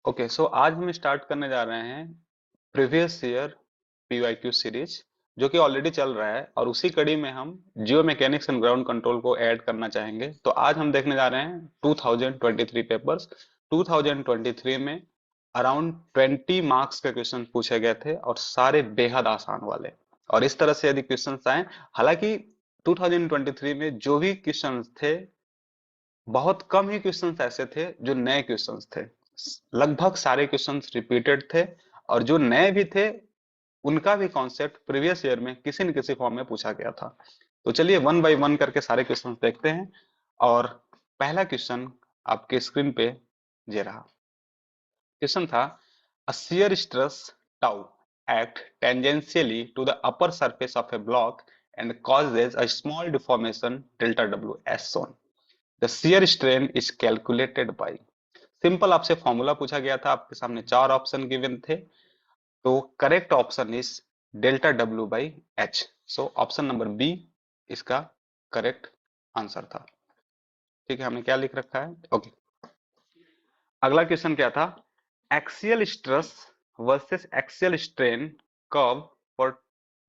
Okay, सो आज हम start करने जा रहे हैं प्रीवियस ईयर पीवाईक्यू सीरीज, जो कि ऑलरेडी चल रहा है, और उसी कड़ी में हम जियो मैकेनिक्स एंड ग्राउंड कंट्रोल को ऐड करना चाहेंगे। तो आज हम देखने जा रहे हैं 2023 पेपर्स। 2023 में अराउंड 20 मार्क्स के क्वेश्चन पूछे गए थे, और सारे बेहद आसान वाले। और इस तरह से यदि क्वेश्चन आए, हालांकि 2023 में जो भी क्वेश्चन थे, बहुत कम ही क्वेश्चंस ऐसे थे जो नए क्वेश्चंस थे। लगभग सारे क्वेश्चंस रिपीटेड थे, और जो नए भी थे उनका भी कॉन्सेप्ट प्रीवियस ईयर में किसी न किसी फॉर्म में पूछा गया था। तो चलिए वन बाय वन करके सारे क्वेश्चंस देखते हैं। और पहला क्वेश्चन आपके स्क्रीन पे ये रहा। क्वेश्चन था, a shear stress tau act tangentially to the upper surface of a block and causes a small deformation delta w as shown. The shear strain is calculated by। Simple आपसे formula पूछा गया था, आपके सामने चार option given थे। तो correct option is delta W by H. So option number B इसका करेक्ट आंसर था। ठीक है, हमने क्या लिख रखा है? ओके, अगला क्वेश्चन क्या था? Axial stress versus axial strain curve for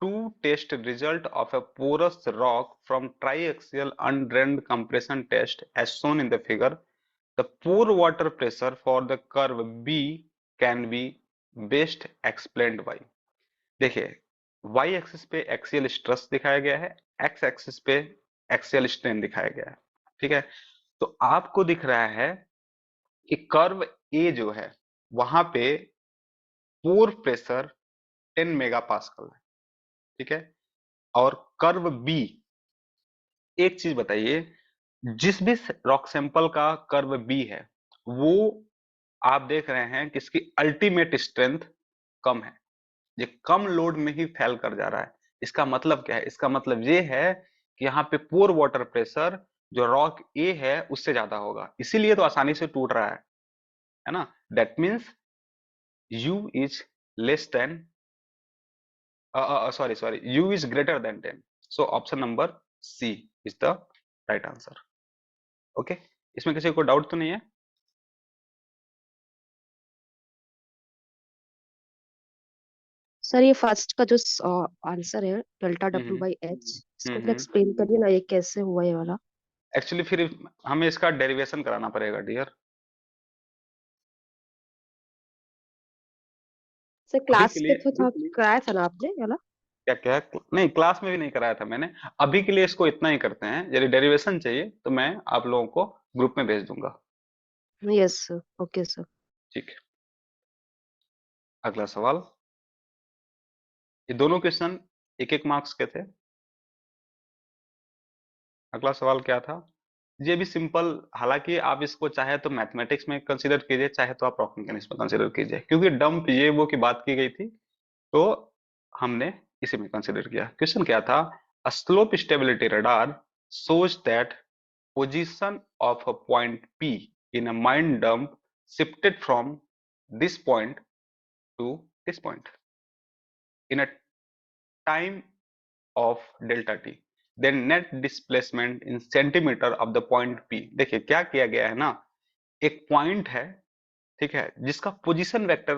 two test result of a porous rock from triaxial undrained compression test as shown in the figure. The pore water pressure for the curve B can be best explained by। देखिए, y axis पे axial stress दिखाया गया है, x axis पे axial strain दिखाया गया है। ठीक है, तो आपको दिख रहा है कि कर्व A जो है वहां पे पोर प्रेशर 10 मेगा पास्कल है। ठीक है, और कर्व B, एक चीज बताइए, जिस भी रॉक सैंपल का कर्व B है, वो आप देख रहे हैं कि इसकी अल्टीमेट स्ट्रेंथ कम है। ये कम लोड में ही फैल कर जा रहा है। इसका मतलब क्या है? इसका मतलब ये है कि यहाँ पे पोर वाटर प्रेशर जो रॉक ए है उससे ज्यादा होगा, इसीलिए तो आसानी से टूट रहा है ना। That means U is less than, sorry sorry, U is greater than 10। So option number C is the right answer. Okay, इसमें किसी को डाउट तो नहीं है? सर ये फर्स्ट का जो आंसर है delta W hmm by H, इसको थोड़ा हम्म। एक्सप्लेन करिए ना, ये कैसे हुआ ये वाला। एक्चुअली फिर हमें इसका डेरिवेशन कराना पड़ेगा डियर। सर अभी क्लास के पे लिए तो था, कराया था ना आपने ये वाला? क्या क्या नहीं, क्लास में भी नहीं कराया था मैंने। अभी के लिए इसको इतना ही करते हैं, यदि डेरिवेशन चाहिए तो मैं आप लोगों को ग्रुप में भेज दूंगा। Yes sir, okay sir. ठीक है, अगला सवाल। ये दोनों क्वेश्चन एक एक मार्क्स के थे। अगला सवाल क्या था? ये भी सिंपल, हालांकि आप इसको चाहे तो मैथमेटिक्स में कंसीडर कीजिए, चाहे तो आप रॉक मैकेनिक्स में कंसीडर कीजिए, क्योंकि डंप ये वो की बात की गई थी, तो हमने इसी में कंसीडर किया। क्वेश्चन क्या था? Slope stability radar shows that position of a point P in a mine dump shifted from this point to this point in a time of delta t, then net displacement in centimeter of the point P। देखिए क्या किया गया है ना, एक point है, ठीक है, जिसका पोजीशन वेक्टर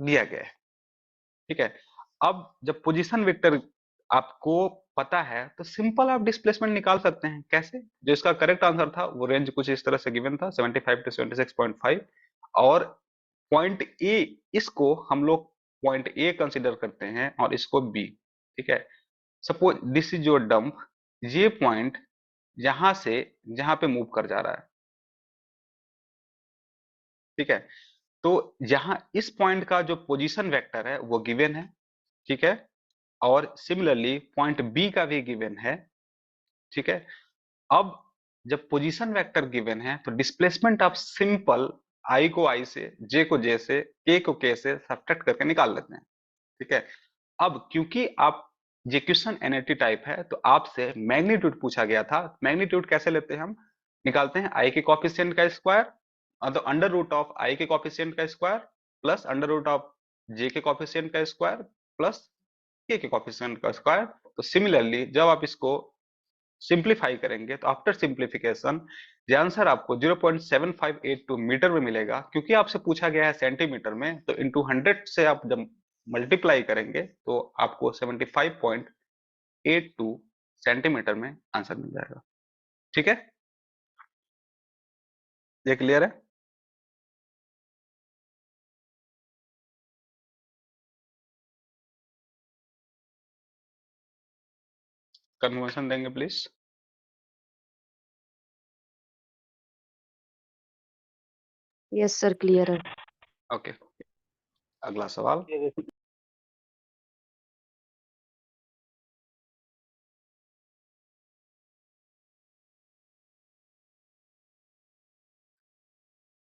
दिया गया है। ठीक है, अब जब पोजीशन वेक्टर आपको पता है तो सिंपल आप डिस्प्लेसमेंट निकाल सकते हैं। कैसे? जो इसका करेक्ट आंसर था वो रेंज कुछ इस तरह से गिवन था, 75 टू 76.5। और पॉइंट ए, इसको हम लोग पॉइंट ए कंसिडर करते हैं और इसको बी। ठीक है, suppose this is your dump, ये पॉइंट यहां से जहां पे मूव कर जा रहा है। ठीक है, तो यहाँ इस पॉइंट का जो पोजीशन वेक्टर है वो गिवन है। ठीक है, और सिमिलरली पॉइंट बी का भी गिवन है। ठीक है, अब जब पोजीशन वेक्टर गिवन है तो डिस्प्लेसमेंट आप सिंपल आई को आई से, जे को जे से, के को के से सब्ट्रैक्ट करके निकाल लेते हैं। ठीक है, अब क्योंकि आप, ये क्वेश्चन एनएटी टाइप है, तो आपसे मैग्नीट्यूड पूछा गया था। मैग्नीट्यूड कैसे लेते हैं हम? निकालते हैं आई के कॉफिशिएंट का स्क्वायर, तो अंडर रूट ऑफ आई के कॉफिशिएंट का square plus under root of J के कॉफिशिएंट का स्क्वायर प्लस के कॉफिशिएंट का स्क्वायर। तो सिमिलरली जब आप इसको सिंप्लीफाई करेंगे तो आफ्टर सिंप्लीफिकेशन ये आंसर आपको 0.7582 मीटर में मिलेगा। क्योंकि आपसे पूछा गया है सेंटीमीटर में, तो इंटू 100 से आप जब मल्टीप्लाई करेंगे तो आपको 75.82 सेंटीमीटर में आंसर मिल जाएगा। ठीक है, ये क्लियर है? कन्फर्मेशन देंगे प्लीज। यस सर, क्लियर है। ओके, अगला सवाल।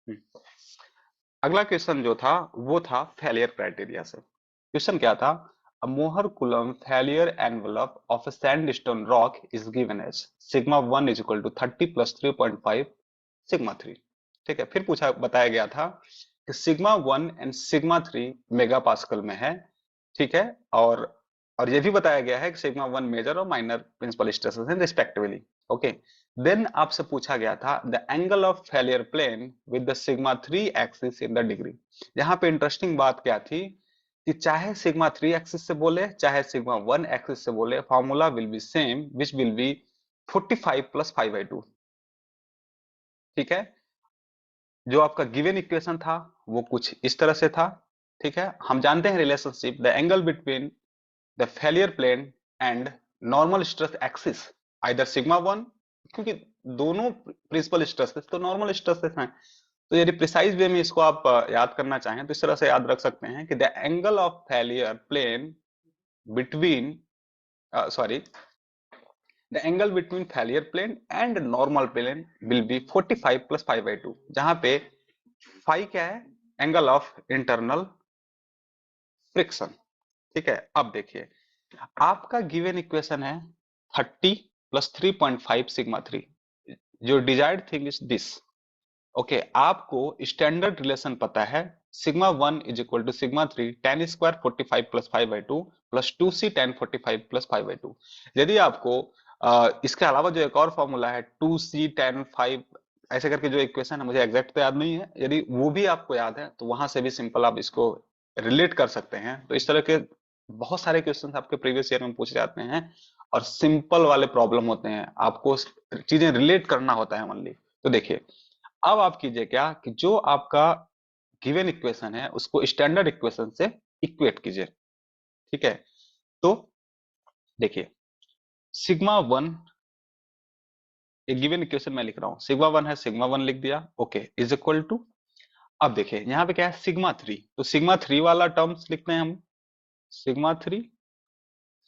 हम्म, अगला क्वेश्चन जो था वो था फेलियर क्राइटेरिया से। क्वेश्चन क्या था? A Mohr Coulomb failure envelope of a sandstone rock is given as sigma 1 is equal to 30 plus 3.5 sigma 3। ठीक है, फिर पूछा बताया गया था कि sigma 1 and sigma 3 mega pascal में है। ठीक है, और ये भी बताया गया है कि सिग्मा 1 मेजर और माइनर प्रिंसिपल स्ट्रेसेस हैं रिस्पेक्टिवली। ओके, देन आपसे पूछा गया था the angle of failure plane with the sigma 3 axis in the degree. यहाँ पे इंटरेस्टिंग बात क्या थी कि चाहे सिग्मा 3 एक्सिस से बोले चाहे सिग्मा 1 एक्सिस से बोले, formula will be same which will be 45 plus 5/2। ठीक है, जो आपका गिवन इक्वेशन था वो कुछ इस तरह से था। ठीक है, हम जानते हैं relationship the angle between the failure plane and normal stress axis either sigma 1, क्योंकि दोनों प्रिंसिपल स्ट्रेसेस तो नॉर्मल स्ट्रेसेस हैं। तो यदि प्रिसाइज वे में इसको आप याद करना चाहें तो इस तरह से याद रख सकते हैं कि the angle of failure plane between sorry the angle between failure plane and normal plane will be 45 plus 5/2, जहां पे फाई क्या है? Angle of internal friction. ठीक है, अब देखिए आपका गिवन इक्वेशन है 30 प्लस 3.5 सिग्मा 3। जो desired thing is this. Okay, आपको स्टैंडर्ड रिलेशन पता है sigma 1 is equal to sigma 3 tan square 45 plus 5/2 plus 2c tan 45 plus 5/2। यदि आपको इसके अलावा जो एक और फॉर्मूला है 2c टेन 5 ऐसे करके जो इक्वेशन है, मुझे एग्जैक्ट तो याद नहीं है, यदि वो भी आपको याद है तो वहां से भी सिंपल आप इसको रिलेट कर सकते हैं। तो इस तरह के बहुत सारे क्वेश्चन आपके प्रीवियस ईयर में पूछे जाते हैं और सिंपल वाले प्रॉब्लम होते हैं, आपको चीजें रिलेट करना होता है ओनली। तो देखिए, अब आप कीजिए क्या कि जो आपका गिवन इक्वेशन है उसको स्टैंडर्ड इक्वेशन से इक्वेट कीजिए। ठीक है, तो देखिए सिग्मा 1, एक गिवन इक्वेशन मैं लिख रहा हूं, सिग्मा 1 है, सिग्मा 1 लिख दिया। ओके, इज इक्वल टू, अब देखिए यहाँ पे क्या है सिग्मा 3, तो सिग्मा 3 वाला टर्म्स लिखते हैं हम। सिग्मा 3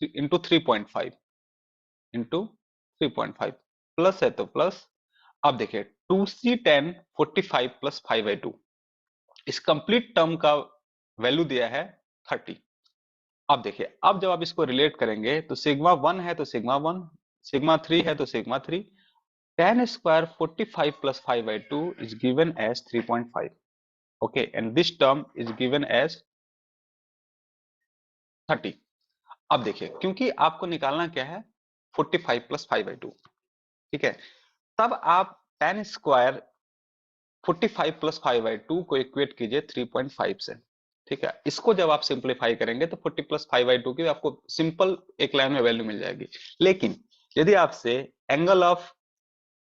इंटू 3.5 इंटू 3.5 प्लस है तो प्लस। अब देखिए 2c10 45 प्लस 5/2, इस कंप्लीट टर्म का वैल्यू दिया है 30। अब देखिए, अब जब आप इसको रिलेट करेंगे तो सिग्मा 1 है तो सिग्मा 1, सिग्मा 3 है तो sigma 3, tan square 45 plus 5/2 is given as 3.5। okay, and this term is given as 30। अब देखिए क्योंकि आपको निकालना क्या है 45 प्लस 5/2। ठीक है, तब आप टेन स्क्वायर 45 प्लस 5/2 को इक्वेट कीजिए 3.5 से। ठीक है, इसको जब आप सिंप्लीफाई करेंगे तो 40 प्लस 5/2 की आपको सिंपल एक लाइन में वैल्यू मिल जाएगी। लेकिन यदि आपसे एंगल ऑफ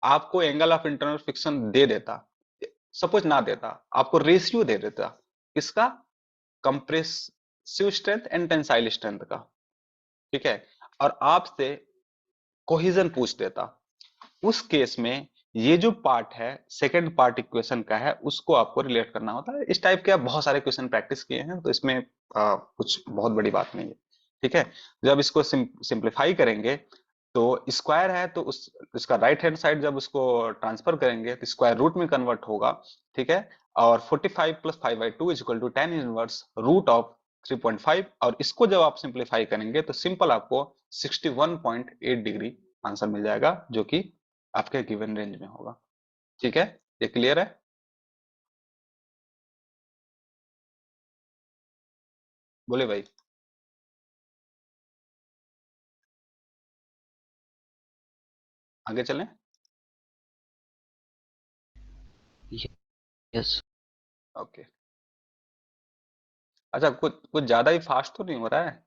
आपको एंगल ऑफ इंटरनल फ्रिक्शन दे देता, सपोज ना देता, आपको रेशियो दे देता, किसका? Compressive strength and tensile strength का। ठीक है, और आपसे कोहिजन पूछ देता, उस केस में ये जो पार्ट है सेकंड पार्ट इक्वेशन का है उसको आपको रिलेट करना होता है। इस टाइप के आप बहुत सारे क्वेश्चन प्रैक्टिस किए हैं तो इसमें कुछ बहुत बड़ी बात नहीं है। ठीक है, जब इसको सिंप्लीफाई करेंगे तो स्क्वायर है तो उस इसका राइट हैंड साइड जब उसको ट्रांसफर करेंगे तो स्क्वायर रूट में कन्वर्ट होगा। ठीक है, और 45 plus 5/2 is equal to tan inverse root of 3.5, और इसको जब आप सिंप्लीफाई करेंगे तो सिंपल आपको 61.8 डिग्री आंसर मिल जाएगा, जो कि आपके गिवन रेंज में होगा। ठीक है, ये क्लियर है? बोले भाई। आगे चलें। यस। ओके। अच्छा, कुछ कुछ ज्यादा ही फास्ट तो नहीं हो रहा है?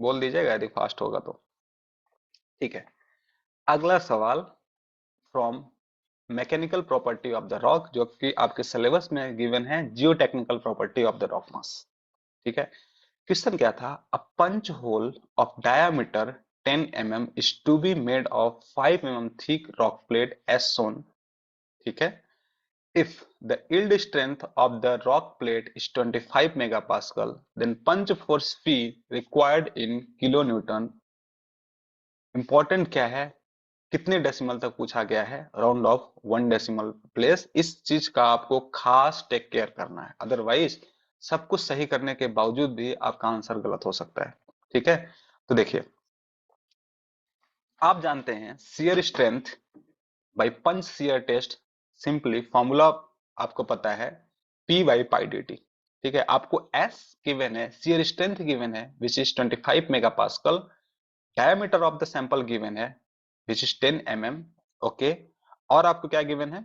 बोल दीजिएगा यदि फास्ट होगा तो। ठीक है। अगला सवाल from mechanical property of the rock, जो कि आपके सिलेबस में गिवन है, geotechnical property of the rock mass. ठीक है। क्वेश्चन क्या था? A punch hole of diameter 10 mm is to be made of 5 mm thick rock plate as shown। ठीक है। If the yield strength of the rock plate is 25 megapascal, then punch force P required in kilonewton। Important क्या है? कितने decimal तक पूछा गया है? Round of 1 decimal place. इस चीज का आपको खास टेक केयर करना है, अदरवाइज सब कुछ सही करने के बावजूद भी आपका आंसर गलत हो सकता है। ठीक है। तो देखिए, आप जानते हैं shear strength by punch shear test, simply formula आपको पता है, P by pi D T. ठीक है। आपको S गिवन है, शियर स्ट्रेंथ गिवन है which is 25 megapascal, diameter of the sample given है विच इज 10 mm। ओके। और आपको क्या गिवन है?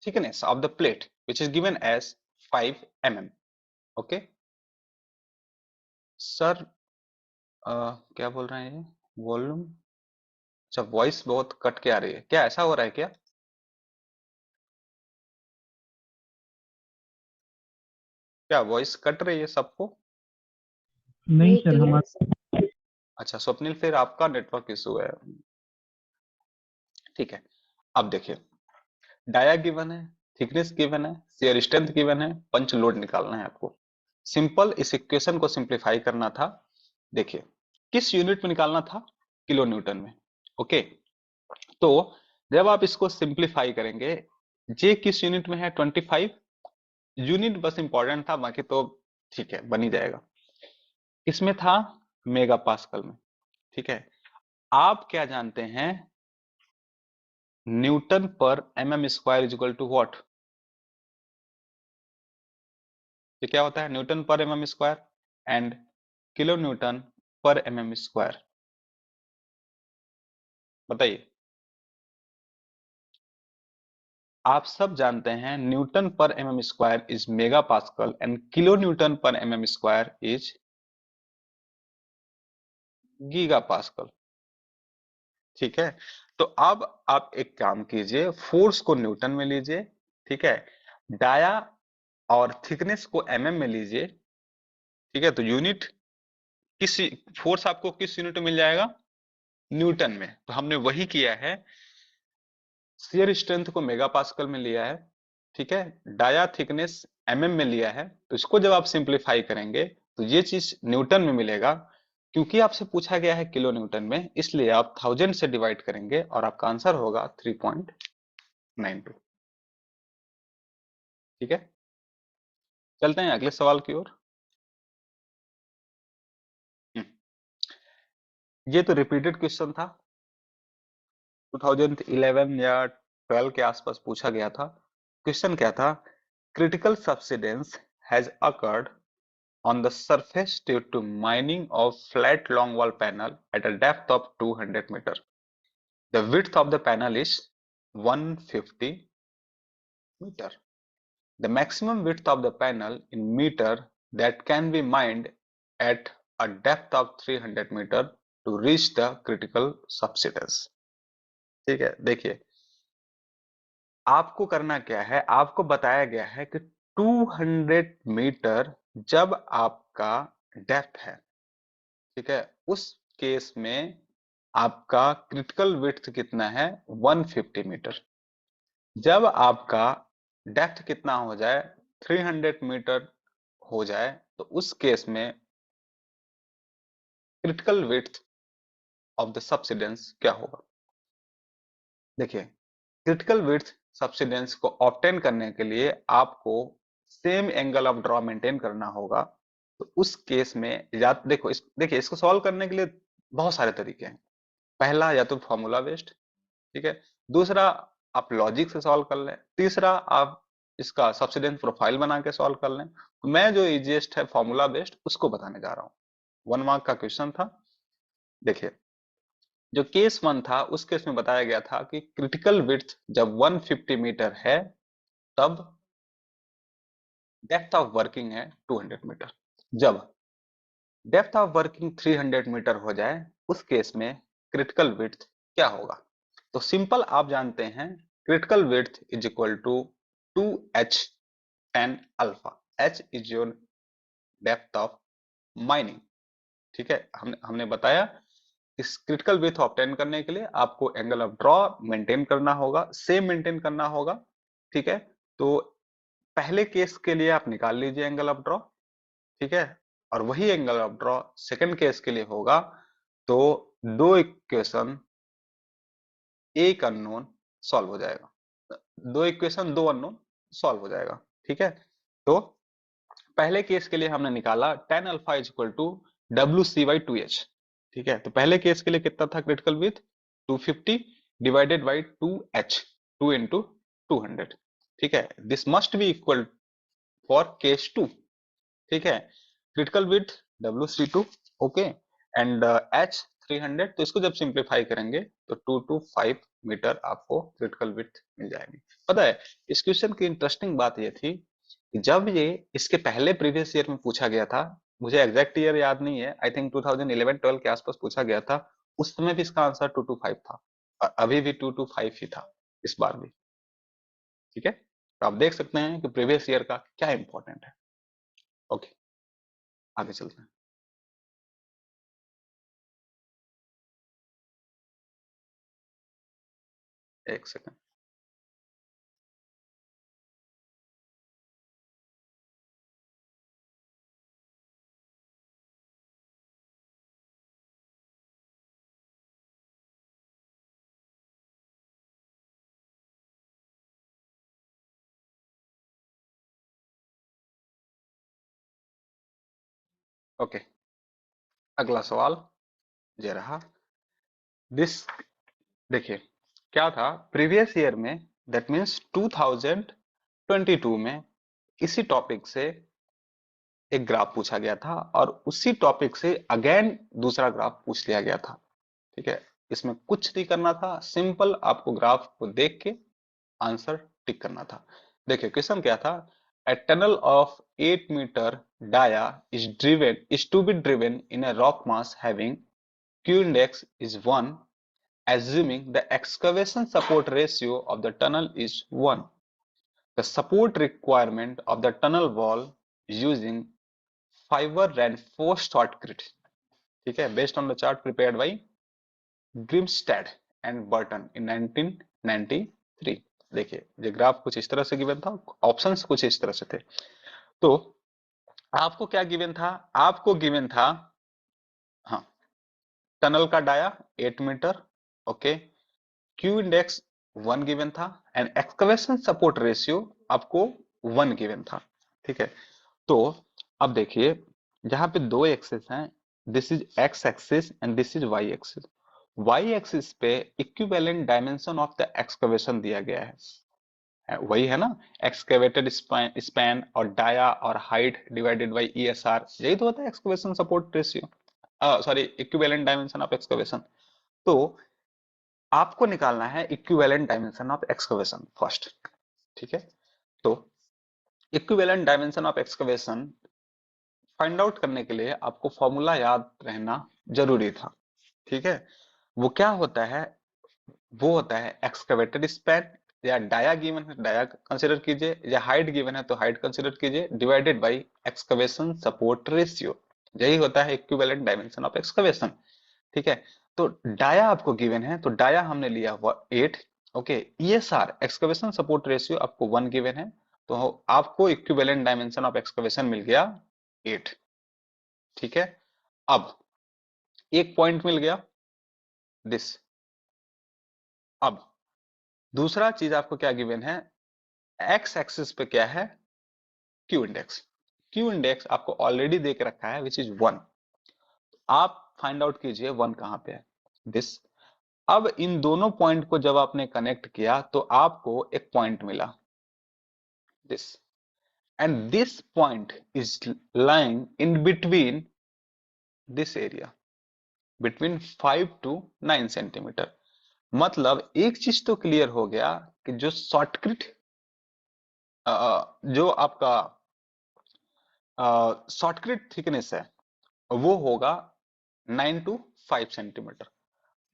Thickness of the plate which is given as 5 mm। Okay. Sir, क्या बोल रहे हैं ये? वॉल्यूम? अच्छा, वॉइस बहुत कट के आ रही है, क्या ऐसा हो रहा है क्या? क्या वॉइस कट रही है सबको? नहीं नहीं, सर, क्लियर है हमारा सर। अच्छा स्वप्निल, फिर आपका नेटवर्क इशू है। ठीक है। अब देखिए, डाया गिवन है, थिकनेस गिवन है, शियर स्ट्रेंथ गिवन है, पंच लोड निकालना है आपको। सिंपल इस इक्वेशन को सिंप्लीफाई करना था। देखिए, किस यूनिट में निकालना था? किलो न्यूटन में। ओके। तो जब आप इसको सिंप्लीफाई करेंगे, जे किस यूनिट में है? 25। यूनिट बस इंपॉर्टेंट था, बाकी तो ठीक है, बन ही जाएगा। किसमें था? मेगा पास्कल में। ठीक है। आप क्या जानते हैं? Newton per mm square is equal to what? ये क्या होता है? Newton per mm square and kilo newton per mm square. बताइए। आप सब जानते हैं newton per mm square is mega pascal and kilo newton per mm square is giga pascal. ठीक है। तो अब आप एक काम कीजिए, फोर्स को न्यूटन में लीजिए। ठीक है। डाया और थिकनेस को mm में लीजिए। ठीक है। तो यूनिट किस, फोर्स आपको किस यूनिट में मिल जाएगा? न्यूटन में। तो हमने वही किया है, शियर स्ट्रेंथ को मेगा पास्कल में लिया है। ठीक है। डाया थिकनेस mm में लिया है। तो इसको जब आप सिंप्लीफाई करेंगे तो ये चीज न्यूटन में मिलेगा। क्योंकि आपसे पूछा गया है किलो न्यूटन में, इसलिए आप 1000 से डिवाइड करेंगे और आपका आंसर होगा 3.92। ठीक है। चलते हैं अगले सवाल की ओर। हम्म, ये तो रिपीटेड क्वेश्चन था, 2011 या 12 के आसपास पूछा गया था। क्वेश्चन क्या था? Critical subsidence has occurred on the surface due to mining of flat longwall panel at a depth of 200 meter. The width of the panel is 150 meter. The maximum width of the panel in meter that can be mined at a depth of 300 meter to reach the critical subsidence। ठीक है। देखिए, आपको करना क्या है? आपको बताया गया है कि 200 मीटर जब आपका डेप्थ है, ठीक है, उस केस में आपका क्रिटिकल विड्थ कितना है? 150 मीटर। जब आपका डेप्थ कितना हो जाए? 300 मीटर हो जाए, तो उस केस में critical width of the subsidence क्या होगा? देखिए, क्रिटिकल विड्थ सब्सिडेंस को ऑब्टेन करने के लिए आपको same angle of draw maintain करना होगा। तो उस केस में या देखो, देखिए, इसको सॉल्व करने के लिए बहुत सारे तरीके हैं। पहला, या तो फॉर्मूला बेस्ड। ठीक है। दूसरा, आप लॉजिक से सॉल्व कर लें। तीसरा, आप इसका सब्सिडेंस प्रोफाइल बना के सॉल्व कर लें। तो मैं जो इजीएस्ट है फॉर्मूला बेस्ड उसको बताने जा रहा हूँ। 1 मार्क का क्वेश्चन था। देखिए, जो केस 1 था उस केस में बताया गया था कि क्रिटिकल विड्थ जब 150 मीटर है तब डेप्थ ऑफ वर्किंग है 200 मीटर। जब डेप्थ ऑफ वर्किंग 300 मीटर हो जाए उस केस में क्रिटिकल विड्थ क्या होगा? तो सिंपल आप जानते हैं, critical width is equal to 2h tan alpha. h is your depth of mining. ठीक है, हमने बताया इस क्रिटिकल विड्थ ऑब्टेन करने के लिए आपको एंगल ऑफ ड्रॉ मेंटेन करना होगा, सेम मेंटेन करना होगा। ठीक है, तो पहले केस के लिए आप निकाल लीजिए एंगल ऑफ ड्रॉ। ठीक है, और वही angle of draw second case के लिए होगा। तो दो इक्वेशन एक अननोन सॉल्व हो जाएगा, दो इक्वेशन दो अननोन सॉल्व हो जाएगा। ठीक है, तो पहले केस के लिए हमने निकाला tan alpha is equal to W C by 2h। ठीक है, तो पहले केस के लिए कितना था critical width? 250 divided by 2h, 2 into 200। ठीक है, this must be equal for case 2। ठीक है, critical width WC2, okay, and h 300। तो इसको जब सिंप्लीफाई करेंगे तो 225 मीटर आपको क्रिटिकल विड्थ मिल जाएगी। पता है, इस क्वेश्चन की इंटरेस्टिंग बात ये थी कि जब ये इसके पहले प्रीवियस ईयर में पूछा गया था, मुझे एग्जैक्ट ईयर याद नहीं है, आई थिंक 2011-12 के आसपास पूछा गया था, उस समय भी इसका आंसर 225 था और अभी भी 225 ही था इस बार भी। ठीक है, तो आप देख सकते हैं कि प्रीवियस ईयर का क्या इंपॉर्टेंट है। ओके, आगे चलते हैं। एक सेकंड। ओके, अगला सवाल ये रहा। दिस, देखिए क्या था प्रीवियस ईयर में, दैट मींस 2022 में इसी टॉपिक से एक ग्राफ पूछा गया था और उसी टॉपिक से अगेन दूसरा ग्राफ पूछ लिया गया था। ठीक है, इसमें कुछ नहीं करना था, सिंपल आपको ग्राफ को देख के आंसर टिक करना था। देखिए क्वेश्चन क्या था, a tunnel of 8 meter dia is to be driven in a rock mass having q index is 1, assuming the excavation support ratio of the tunnel is 1. The support requirement of the tunnel wall using fiber reinforced shotcrete, ठीक है, based on the chart prepared by Grimstad and Barton in 1993। देखिए ये graph कुछ इस तरह से given था, options कुछ इस तरह से थे। तो आपको क्या गिवन था? आपको गिवन था, हाँ, टनल का dia 8 metre, okay, Q index 1 given था एंड एक्सकवेशन सपोर्ट रेशियो आपको 1 गिवन था। ठीक है, तो अब देखिए जहां पे दो एक्सिस हैं, this is X axis and this is Y axis. Y axis पे equivalent dimension of the excavation दिया गया है, वही है ना, एक्सकेवेटेड स्पैन और डाया और हाइट डिवाइडेड बाय ईएसआर, यही तो होता है excavation support ratio, sorry equivalent dimension of excavation. तो आपको निकालना है equivalent dimension of excavation first. ठीक है, तो equivalent dimension of excavation find out करने के लिए आपको फॉर्मूला याद रहना जरूरी था। ठीक है, वो क्या होता है? वो होता है एक्सकवेटेड स्पैन, या डाया गिवन है डाया कंसीडर कीजिए, या हाइट गिवन है तो हाइट कंसीडर कीजिए, divided by excavation support ratio, यही होता है इक्विवेलेंट डायमेंशन ऑफ एक्सकवेशन। ठीक है, तो डाया आपको गिवन है तो डाया हमने लिया हुआ 8, okay, ESR excavation support ratio आपको 1 गिवन है, तो आपको इक्विवेलेंट डायमेंशन ऑफ एक्सकवेशन मिल गया 8। ठीक है, अब एक पॉइंट मिल गया दिस। अब दूसरा चीज आपको क्या गिवन है, एक्स एक्सिस पे क्या है? Q index. क्यू इंडेक्स आपको ऑलरेडी देख रखा है विच इज 1। आप फाइंड आउट कीजिए 1 कहां पे है, दिस। अब इन दोनों पॉइंट को जब आपने कनेक्ट किया तो आपको एक पॉइंट मिला this, and this point is lying in between this area. Between 5 to 9 centimetre. मतलब एक चीज तो क्लियर हो गया कि जो शॉर्टकट जो आपका शॉर्टकट थिकनेस है वो होगा 9 टू 5 सेंटीमीटर।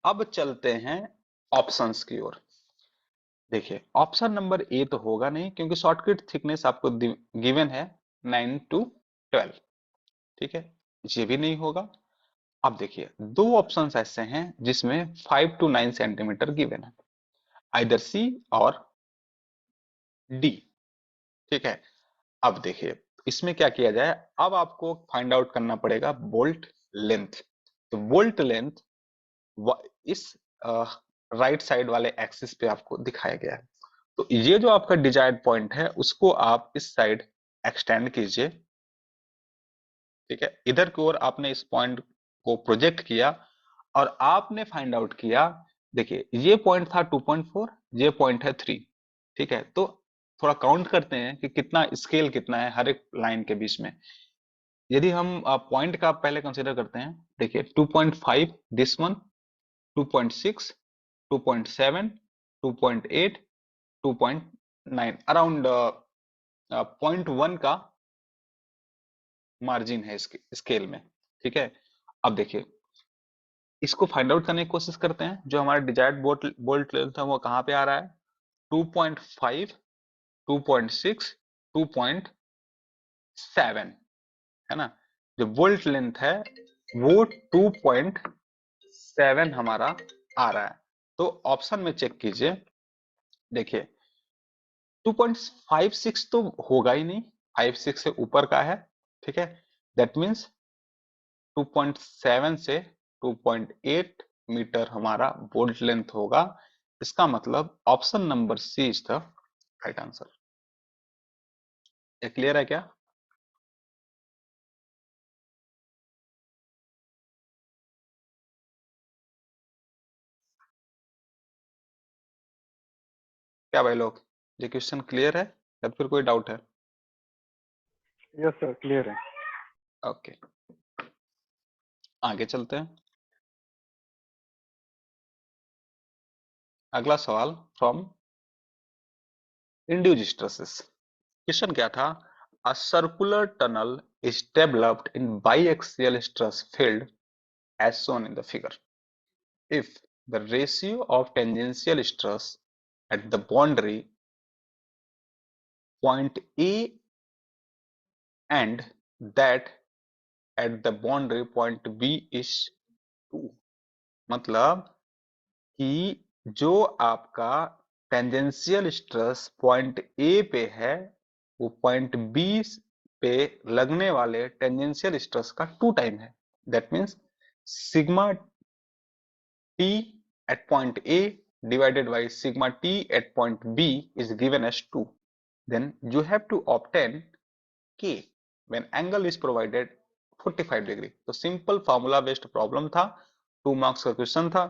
अब चलते हैं ऑप्शंस की ओर। देखिए ऑप्शन नंबर ए तो होगा नहीं क्योंकि शॉर्टकट थिकनेस आपको गिवन है 9 टू 12, ठीक है, ये भी नहीं होगा। अब देखिए दो ऑप्शंस ऐसे हैं जिसमें 5 टू 9 सेंटीमीटर गिवन है, आइदर सी और डी, ठीक है। अब देखिए इसमें क्या किया जाए, अब आपको फाइंड आउट करना पड़ेगा बोल्ट लेंथ। तो बोल्ट लेंथ इस राइट साइड वाले एक्सिस पे आपको दिखाया गया है। तो ये जो आपका डिजायर्ड पॉइंट है उसको आप इस साइड एक्सटेंड कीजिए, ठीक है। इधर की ओर आपने इस पॉइंट को प्रोजेक्ट किया और आपने फाइंड आउट किया। देखिए ये पॉइंट था 2.4, ये पॉइंट है 3, ठीक है। तो थोड़ा काउंट करते हैं कि कितना स्केल कितना है हर एक लाइन के बीच में। यदि हम पॉइंट का पहले कंसीडर करते हैं, देखिए 2.5 दिस वन, 2.6, 2.7, 2.8, 2.9, अराउंड 0.1 का मार्जिन है इसके स्केल में, ठीक है। अब देखिए इसको फाइंड आउट करने की कोशिश करते हैं। जो हमारा डिजायर्ड बोल्ट लेंथ है वो कहाँ पे आ रहा है, 2.5, 2.6, 2.7, है ना। जो बोल्ट लेंथ है वो 2.7 हमारा आ रहा है। तो ऑप्शन में चेक कीजिए, देखिए 2.56 तो होगा ही नहीं, 56 से ऊपर का है, ठीक है। दैट मीन्स 2.7 से 2.8 मीटर हमारा बोल्ट लेंथ होगा। इसका मतलब option number C is the right answer. ये क्लियर है क्या? क्या भाई लोग, ये क्वेश्चन क्लियर है या फिर कोई डाउट है? यस सर, क्लियर है। ओके, आगे चलते हैं। अगला सवाल फ्रॉम इंड्यूस्ड स्ट्रेसेस। क्वेश्चन क्या था, a circular tunnel is developed in biaxial stress field as shown in the figure. If the ratio of tangential stress at the boundary point A and that at the boundary point B is 2, मतलब कि जो आपका tangential stress point A पे है वो point B पे लगने वाले टेंजेंशियल स्ट्रेस का 2 टाइम है। That means sigma T at point A divided by sigma T at point B is given as 2. Then you have to obtain K when angle is provided 45 degree. तो simple formula based problem था, 2 marks का question था।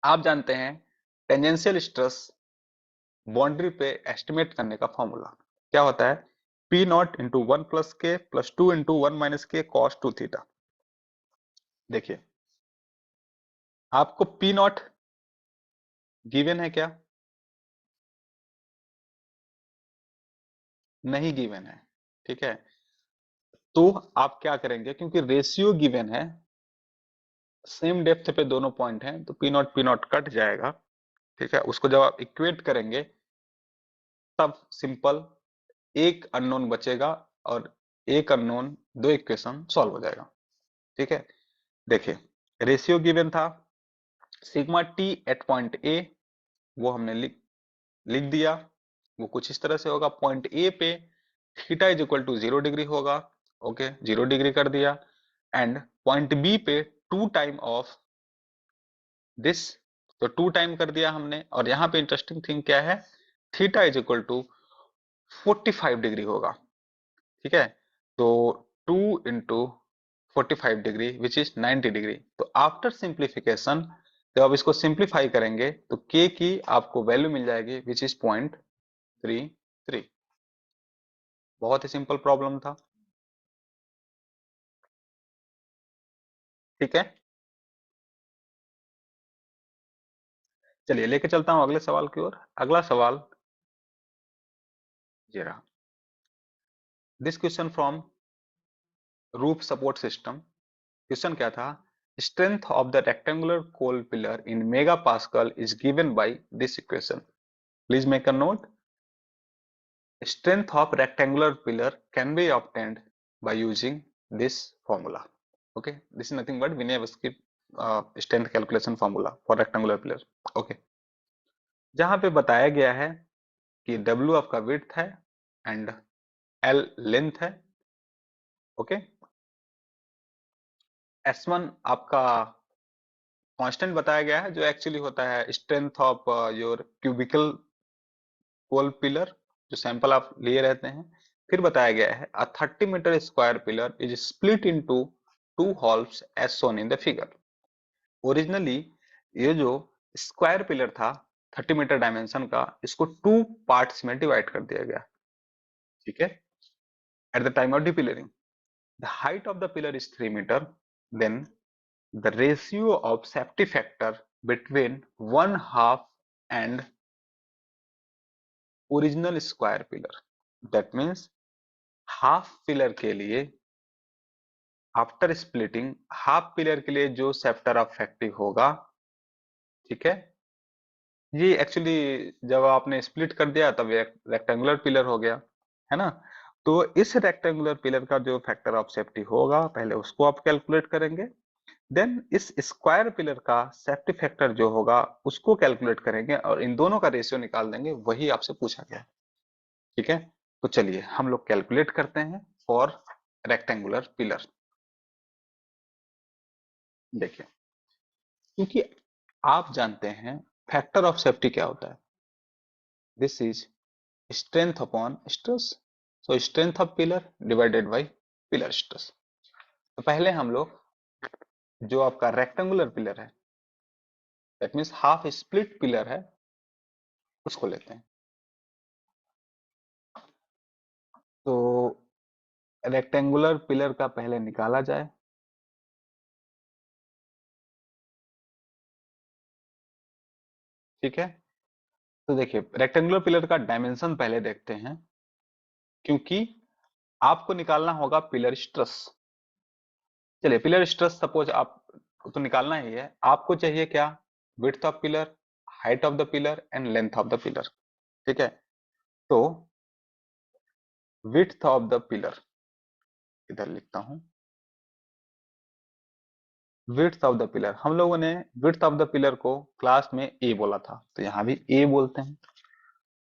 आप जानते हैं tangential stress boundary पे estimate करने का फॉर्मूला क्या होता है, P नॉट इंटू 1 प्लस के प्लस 2 इंटू 1 माइनस के कॉस 2 थीटा। देखिए आपको P नॉट गिवन है क्या? नहीं गिवन है, ठीक है। तो आप क्या करेंगे, क्योंकि रेशियो गिवन है, सेम डेप्थ पे दोनों पॉइंट हैं, तो पी नॉट कट जाएगा, ठीक है। उसको जब आप इक्वेट करेंगे तब सिंपल एक अननोन बचेगा और एक अननोन, दो इक्वेशन सॉल्व हो जाएगा, ठीक है। देखिए रेशियो गिवन था sigma T at point A, वो हमने लिख दिया। वो कुछ इस तरह से होगा, पॉइंट ए पे theta is equal to 0 degree होगा, ओके 0 डिग्री कर दिया। एंड पॉइंट बी पे 2 टाइम ऑफ दिस, तो 2 टाइम कर दिया हमने। और यहाँ पे इंटरेस्टिंग थिंग क्या है, theta is equal to 45 degree होगा, ठीक है। तो 2 into 45 degree which is 90 degree. तो आफ्टर सिंप्लीफिकेशन जब आप इसको सिंप्लीफाई करेंगे तो के की आपको वैल्यू मिल जाएगी विच इज 0.33। बहुत ही सिंपल प्रॉब्लम था, ठीक है, चलिए लेके चलता हूं अगले सवाल की ओर। अगला सवाल ये रहा। This question from roof support system. Question क्या था? Strength of the rectangular coal pillar in mega pascal is given by this equation. Please make a note. Strength of rectangular pillar can be obtained by using this formula. Okay, this is nothing but Vinayevsky strength calculation formula for rectangular pillar. Okay, जहां पे बताया गया है कि W आपका width है and L length है। Okay, S1 आपका कांस्टेंट बताया गया है जो एक्चुअली होता है strength of your cubical coal pillar, जो सैंपल आप लिए रहते हैं। फिर बताया गया है a 30 meter square pillar is split into two halves as shown in the figure. Originally ये जो स्क्वायर पिलर था 30 मीटर डायमेंशन का, इसको टू पार्ट्स में डिवाइड कर दिया गया। ठीक है, at the time of depillaring the height of the pillar is 3 metre, then the ratio of safety factor between one half and original square pillar, that means half pillar के लिए after splitting half pillar के लिए जो sceptre of factory होगा, ठीक है, ये actually जब आपने स्प्लिट कर दिया तब रेक्टेंगुलर पिलर हो गया, है ना। तो इस रेक्टेंगुलर पिलर का जो फैक्टर ऑफ सेफ्टी होगा पहले उसको आप कैलकुलेट करेंगे, देन इस स्क्वायर पिलर का सेफ्टी फैक्टर जो होगा उसको कैलकुलेट करेंगे और इन दोनों का रेशियो निकाल देंगे। वही आपसे पूछा गया है। ठीक है, तो चलिए हम लोग कैलकुलेट करते हैं फॉर रेक्टेंगुलर पिलर। देखिए, क्योंकि आप जानते हैं फैक्टर ऑफ सेफ्टी क्या होता है, this is strength upon stress. So strength of pillar divided by pillar stress. तो पहले हम लोग जो आपका रेक्टेंगुलर पिलर है, that means half split pillar है, उसको लेते हैं। तो रेक्टेंगुलर पिलर का पहले निकाला जाए। ठीक है, तो देखिए रेक्टेंगुलर पिलर का डायमेंशन पहले देखते हैं, क्योंकि आपको निकालना होगा पिलर स्ट्रेस। चलिए पिलर स्ट्रेस सपोज आप तो निकालना ही है, आपको चाहिए क्या? Width of pillar, height of the pillar and length of the pillar. ठीक है, तो विड्थ ऑफ द पिलर इधर लिखता हूं, विड्थ ऑफ द पिलर। हम लोगों ने विड्थ ऑफ द पिलर को क्लास में ए बोला था, तो यहां भी ए बोलते हैं।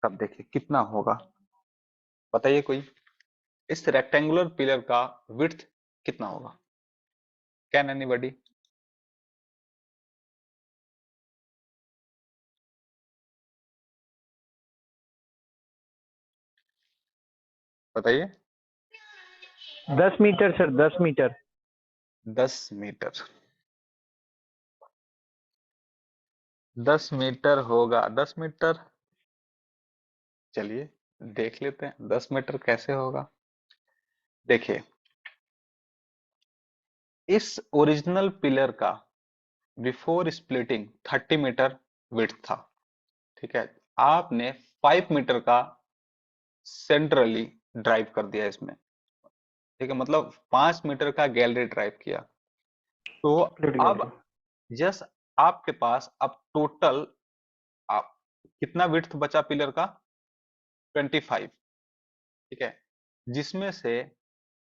तब देखिए कितना होगा, बताइए कोई, इस रेक्टेंगुलर पिलर का विड्थ कितना होगा? Can anybody? बताइए। 10 meter sir, 10 meter. 10 meter, 10 meter होगा। 10 मीटर, चलिए देख लेते हैं 10 मीटर कैसे होगा। देखिए इस ओरिजिनल पिलर का बिफोर स्प्लिटिंग 30 मीटर विड्थ था। ठीक है, आपने 5 मीटर का सेंट्रली ड्राइव कर दिया इसमें। ठीक है, मतलब 5 मीटर का गैलरी ड्राइव किया। तो अब यस, आपके पास अब टोटल आप कितना विड्थ बचा पिलर का? 25। ठीक है, जिसमें से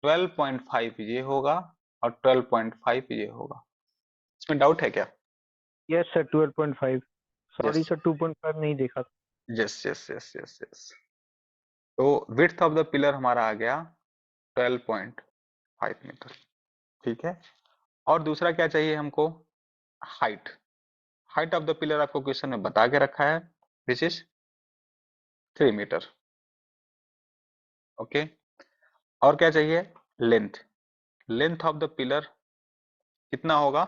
12.5 ये होगा और 12.5 ये होगा। इसमें डाउट है क्या? Yes sir, 12.5। Sorry yes sir, 2.5 नहीं देखा। Yes yes yes yes yes. तो विड्थ ऑफ द पिलर हमारा आ गया 12.5 मीटर। ठीक है, और दूसरा क्या चाहिए हमको? Height. Height of the pillar आपको क्वेश्चन में बता के रखा है, दिस इज 3 मीटर। ओके, और क्या चाहिए? Length. Length of the pillar कितना होगा?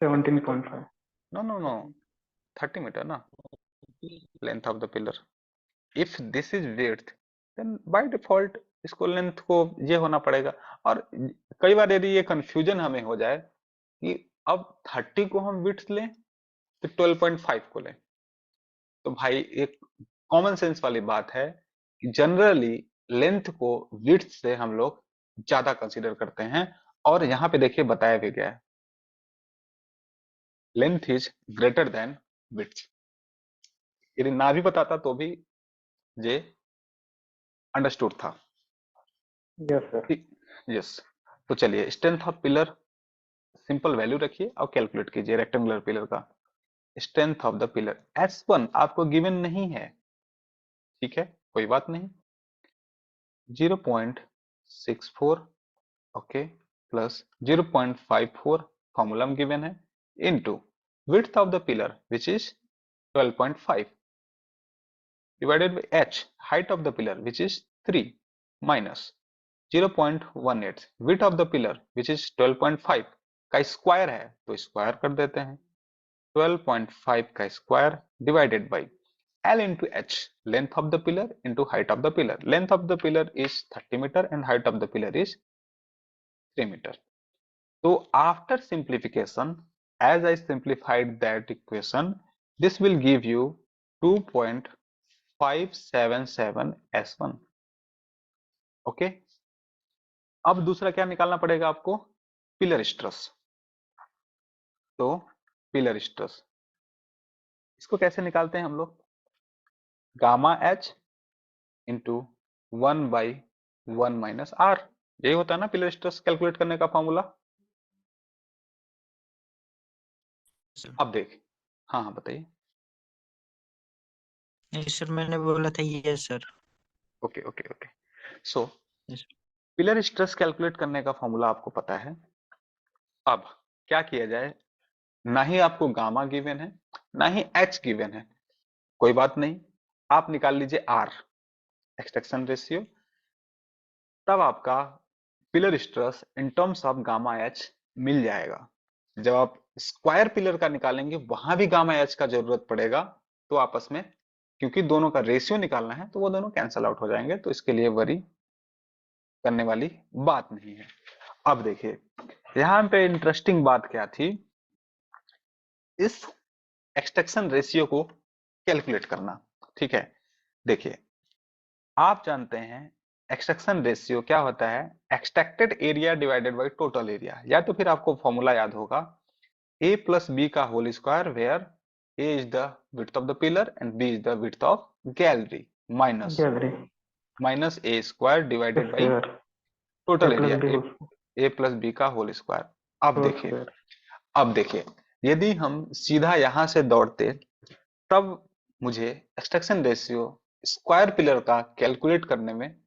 17.5. नो नो नो, 30 मीटर ना, length of the pillar. If this is width, then by default इसको लेंथ को ये होना पड़ेगा। और कई बार यदि ये कंफ्यूजन हमें हो जाए कि अब 30 को हम विड्थ लें तो 12.5 को लें, तो भाई एक कॉमन सेंस वाली बात है कि जनरली लेंथ को विड्थ से हम लोग ज्यादा कंसीडर करते हैं। और यहां पे देखिए बताया भी गया है, length is greater then width. यदि ना भी बताता तो भी ये अंडरस्टूड था। Yes, sir. यस, तो चलिए strength of pillar simple value रखिए और कैलकुलेट कीजिए रेक्टेंगुलर पिलर का। Strength of the pillar S1 आपको गिवन नहीं है, ठीक है, कोई बात नहीं। 0.64 ओके प्लस 0.54 फॉर्मूला में गिवन है, into width of the pillar which is 12.5 divided by h height of the pillar which is 3 minus 0.18 width of the pillar which is 12.5 का स्क्वायर है तो स्क्वायर कर देते हैं, 12.5 का square divided by L into H, length of the pillar into height of the pillar. Length of the pillar is 30 meter and height of the pillar is 3 meter. So after simplification, as I simplified that equation, this will give you 2.577 S1. Okay. अब दूसरा क्या निकालना पड़ेगा आपको, pillar stress. तो pillar stress इसको कैसे निकालते हैं हम लोग, gamma H into 1/1 minus R, यही होता है ना पिलर स्ट्रेस कैलकुलेट करने का फॉर्मूला। अब देख, हाँ हाँ बताइए। नहीं सर, मैंने बोला था ये सर। ओके ओके ओके, सो Yes, पिलर स्ट्रेस कैलकुलेट करने का फॉर्मूला आपको पता है। अब क्या किया जाए, ना ही आपको गामा गिवन है ना ही एच गिवन है, कोई बात नहीं, आप निकाल लीजिए आर, एक्सट्रैक्शन रेशियो, तब आपका pillar stress in terms of gamma H मिल जाएगा। जब आप स्क्वायर पिलर का निकालेंगे वहां भी गामा एच का जरूरत पड़ेगा, तो आपस में क्योंकि दोनों का रेशियो निकालना है तो वो दोनों कैंसल आउट हो जाएंगे, तो इसके लिए वरी करने वाली बात नहीं है। अब देखिए यहां पे इंटरेस्टिंग बात क्या थी, इस एक्सट्रैक्शन रेशियो को कैलकुलेट करना, ठीक है। देखिए आप जानते हैं एक्सट्रैक्शन रेशियो क्या होता है, extracted area divided by total area, या तो फिर आपको फॉर्मूला याद होगा a plus b का whole square where a is the width of the pillar and b is the width of gallery minus Gallery. minus a square divided by Square. Total A plus area B whole a plus b का whole square. whole square. अब देखिए यदि हम सीधा यहां से दौड़ते तब मुझे एक्सट्रैक्शन रेशियो स्क्वायर पिलर का कैलकुलेट करने में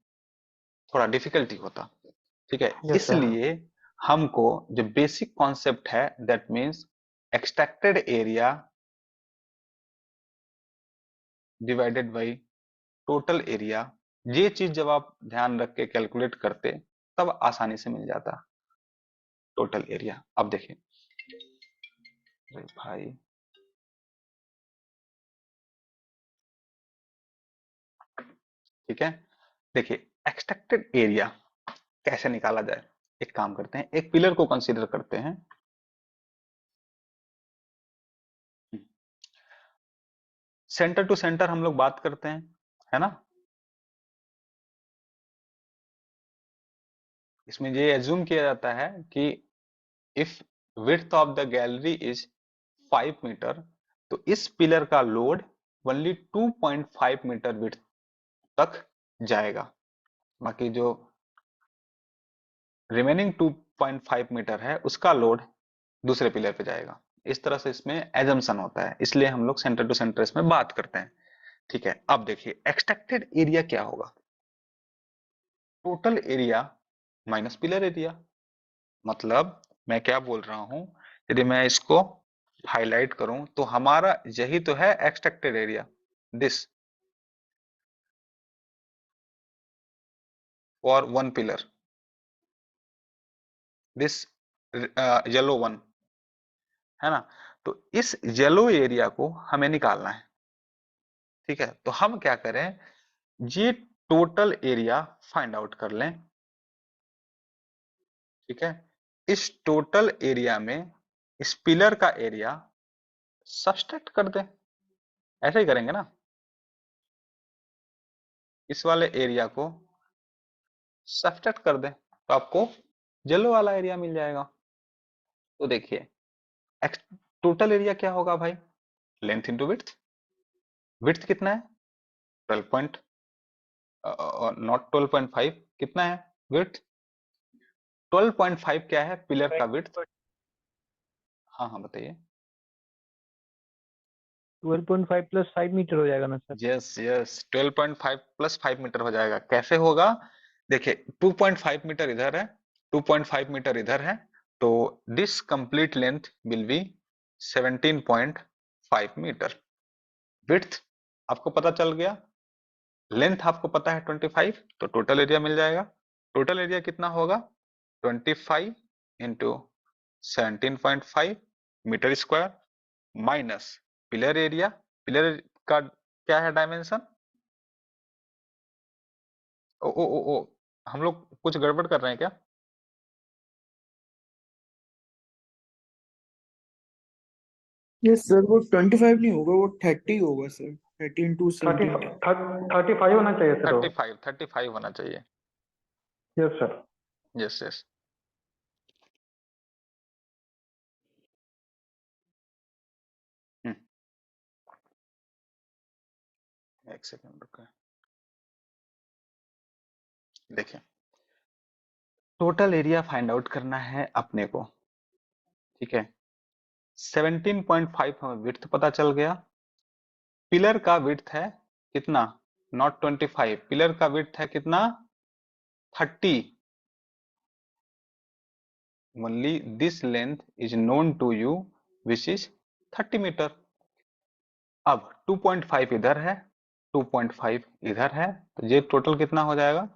थोड़ा डिफिकल्टी होता, ठीक है। Yes, sir. इसलिए हमको जो बेसिक कॉन्सेप्ट है that means extracted area divided by total area, ये चीज जब आप ध्यान रख के कैलकुलेट करते तब आसानी से मिल जाता टोटल एरिया। अब देखिए अरे भाई ठीक है, देखिए एक्सट्रैक्टेड एरिया कैसे निकाला जाए, एक काम करते हैं, एक पिलर को कंसीडर करते हैं, सेंटर टू सेंटर हम लोग बात करते हैं, है ना। इसमें ये एज्यूम किया जाता है कि if width of the gallery is 5 meter, तो इस पिलर का लोड ओनली 2.5 मीटर विड्थ तक जाएगा, बाकी जो रिमेनिंग 2.5 मीटर है उसका लोड दूसरे पिलर पे जाएगा। इस तरह से इसमें एजम्पशन होता है, इसलिए हम लोग सेंटर टू सेंटर इसमें बात करते हैं, ठीक है। अब देखिए एक्सट्रैक्टेड एरिया क्या होगा, total area minus pillar area. मतलब मैं क्या बोल रहा हूं, यदि मैं इसको हाईलाइट करूं तो हमारा यही तो है extracted area, this for one pillar, this yellow one, है ना। तो इस येलो एरिया को हमें निकालना है, ठीक है। तो हम क्या करें, ये टोटल एरिया फाइंड आउट कर लें। ठीक है, इस टोटल एरिया में इस पिलर का एरिया सब्सट्रैक्ट कर दें। ऐसे ही करेंगे ना, इस वाले एरिया को सब्सट्रैक्ट कर दें तो आपको येलो वाला एरिया मिल जाएगा। तो देखिए टोटल एरिया क्या होगा भाई, लेंथ इंटू विड्थ। विड्थ कितना है 12 पॉइंट नॉट 12.5, कितना है विड्थ 12.5। क्या है पिलर का विड्थ? हाँ हाँ बताइए। 12.5 प्लस 5 मीटर हो जाएगा ना sir? Yes yes, 12.5 plus 5 meter हो जाएगा। कैसे होगा, देखिए 2.5 मीटर इधर है, 2.5 मीटर इधर है, तो this complete length will be 17.5 meter. Width आपको पता चल गया, लेंथ आपको पता है 25, तो टोटल एरिया मिल जाएगा। टोटल एरिया कितना होगा 25 into 17.5 meter square minus pillar area. Pillar का क्या है डायमेंशन? ओ ओ ओ ओ हम लोग कुछ गड़बड़ कर रहे हैं क्या? यस सर, वो 25 नहीं होगा, वो 30 होगा सर। 30 इंटू 30 17। 35 होना चाहिए सर। 35 होना चाहिए। Yes sir. Yes yes. एक सेकंड रुको, देखिए टोटल एरिया फाइंड आउट करना है अपने को। ठीक है, 17.5 हमें विड्थ पता चल गया। पिलर का विड्थ है कितना, नॉट 25, पिलर का विड्थ है कितना 30। Only this length is known to you which is 30 meter. अब 2.5 इधर है, 2.5 इधर है, तो ये टोटल कितना हो जाएगा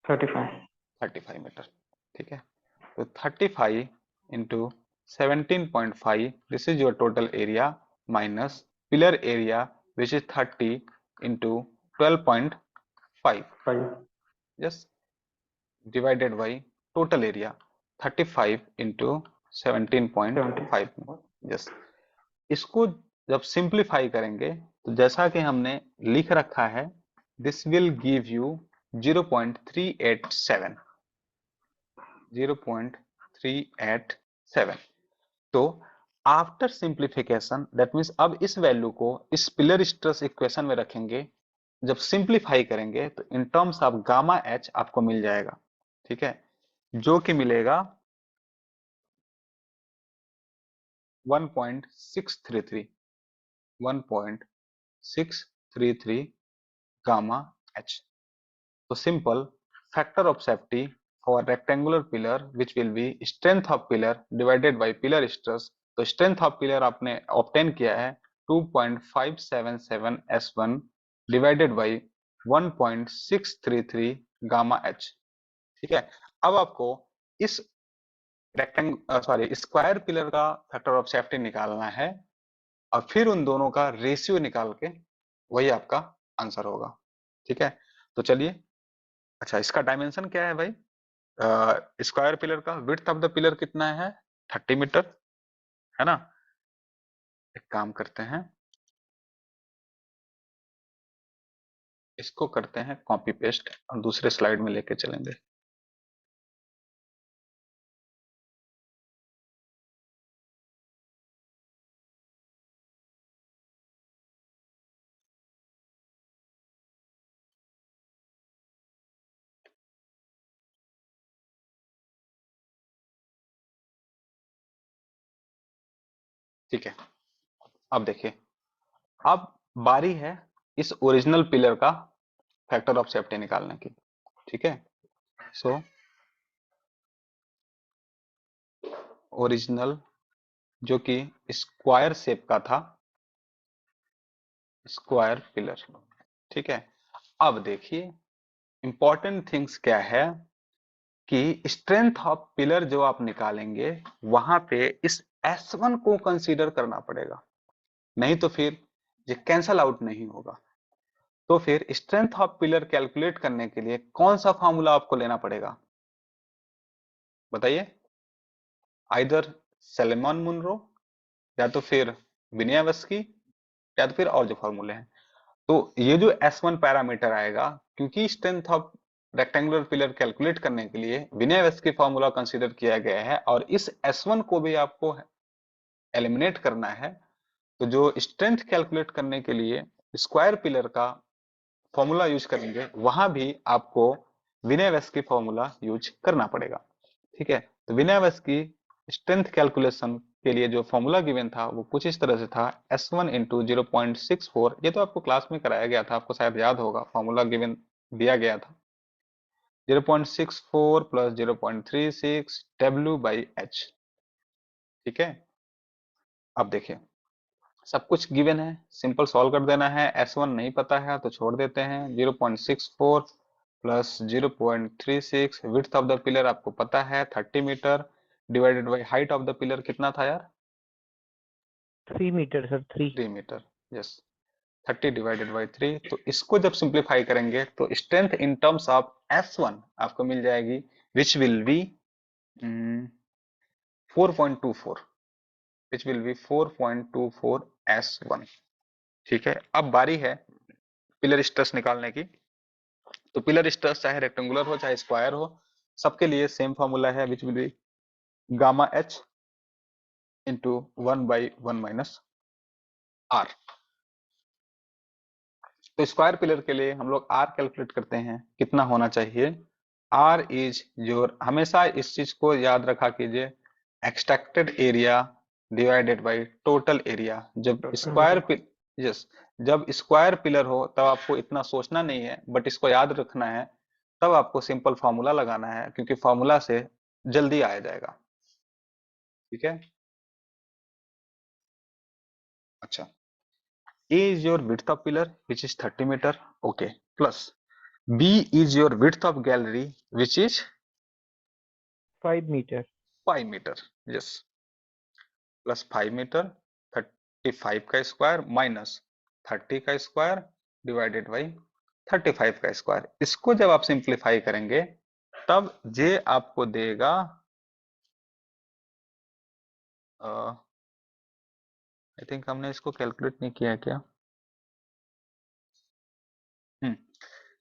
35 मीटर। ठीक है, तो 35 into 17.5, this is your total area minus pillar area which is 30 into 12.5, 5। Yes, divided by total area 35 into 17.5, yes. इसको जब सिंप्लीफाई करेंगे तो जैसा कि हमने लिख रखा है, दिस विल गिव यू 0.387, 0.387। तो आफ्टर सिंप्लीफिकेशन दैट मीन्स अब इस वैल्यू को इस पिलर स्ट्रेस इक्वेशन में रखेंगे, जब सिंप्लीफाई करेंगे तो इन टर्म्स ऑफ गामा एच आपको मिल जाएगा। ठीक है, जो कि मिलेगा 1.633, 1.633 gamma h. So simple factor of safety for rectangular pillar which will be strength of pillar divided by pillar stress. तो strength of pillar आपने obtain किया है 2.577 S1 divided by 1.633 gamma h। ठीक है, अब आपको इस स्क्वायर पिलर का फैक्टर ऑफ सेफ्टी निकालना है और फिर उन दोनों का रेशियो निकाल के वही आपका आंसर होगा। ठीक है, तो चलिए, अच्छा इसका डायमेंशन क्या है भाई, स्क्वायर पिलर का विड्थ ऑफ द पिलर कितना है 30 मीटर, है ना। एक काम करते हैं, इसको करते हैं कॉपी पेस्ट और दूसरे स्लाइड में लेके चलेंगे। ठीक है, अब देखिए, अब बारी है इस ओरिजिनल पिलर का फैक्टर ऑफ सेफ्टी निकालने की। ठीक है, सो ओरिजिनल जो कि स्क्वायर शेप का था, स्क्वायर पिलर। ठीक है, अब देखिए इंपॉर्टेंट थिंग्स क्या है कि स्ट्रेंथ ऑफ पिलर जो आप निकालेंगे वहां पे इस S1 को कंसीडर करना पड़ेगा, नहीं तो फिर ये कैंसल आउट नहीं होगा। तो फिर स्ट्रेंथ ऑफ पिलर कैलकुलेट करने के लिए कौन सा फॉर्मूला आपको लेना पड़ेगा बताइए? आइदर सैलेमन मुनरो, या तो फिर विनयवस्की, या तो फिर और जो फॉर्मूले हैं। तो ये जो S1 पैरामीटर आएगा, क्योंकि strength of rectangular pillar calculate करने के लिए विनयवस्की फॉर्मूला कंसीडर किया गया है और इस S1 को भी आपको एलिमिनेट करना है, तो जो स्ट्रेंथ कैलकुलेट करने के लिए स्क्वायर पिलर का फॉर्मूला यूज करेंगे वहां भी आपको विनयवस्की फॉर्मूला यूज करना पड़ेगा। ठीक है, तो विनयवस्की स्ट्रेंथ कैलकुलेशन के लिए जो फॉर्मूला गिवन था वो कुछ इस तरह से था, S1 इंटू 0.64। ये तो आपको क्लास में कराया गया था, आपको शायद याद होगा, फॉर्मूला गिवन दिया गया था 0.64 प्लस 0.36 W बाई H। ठीक है, अब देखिए सब कुछ गिवन है, सिंपल सॉल्व कर देना है। S1 नहीं पता है तो छोड़ देते हैं। 0.64 plus 0.36, width of the pillar आपको पता है 30 meter, divided by height of the pillar कितना था यार? 3 meter sir, 3। 3 meter, yes. 30 divided by 3, तो इसको जब सिंप्लीफाई करेंगे तो strength in terms of S1 आपको मिल जाएगी, which will be 4.24, which will be 4.24 S1। ठीक है, अब बारी है पिलर स्ट्रेस निकालने की। तो पिलर स्ट्रेस चाहे रेक्टेंगुलर हो चाहे स्क्वायर हो, सबके लिए सेम फॉर्मूला है, which will be gamma H into 1/1 minus R। तो स्क्वायर पिलर के लिए हम लोग R कैलकुलेट करते हैं, कितना होना चाहिए? R इज योर, हमेशा इस चीज को याद रखा कीजिए, extracted area divided by total area. जब स्क्वायर यस, जब स्क्वायर पिलर हो तब आपको इतना सोचना नहीं है, बट इसको याद रखना है, तब आपको सिंपल फॉर्मूला लगाना है, क्योंकि फॉर्मूला से जल्दी आया जाएगा। ठीक है, अच्छा, A is your width of pillar which is 30 meter, okay, plus B is your width of gallery which is 5 meter. 5 meter, yes, plus 5 meter, 35 का स्क्वायर माइनस 30 का स्क्वायर डिवाइडेड बाई 35 का स्क्वायर। इसको जब आप सिंप्लीफाई करेंगे तब जे आपको देगा आई थिंक हमने इसको कैलकुलेट नहीं किया है क्या?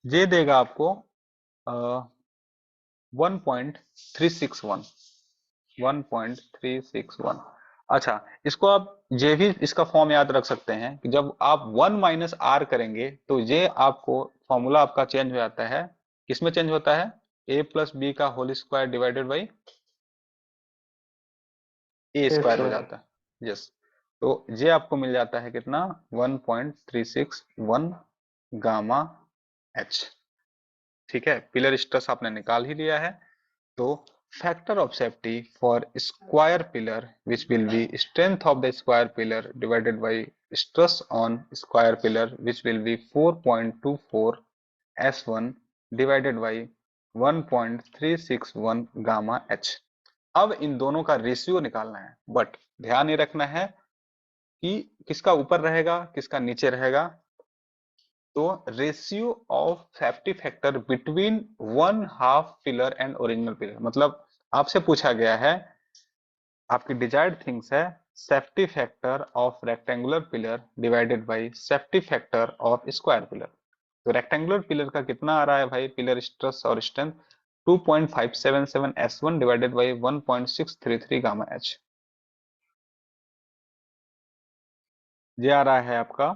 जे देगा आपको 1.361, 1.361। अच्छा, इसको आप जे भी इसका फॉर्म याद रख सकते हैं कि जब आप 1 माइनस आर करेंगे तो ये आपको फॉर्मूला आपका चेंज हो जाता है, किसमें चेंज होता है? ए प्लस बी का whole square divided by A square हो जाता है, यस। तो ये आपको मिल जाता है कितना? 1.361 गामा एच। ठीक है, पिलर स्ट्रेस आपने निकाल ही लिया है। तो factor of safety for square pillar which will be strength of the square pillar divided by stress on square pillar which will be 4.24 S1 divided by 1.361 gamma H। अब इन दोनों का रेशियो निकालना है, बट ध्यान ये रखना है कि किसका ऊपर रहेगा किसका नीचे रहेगा। तो ratio of safety factor between one half pillar and original pillar, मतलब आपसे पूछा गया है, आपकी डिजायर्ड थिंग्स है safety factor of rectangular pillar divided by safety factor of square pillar. तो रेक्टेंगुलर पिलर का कितना आ रहा है भाई पिलर स्ट्रेस और strength? 2.577 S1 divided by 1.633 gamma H। ये आ रहा है आपका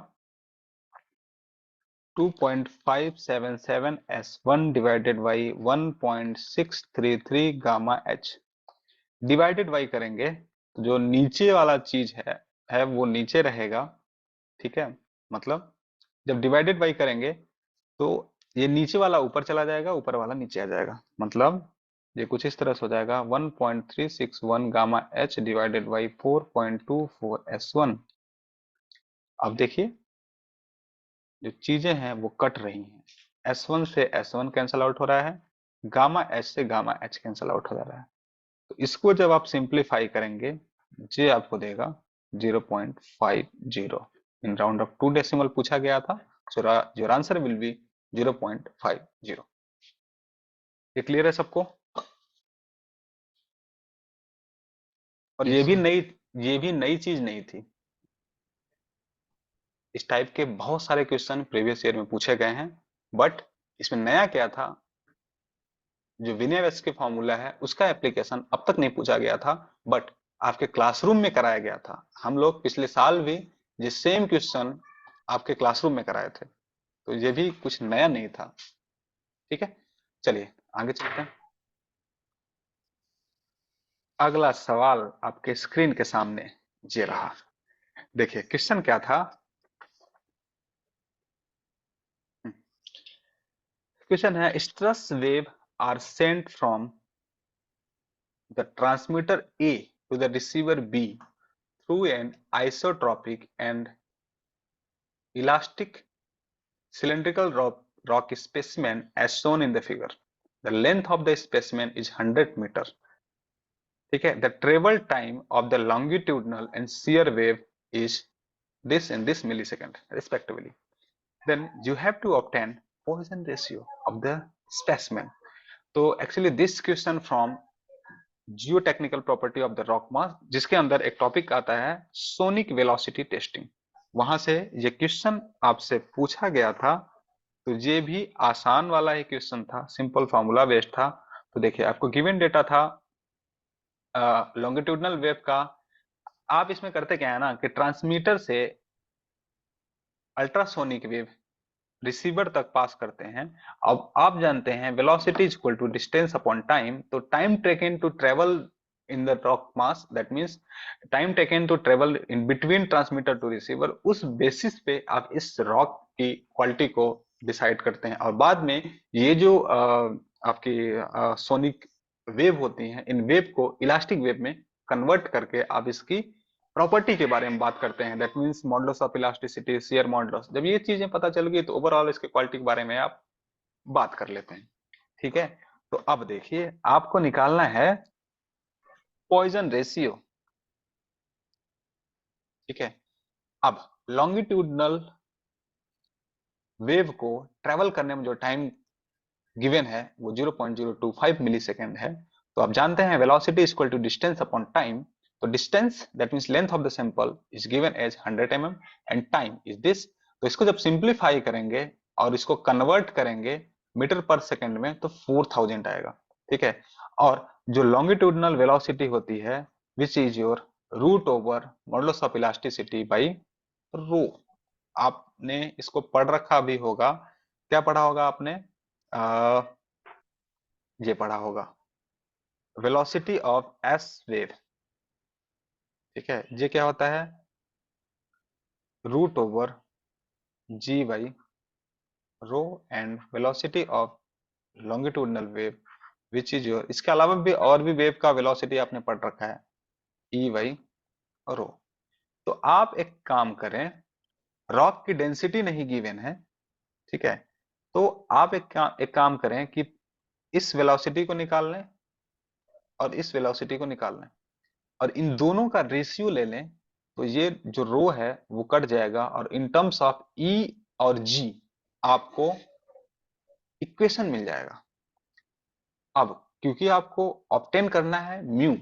2.577 S1 divided by 1.633 gamma H। Divided by करेंगे तो जो नीचे वाला चीज है वो नीचे रहेगा। ठीक है, मतलब जब डिवाइडेड बाई करेंगे तो ये नीचे वाला ऊपर चला जाएगा, ऊपर वाला नीचे आ जाएगा, मतलब ये कुछ इस तरह से हो जाएगा 1.361 gamma H divided by 4.24 S1। अब देखिए जो चीजें हैं वो कट रही हैं, S1 से S1 कैंसल आउट हो रहा है, गामा H से गामा H कैंसल आउट हो जा रहा है। तो इसको जब आप सिंप्लीफाई करेंगे ये आपको देगा 0.50। इन राउंड ऑफ 2 डेसिमल पूछा गया था So your answer will be 0.50. ये क्लियर है सबको? और Yes, ये sir. भी नई चीज नहीं थी। इस टाइप के बहुत सारे क्वेश्चन प्रीवियस ईयर में पूछे गए हैं, बट इसमें नया क्या था, जो विनय के फॉर्मूला है उसका एप्लीकेशन अब तक नहीं पूछा गया था, बट आपके क्लासरूम में कराया गया था। हम लोग पिछले साल भी ये सेम क्वेश्चन आपके क्लासरूम में कराए थे, तो ये भी कुछ नया नहीं था। ठीक है, चलिए आगे चलते हैं। अगला सवाल आपके स्क्रीन के सामने ये रहा। देखिए क्वेश्चन क्या था। क्वेश्चन है, stress wave are sent from the transmitter A to the receiver B through an isotropic and elastic cylindrical rock specimen as shown in the figure. The length of the specimen is 100 meter. ठीक है, the travel time of the longitudinal and shear wave is this and this millisecond respectively. Then you have to obtain Poisson ratio of the specimen. तो actually this question from geotechnical property of the rock mass, जिसके अंदर एक topic आता है sonic velocity testing, वहां से ये question आपसे पूछा गया था। तो ये भी आसान वाला ही क्वेश्चन था, सिंपल फॉर्मूला बेस्ड था। तो देखिए आपको गिवन डेटा था लॉन्गिट्यूडनल वेव का। आप इसमें करते क्या है ना कि ट्रांसमीटर से अल्ट्रासोनिक वेव रिसीवर तक पास करते हैं। अब आप जानते हैं velocity is equal to distance upon time, तो time taken to travel in the rock mass, that means time taken to travel in between transmitter to receiver, उस बेसिस पे आप इस रॉक की क्वालिटी को डिसाइड करते हैं। और बाद में ये जो आपकी सोनिक वेव होती हैं, इन वेव को इलास्टिक वेव में कन्वर्ट करके आप इसकी प्रॉपर्टी के बारे में बात करते हैं, that means modulus of elasticity, shear modulus. जब ये चीजें पता चल गई तो ओवरऑल इसके क्वालिटी के बारे में आप बात कर लेते हैं। ठीक है, तो अब देखिए आपको निकालना है पॉइजन रेशियो। ठीक है, अब लॉन्गिट्यूडनल वेव को ट्रेवल करने में जो टाइम गिवन है वो 0.025 मिलीसेकेंड है। तो आप जानते हैं velocity is equal to distance upon time. तो distance that means length of the sample is given as 100 mm and time is this. तो इसको जब सिंप्लीफाई करेंगे और इसको कन्वर्ट करेंगे मीटर पर सेकंड में तो 4000 आएगा। ठीक है, और जो लॉन्गिट्यूडनल वेलोसिटी होती है which is your root over modulus of elasticity by rho. आपने इसको पढ़ रखा भी होगा। क्या पढ़ा होगा आपने? ये पढ़ा होगा वेलोसिटी ऑफ एस वेव। ठीक है, ये क्या होता है? Root over G by rho and velocity of longitudinal wave which is your, इसके अलावा भी और भी वेव का वेलोसिटी आपने पढ़ रखा है, ई बाई रो। तो आप एक काम करें, रॉक की डेंसिटी नहीं गिवन है, ठीक है, तो आप एक काम करें कि इस वेलोसिटी को निकाल लें और इस वेलोसिटी को निकाल लें और इन दोनों का रेशियो ले लें, तो ये जो रो है वो कट जाएगा और इन टर्म्स ऑफ ई और जी आपको इक्वेशन मिल जाएगा। अब क्योंकि आपको ऑब्टेन करना है म्यू,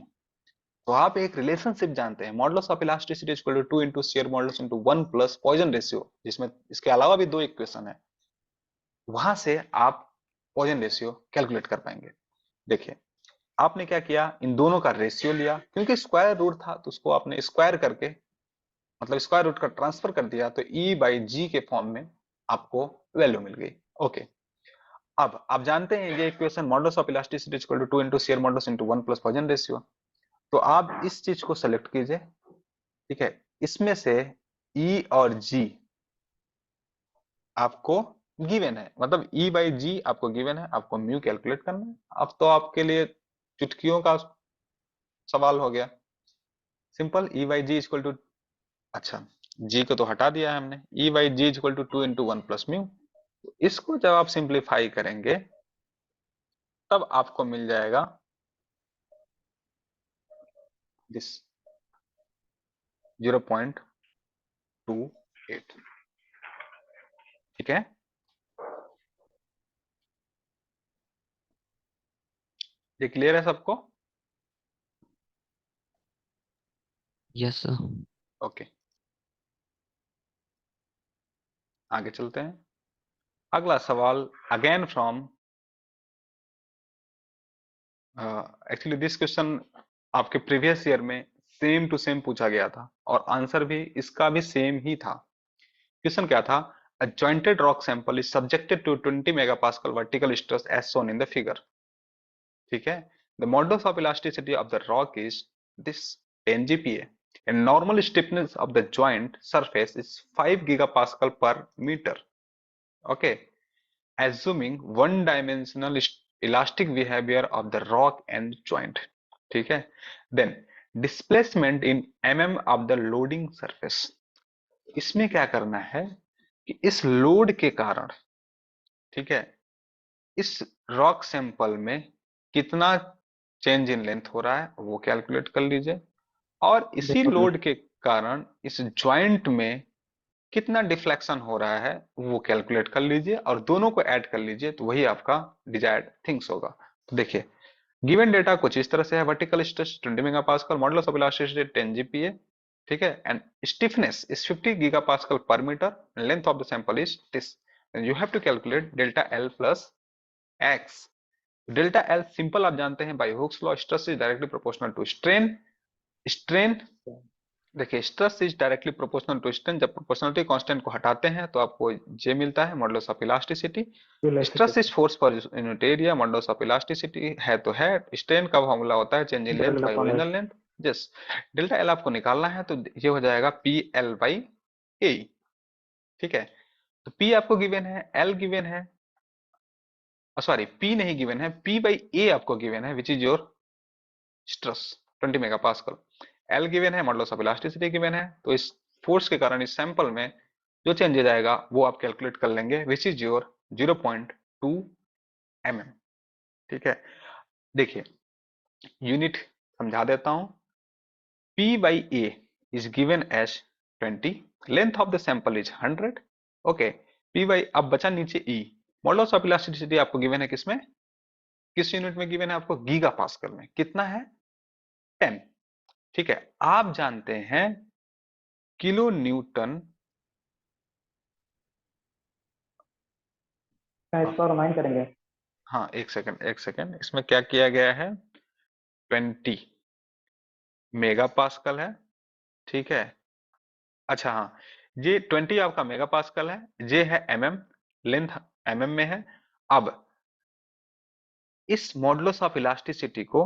तो आप एक रिलेशनशिप जानते हैं, modulus of elasticity equal to 2 into shear modulus into 1 plus Poisson ratio, जिसमें इसके अलावा भी दो इक्वेशन है, वहां से आप पॉइजन रेशियो कैलकुलेट कर पाएंगे। देखिए आपने क्या किया, इन दोनों का रेशियो लिया, क्योंकि स्क्वायर रूट था तो उसको आपने स्क्वायर करके मतलब स्क्वायर रूट का ट्रांसफर कर दिया, तो ई बाई जी के फॉर्म में आपको वैल्यू मिल गई। ओके, अब आप जानते हैं ये equation modulus of elasticity equal to 2 into shear modulus into 1 plus Poisson ratio. तो आप इस चीज को सेलेक्ट कीजिए। ठीक है, इसमें से ई और जी आपको गिवन है, मतलब ई बाई जी आपको गिवन है, आपको म्यू कैलकुलेट करना है। अब तो आपके लिए चुटकियों का सवाल हो गया, सिंपल। E by G equal to, अच्छा जी को तो हटा दिया है हमने, E by G equal to 2 into 1 plus mu. इसको जब आप सिंप्लीफाई करेंगे तब आपको मिल जाएगा दिस 0.28। ठीक है, ये क्लियर है सबको? Yes sir. ओके, आगे चलते हैं। अगला सवाल again from, actually this question आपके प्रीवियस ईयर में सेम टू सेम पूछा गया था और आंसर भी इसका भी सेम ही था। क्वेश्चन क्या था? A jointed rock sample is subjected to 20 megapascal vertical stress as shown in the figure. ठीक है, the modulus of elasticity of the rock is this 10 GPa and normal stiffness of the joint surface is 5 gigapascal per meter. Okay, assuming one dimensional elastic behavior of the rock and joint. ठीक है, then displacement in mm of the loading surface. इसमें क्या करना है कि इस load के कारण, ठीक है, इस रॉक सैंपल में कितना चेंज इन लेंथ हो रहा है वो कैलकुलेट कर लीजिए, और इसी लोड के कारण इस ज्वाइंट में कितना डिफ्लेक्शन हो रहा है वो कैलकुलेट कर लीजिए और दोनों को ऐड कर लीजिए, तो वही आपका डिजायर्ड थिंग्स होगा। तो देखिए, गिवन डेटा कुछ इस तरह से है, vertical stress 20 megapascal, modulus of elasticity 10 GPa, ठीक है, and stiffness is 50 gigapascal per metre, length of the sample is this, you have to calculate delta L plus X. Delta L simple आप जानते हैं by Hooke's law, stress is directly proportional to strain. Strain, देखिए, stress is directly proportional to strain, जब proportionality constant को हटाते हैं तो आपको जे मिलता है, modulus of elasticity. Stress is force per unit area, modulus of elasticity है तो है, स्ट्रेन का फॉर्मूला होता है change in length bye original length. Yes, delta L आपको निकालना है तो ये हो जाएगा पी एल बाई ए। ठीक है, तो पी आपको गिवन है, एल गिवन है, सॉरी पी नहीं गिवन है, पी बाई ए आपको गिवन है, which is your stress 20 megapascal. L given है, मॉडुलस ऑफ इलास्टिसिटी गिवन है, तो इस फोर्स के कारण इस सैंपल में जो चेंजेस आएगा वो आप कैलकुलेट कर लेंगे, विच इज योर 0.2 mm। ठीक है, देखिए यूनिट समझा देता हूं, P by A is given as 20, length of the sample is 100, okay, P by, अब बचा नीचे E, मॉडुलस ऑफ इलास्टिसिटी आपको गिवन है किसमें, किस यूनिट में गिवन है आपको, गीगा पास्कल में, कितना है 10। ठीक है, आप जानते हैं किलो न्यूटन, इसको रिमाइंड करेंगे। हाँ एक सेकंड, इसमें क्या किया गया है, 20 मेगा पास्कल है, ठीक है, अच्छा हाँ, ये 20 आपका मेगा पास्कल है, ये है mm, लेंथ mm में है। अब इस मॉडुलस ऑफ इलास्टिसिटी को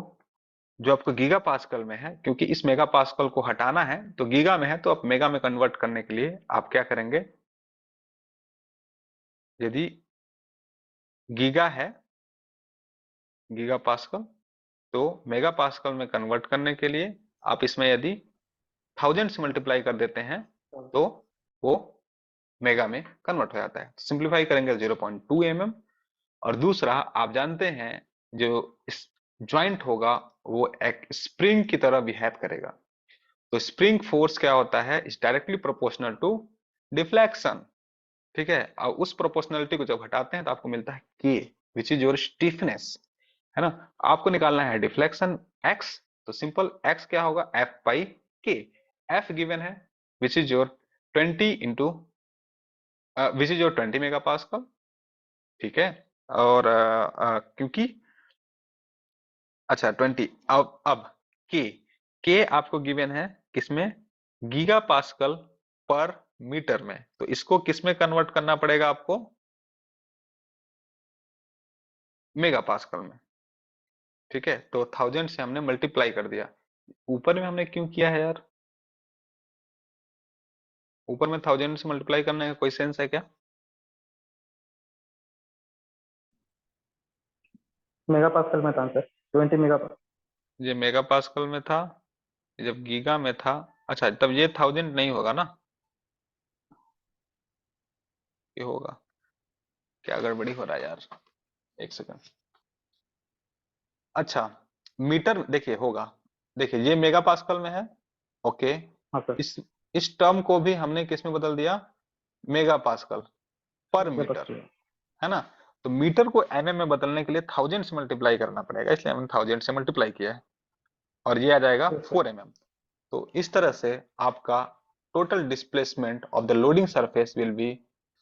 जो आपको गीगा पास्कल में है, क्योंकि इस मेगा पास्कल को हटाना है तो गीगा में है, तो आप मेगा में कन्वर्ट करने के लिए आप क्या करेंगे, यदि गीगा है गीगा पास्कल, तो मेगा पास्कल में कन्वर्ट करने के लिए आप इसमें यदि 1000 से मल्टीप्लाई कर देते हैं तो वो मेगा में कन्वर्ट हो जाता है। सिंप्लीफाई करेंगे 0.2 mm। और दूसरा आप जानते हैं जो इस ज्वाइंट होगा वो एक स्प्रिंग की तरह बिहेव करेगा, तो स्प्रिंग फोर्स क्या होता है, is directly proportional to deflection. ठीक है, और उस प्रोपोर्शनलिटी को जब हटाते हैं तो आपको मिलता है के, विच इज योर स्टिफनेस, है ना। आपको निकालना है डिफ्लेक्शन एक्स, तो सिंपल एक्स क्या होगा, एफ बाई के, एफ गिवन है which is your 20 into which is your 20 mega pascal. ठीक है, और क्योंकि अच्छा 20, अब के आपको गिवन है किसमें, गीगा पास्कल पर मीटर में, तो इसको किसमें कन्वर्ट करना पड़ेगा आपको, मेगा पास्कल में। ठीक है, तो 1000 से हमने मल्टीप्लाई कर दिया, ऊपर में हमने क्यों किया है यार, ऊपर में 1000 से मल्टीप्लाई करने का कोई सेंस है क्या, मेगा पास्कल में था आंसर, 20 मेगा पास्कल। ये मेगा पास्कल में था, जब गीगा में था, अच्छा तब ये 1000 नहीं होगा ना, ये होगा, क्या गड़बड़ी हो रहा है यार, एक सेकंड। अच्छा मीटर, देखिए होगा, देखिए ये मेगा पास्कल में है, ओके, हाँ सर। इस टर्म को भी हमने किस में बदल दिया, मेगा पास्कल पर मीटर पर मीटर, स्क्वायर। है ना। तो मीटर को एमएम में बदलने के लिए 1000 से मल्टीप्लाई करना पड़ेगा, इसलिए हमने 1000 से मल्टीप्लाई किया है और ये आ जाएगा यस सर। 4 mm। तो इस तरह से आपका total displacement of the loading surface will be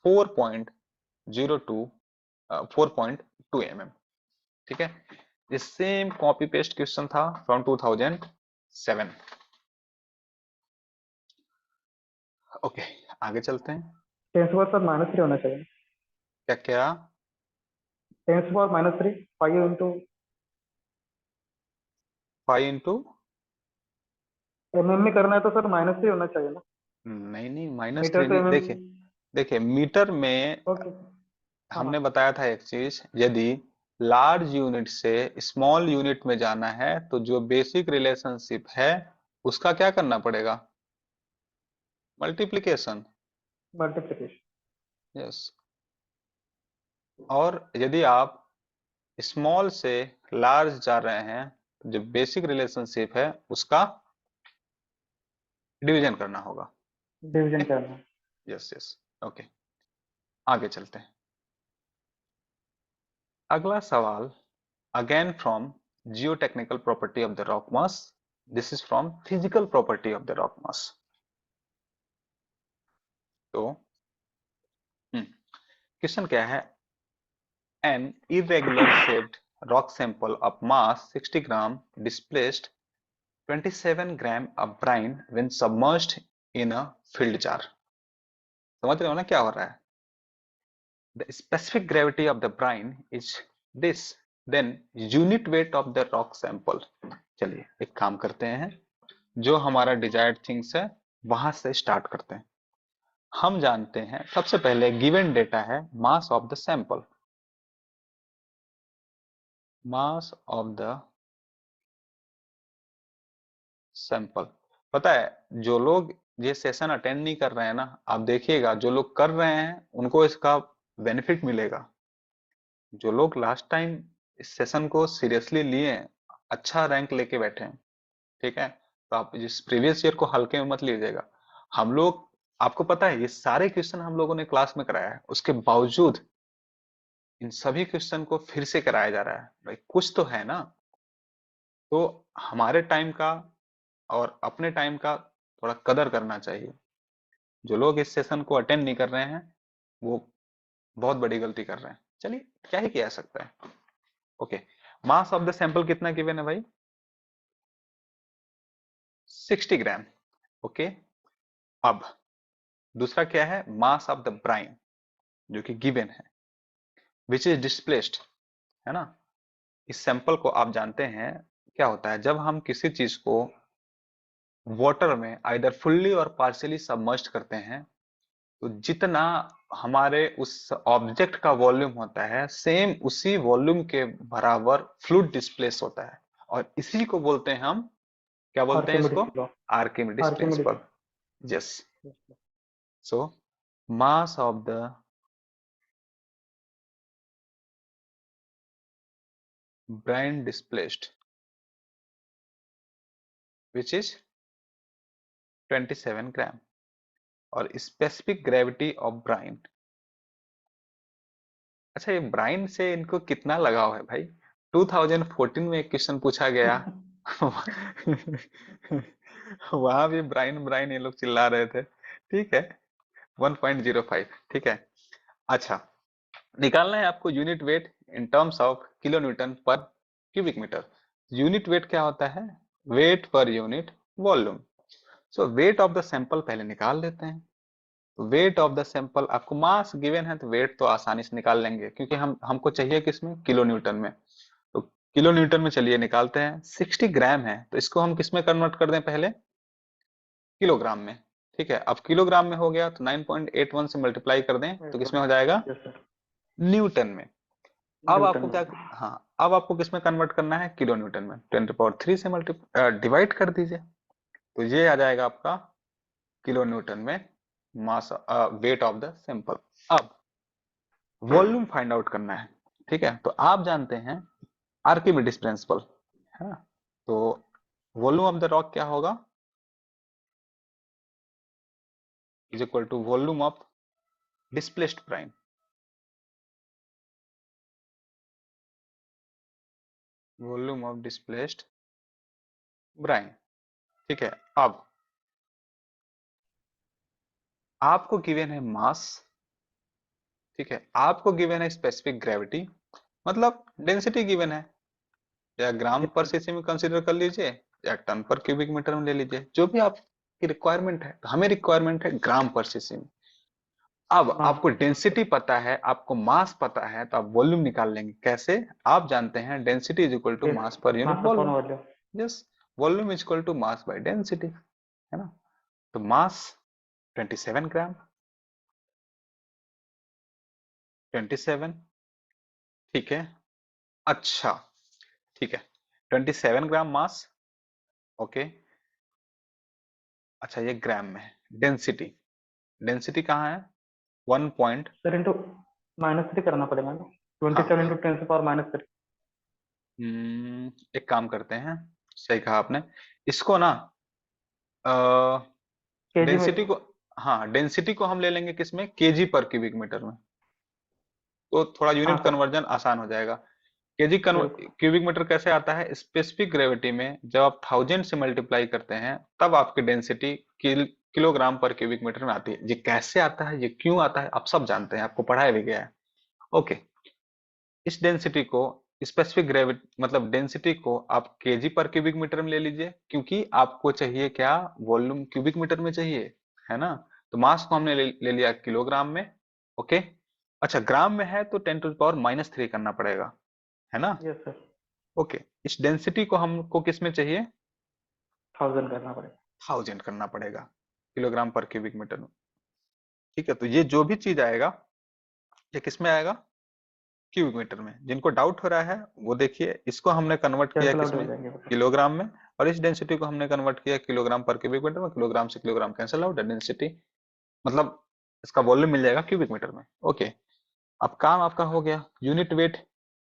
4.02 4.2 mm। ठीक है, ये सेम कॉपी पेस्ट क्वेश्चन था फ्रॉम 2007। ओके, आगे चलते हैं। 10 सर -3 होना चाहिए। क्या क्या 10 -3 5 इंटू 5 इंटू, mm में करना है तो सर -3 होना चाहिए ना। नहीं नहीं माइनस मीटर थ्री टू नहीं, mm। देखिए देखिए मीटर में ओके। हाँ हमने हाँ। बताया था एक चीज, यदि लार्ज यूनिट से स्मॉल यूनिट में जाना है तो जो बेसिक रिलेशनशिप है उसका क्या करना पड़ेगा, मल्टीप्लिकेशन। मल्टीप्लिकेशन। यस, और यदि आप स्मॉल से लार्ज जा रहे हैं तो जो बेसिक रिलेशनशिप है उसका डिवीजन करना होगा। डिवीजन करना है। यस यस, ओके, आगे चलते हैं। अगला सवाल, again from geotechnical property of the rock mass, this is from physical property of the rock mass. तो क्वेश्चन क्या है, an irregular shaped rock sample of mass 60 gram displaced 27 gram of brine when submerged in a filled jar। समझ रहे हो ना क्या हो रहा है, the specific gravity of the brine is this, then unit weight of the rock sample। चलिए एक काम करते हैं, जो हमारा डिजायर्ड थिंग्स है वहां से स्टार्ट करते हैं। हम जानते हैं सबसे पहले गिवन डेटा है mass of the sample, mass of the sample. पता है जो लोग ये सेशन अटेंड नहीं कर रहे हैं ना, आप देखिएगा जो लोग कर रहे हैं उनको इसका बेनिफिट मिलेगा। जो लोग लास्ट टाइम इस सेशन को सीरियसली लिए हैं, अच्छा रैंक लेके बैठे हैं, ठीक है, तो आप जिस प्रीवियस ईयर को हल्के में मत लीजिएगा। हम लोग, आपको पता है ये सारे क्वेश्चन हम लोगों ने क्लास में कराया है, उसके बावजूद इन सभी क्वेश्चन को फिर से कराया जा रहा है, भाई कुछ तो है ना। तो हमारे टाइम का और अपने टाइम का थोड़ा कदर करना चाहिए। जो लोग इस सेशन को अटेंड नहीं कर रहे हैं वो बहुत बड़ी गलती कर रहे हैं। चलिए क्या ही किया जा सकता है। Okay, mass of the sample कितना गिवन है भाई, 60 ग्राम। ओके, अब दूसरा क्या है, मास ऑफ द ब्राइन जो कि गिवन है, विच इज डिस्प्लेस्ड, है ना। इस सैंपल को आप जानते हैं क्या होता है, जब हम किसी चीज को वाटर में आइदर फुल्ली और पार्शियली सबमर्ज्ड करते हैं तो जितना हमारे उस ऑब्जेक्ट का वॉल्यूम होता है सेम उसी वॉल्यूम के बराबर फ्लूइड डिस्प्लेस होता है, और इसी को बोलते हैं हम, क्या बोलते हैं इसको, Archimedes law. Archimedes Archimedes principal. Yes, so mass of the brine displaced which is 27 ग्राम, और स्पेसिफिक ग्रेविटी ऑफ ब्राइन। अच्छा, ये ब्राइन से इनको कितना लगाव है भाई, 2014 में एक क्वेश्चन पूछा गया वहां भी ब्राइन ब्राइन ये लोग चिल्ला रहे थे, ठीक है, 1.05, ठीक है। अच्छा, निकालना है आपको unit weight in terms of kilo newton per cubic meter. Unit weight क्या होता है, weight per unit volume. So weight of the sample पहले निकाल लेते हैं। तो वेट ऑफ द सैंपल, आपको मास गिवन है तो वेट तो आसानी से निकाल लेंगे, क्योंकि हमको चाहिए किसमें, किलो न्यूटन में। तो किलो न्यूटन में चलिए निकालते हैं। 60 ग्राम है तो इसको हम किसमें कन्वर्ट कर दें, पहले किलोग्राम में, ठीक है। अब किलोग्राम में हो गया तो 9.81 से मल्टीप्लाई कर दें तो किसमें हो जाएगा, यस सर। न्यूटन में। अब न्यूटन आपको में। क्या, हाँ अब आपको किसमें कन्वर्ट करना है, किलो न्यूटन में। 10⁻³ से डिवाइड कर दीजिए तो ये आ जाएगा आपका किलो न्यूटन में मास, वेट ऑफ द सैंपल। अब वॉल्यूम फाइंड आउट करना है, ठीक है। तो आप जानते हैं आर्किमिडीज प्रिंसिपल, है ना। तो वॉल्यूम ऑफ द रॉक क्या होगा, is equal to volume of displaced brine. Volume of displaced brine. ठीक है, अब आपको गिवन है मास, ठीक है, आपको गिवन है स्पेसिफिक ग्रेविटी, मतलब डेंसिटी गिवन है, या ग्राम पर सीसी में कंसीडर कर लीजिए या टन पर क्यूबिक मीटर में ले लीजिए, जो भी आपकी रिक्वायरमेंट है। हमें रिक्वायरमेंट है ग्राम पर सीसी में। अब आपको डेंसिटी पता है, आपको मास पता है, तो आप वॉल्यूम निकाल लेंगे। कैसे? आप जानते हैं density is equal to mass per unit volume. Volume. Yes, volume is equal to mass by density, है ना। तो मास 27 ग्राम, 27, ठीक है। अच्छा, ठीक है, 27 ग्राम मास, ओके। अच्छा, ये ग्राम में है। डेंसिटी, डेंसिटी कहाँ है? 1 पॉइंट, सर इंटू -3 करना पड़ेगा ना, हाँ 27 इंटू 10⁻³ एक काम करते हैं, सही कहा आपने। इसको ना केजी में। डेंसिटी को, हाँ डेंसिटी को हम ले लेंगे किसमें? केजी पर क्यूबिक मीटर में, तो थोड़ा हाँ यूनिट सर, कन्वर्जन आसान हो जाएगा। केजी बिल्कुल। क्यूबिक मीटर कैसे आता है? स्पेसिफिक ग्रेविटी में जब आप 1000 से मल्टीप्लाई करते हैं तब आपकी डेंसिटी किलोग्राम पर क्यूबिक मीटर में आती है। ये कैसे आता है, ये क्यों आता है, आप सब जानते हैं, आपको पढ़ाया भी गया है। ओके, इस डेंसिटी को, स्पेसिफिक ग्रेविटी मतलब डेंसिटी को आप केजी पर क्यूबिक मीटर में ले लीजिए, क्योंकि आपको चाहिए क्या? वॉल्यूम क्यूबिक मीटर में चाहिए, है ना। तो मास को हमने ले लिया किलोग्राम में, ओके। अच्छा, ग्राम में है तो 10⁻³ करना पड़ेगा, है ना। यस सर, ओके, इस डेंसिटी को हमको किस में चाहिए? 1000 करना पड़ेगा। 1000 करना पड़ेगा किलोग्राम पर क्यूबिक मीटर में। ठीक है, तो ये जो भी चीज आएगा ये किस में आएगा? क्यूबिक मीटर में। जिनको डाउट हो रहा है वो देखिए, इसको हमने कन्वर्ट किया कैंसिल आउट हो किसमें? जाएंगे मतलब। किलोग्राम में। और इस डेंसिटी को हमने कन्वर्ट किया किलोग्राम पर क्यूबिक मीटर में। किलोग्राम से किलोग्राम कैंसिल आउट, डेंसिटी मतलब इसका वॉल्यूम मिल जाएगा क्यूबिक मीटर में। ओके, अब काम आपका हो गया। Unit weight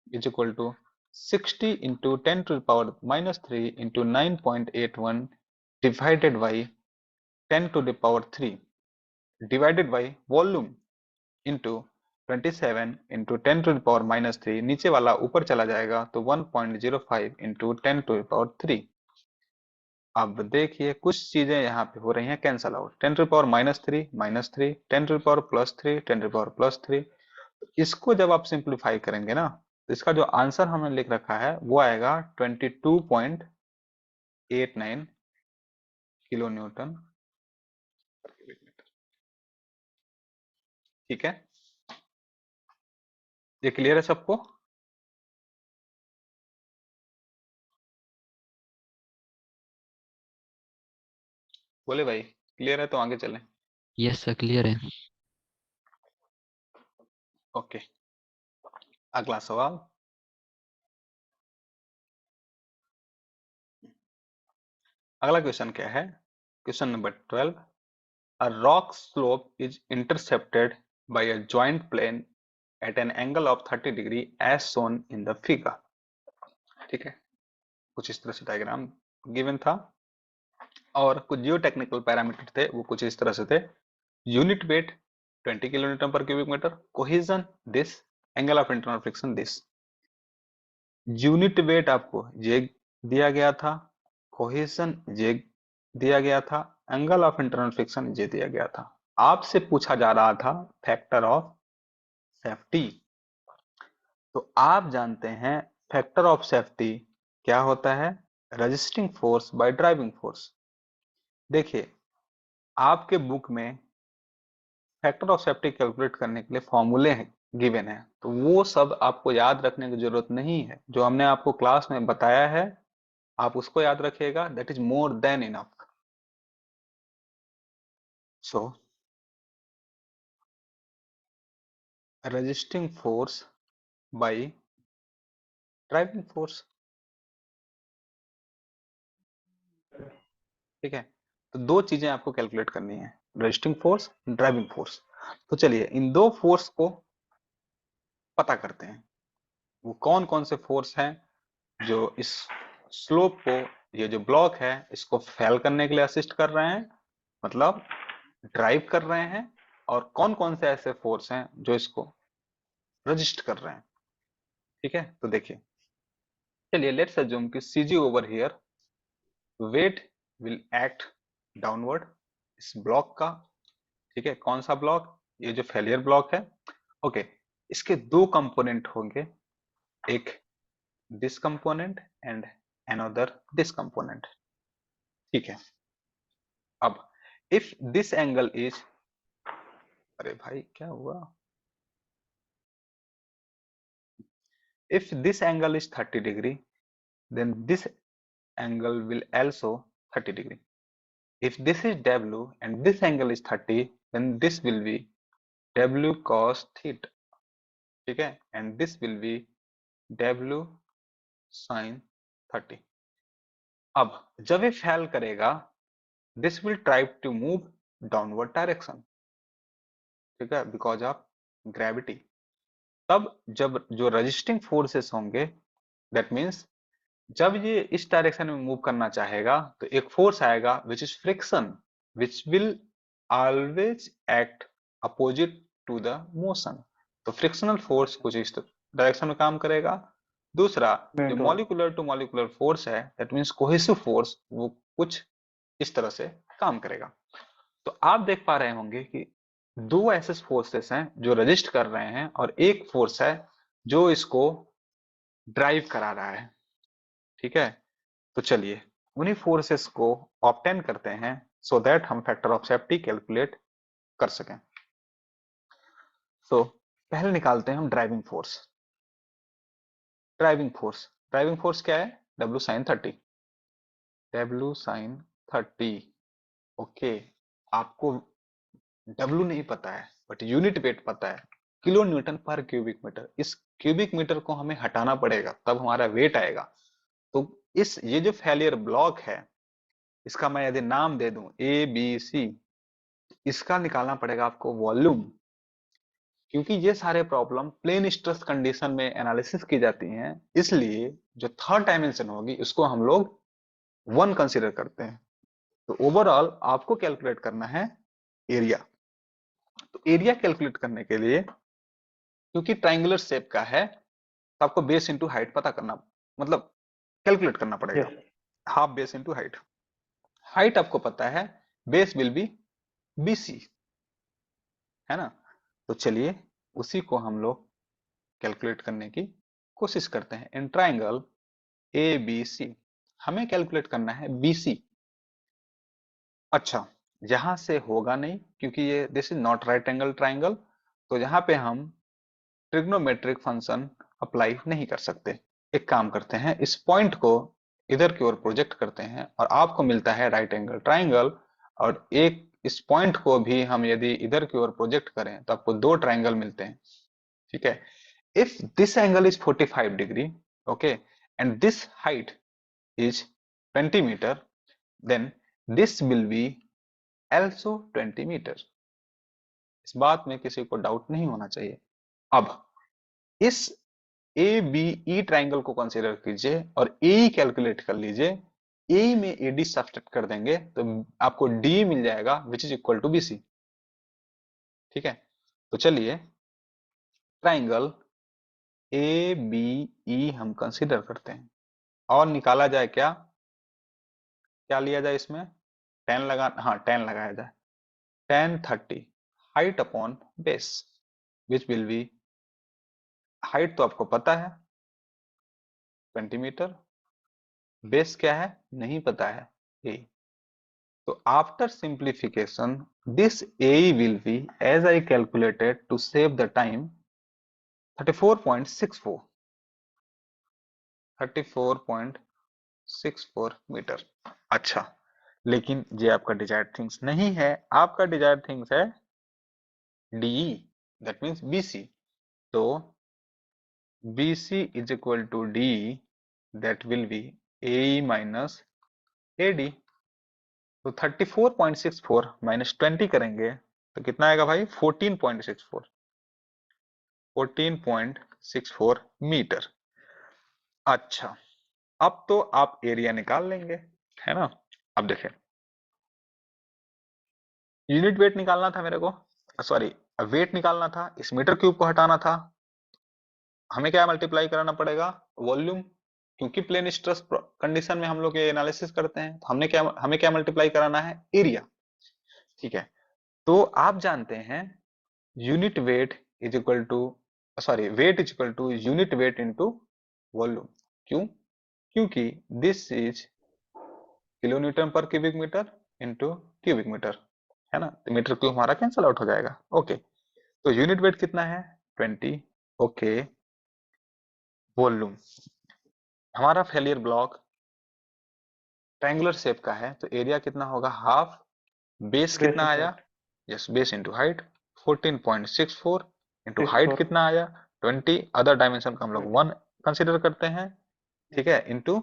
is equal to 60 into 10⁻³ into 9.81 divided by 10⁻³ divided by volume into 27 into 10⁻³ नीचे वाला ऊपर चला जाएगा तो 1.05 इंटू 10⁻³। अब देखिए कुछ चीजें यहाँ पे हो रही हैं कैंसल आउट। 10⁻³ -3, 10⁻+3, 10⁻+3। इसको जब आप सिंप्लीफाई करेंगे ना, तो इसका जो आंसर हमने लिख रखा है वो आएगा 22.89 kilo newton per cubic metre. ठीक है, ये क्लियर है सबको? बोले भाई, क्लियर है तो आगे चलें। यस सर, क्लियर है। ओके, अगला सवाल। अगला क्वेश्चन क्या है? Question number 12। A rock slope is intercepted by a joint plane at an angle of 30 degree as shown in the figure। ठीक है, कुछ इस तरह से डायग्राम गिवन था और कुछ जियो टेक्निकल पैरामीटर थे, वो कुछ इस तरह से थे। Unit weight 20 kilo newton per cubic meter, cohesion this, angle of internal friction this. Unit weight आपको ये दिया गया था, कोहेजन ये दिया गया था, एंगल ऑफ इंटरनल फ्रिक्शन ये दिया गया था। आपसे पूछा जा रहा था फैक्टर ऑफ सेफ्टी। तो आप जानते हैं फैक्टर ऑफ सेफ्टी क्या होता है? Resisting force by driving force. देखिए, आपके बुक में फैक्टर ऑफ सेफ्टी कैलकुलेट करने के लिए फॉर्मूले गिवन है, तो वो सब आपको याद रखने की जरूरत नहीं है। जो हमने आपको क्लास में बताया है आप उसको याद रखिएगा, that is more than enough. So resisting force by driving force, ठीक है। तो दो चीजें आपको कैलकुलेट करनी है, रेजिस्टिंग फोर्स, ड्राइविंग फोर्स। तो चलिए इन दो फोर्स को पता करते हैं। वो कौन कौन से फोर्स हैं जो इस स्लोप को, ये जो ब्लॉक है इसको फेल करने के लिए असिस्ट कर रहे हैं, मतलब ड्राइव कर रहे हैं, और कौन कौन से ऐसे फोर्स हैं जो इसको रजिस्ट कर रहे हैं। ठीक है, तो देखिए चलिए लेट्स अज्यूम कि CG over here weight will act downward इस ब्लॉक का, ठीक है। कौन सा ब्लॉक? ये जो फेलियर ब्लॉक है, ओके। इसके दो कंपोनेंट होंगे, एक this component and another this component, ठीक है। अब इफ दिस एंगल इज, अरे भाई क्या हुआ, if this angle is 30 degree then this angle will also 30 degree. If this is W and this angle is 30 then this will be W cos theta, ठीक है, and this will be W sin 30. अब जब ये फैल करेगा this will try to move downward direction, ठीक है, because of gravity. तब जब जो रेजिस्टिंग फोर्सेस होंगे, दैट मीन्स जब ये इस डायरेक्शन में मूव करना चाहेगा तो एक फोर्स आएगा which is friction, which will always act opposite to the motion. तो फ्रिक्शनल फोर्स कुछ इस डायरेक्शन में काम करेगा। दूसरा जो मॉलिक्यूलर टू मॉलिक्यूलर फोर्स है, दैट मीन्स कोहेसिव फोर्स, वो कुछ इस तरह से काम करेगा। तो आप देख पा रहे होंगे कि दो ऐसे फोर्सेस हैं जो रजिस्ट कर रहे हैं और एक फोर्स है जो इसको ड्राइव करा रहा है, ठीक है। तो चलिए उन्हीं फोर्सेस को ऑब्टेन करते हैं सो दैट हम फैक्टर ऑफ सेफ्टी कैलकुलेट कर सकें। सो पहले निकालते हैं हम ड्राइविंग फोर्स। ड्राइविंग फोर्स क्या है? W sin 30, W sin 30, okay. आपको W नहीं पता है बट यूनिट वेट पता है, kilo newton per cubic metre. इस क्यूबिक मीटर को हमें हटाना पड़ेगा तब हमारा वेट आएगा। तो इस ये जो फेलियर ब्लॉक है, इसका मैं यदि नाम दे दूं ABC, इसका निकालना पड़ेगा आपको वॉल्यूम, क्योंकि ये सारे प्रॉब्लम प्लेन स्ट्रेस कंडीशन में एनालिसिस की जाती हैं, इसलिए जो थर्ड डायमेंशन होगी उसको हम लोग 1 कंसीडर करते हैं। तो ओवरऑल आपको कैलकुलेट करना है एरिया। तो एरिया कैलकुलेट करने के लिए, क्योंकि ट्राइंगुलर शेप का है, तो आपको बेस इंटू हाइट पता करना, मतलब कैलकुलेट करना पड़ेगा। Half base into height. Height आपको पता है, बेस विल बी BC, है ना। तो चलिए उसी को हम लोग कैलकुलेट करने की कोशिश करते हैं। इन ट्राइंगल ABC हमें कैलकुलेट करना है BC। अच्छा, यहां से होगा नहीं क्योंकि ये this is not right angle triangle, तो यहां पे हम ट्रिग्नोमेट्रिक फंक्शन अप्लाई नहीं कर सकते। एक काम करते हैं, इस पॉइंट को इधर की ओर प्रोजेक्ट करते हैं और आपको मिलता है राइट एंगल ट्राइंगल। और एक इस पॉइंट को भी हम यदि इधर की ओर प्रोजेक्ट करें तो आपको दो ट्राइंगल मिलते हैं, ठीक है। If this angle is 45 degree, okay, and this height is 20 meter, then this will be also 20 meter. इस बात में किसी को डाउट नहीं होना चाहिए। अब इस ABE ट्राइंगल को कंसीडर कीजिए और AE कैलकुलेट कर लीजिए। AE में AD सब्सट्रैक्ट कर देंगे तो आपको D मिल जाएगा which is equal to BC, ठीक है। तो चलिए ट्राइंगल ABE हम कंसीडर करते हैं और निकाला जाए क्या क्या लिया जाए इसमें, tan लगा, हाँ tan लगाया जाए, tan 30 height upon base which will be, height तो आपको पता है 20 मीटर, बेस क्या है नहीं पता है A। तो after simplification this AE will be as I calculated to save the time 34.64 meter. अच्छा, लेकिन ये आपका डिजायर्ड थिंग्स नहीं है, आपका डिजायर्ड थिंग्स है DE, दैट मीन्स BC। तो BC is equal to DE, that will be AE minus AD। तो 34.64 माइनस 20 करेंगे तो कितना आएगा भाई, 14.64 मीटर। अच्छा, अब तो आप एरिया निकाल लेंगे, है ना। अब देखें, यूनिट वेट निकालना था मेरे को, सॉरी वेट निकालना था, इस मीटर क्यूब को हटाना था, हमें क्या मल्टीप्लाई कराना पड़ेगा, वॉल्यूम। क्योंकि प्लेन स्ट्रेस कंडीशन में हम लोग ये एनालिसिस करते हैं, तो हमें क्या मल्टीप्लाई कराना है, एरिया। ठीक है, तो आप जानते हैं unit weight is equal to weight is equal to unit weight into volume. क्यों? क्योंकि this is kilo newton per cubic meter into cubic meter, है ना, तो मीटर क्यूब हमारा कैंसल आउट हो जाएगा। ओके, तो यूनिट वेट कितना है, 20। ओके, वॉल्यूम हमारा फेलियर ब्लॉक ट्रायंगुलर शेप का है, तो एरिया कितना होगा, हाफ। बेस कितना Base आया, yes, base into height 14.64 into height 64 कितना आया 20, अदर डायमेंशन का हम लोग 1 कंसिडर करते हैं, ठीक है, इंटू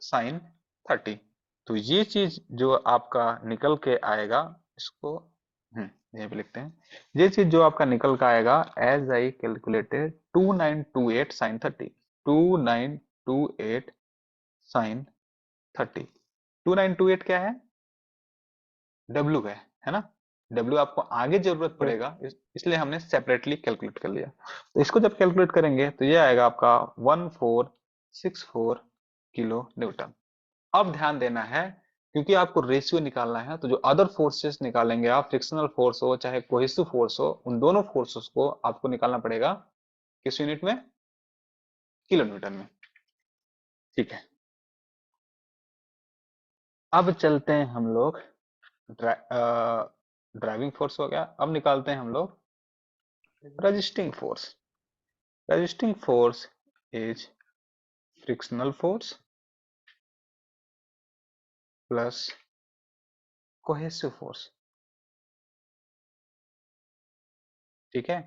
साइन 30। तो ये चीज जो आपका निकल के आएगा, इसको यहीं पे लिखते हैं, ये चीज जो आपका निकल का आएगा, as I calculated 2928 sine 30, 2928 sine 30। 2928 क्या है, W है ना, W आपको आगे जरूरत पड़ेगा, इसलिए हमने सेपरेटली कैलकुलेट कर लिया। तो इसको जब कैलकुलेट करेंगे तो ये आएगा आपका 1464 किलो न्यूटन। अब ध्यान देना है, क्योंकि आपको रेशियो निकालना है, तो जो अदर फोर्सेस निकालेंगे आप, फ्रिक्शनल फोर्स हो चाहे कोहेसिव फोर्स हो, उन दोनों फोर्सेस को आपको निकालना पड़ेगा किस यूनिट में, किलो न्यूटन में। ठीक है, अब चलते हैं हम लोग, ड्राइविंग फोर्स हो गया, अब निकालते हैं हम लोग resisting force. Resisting force is frictional force plus cohesive force. ठीक है,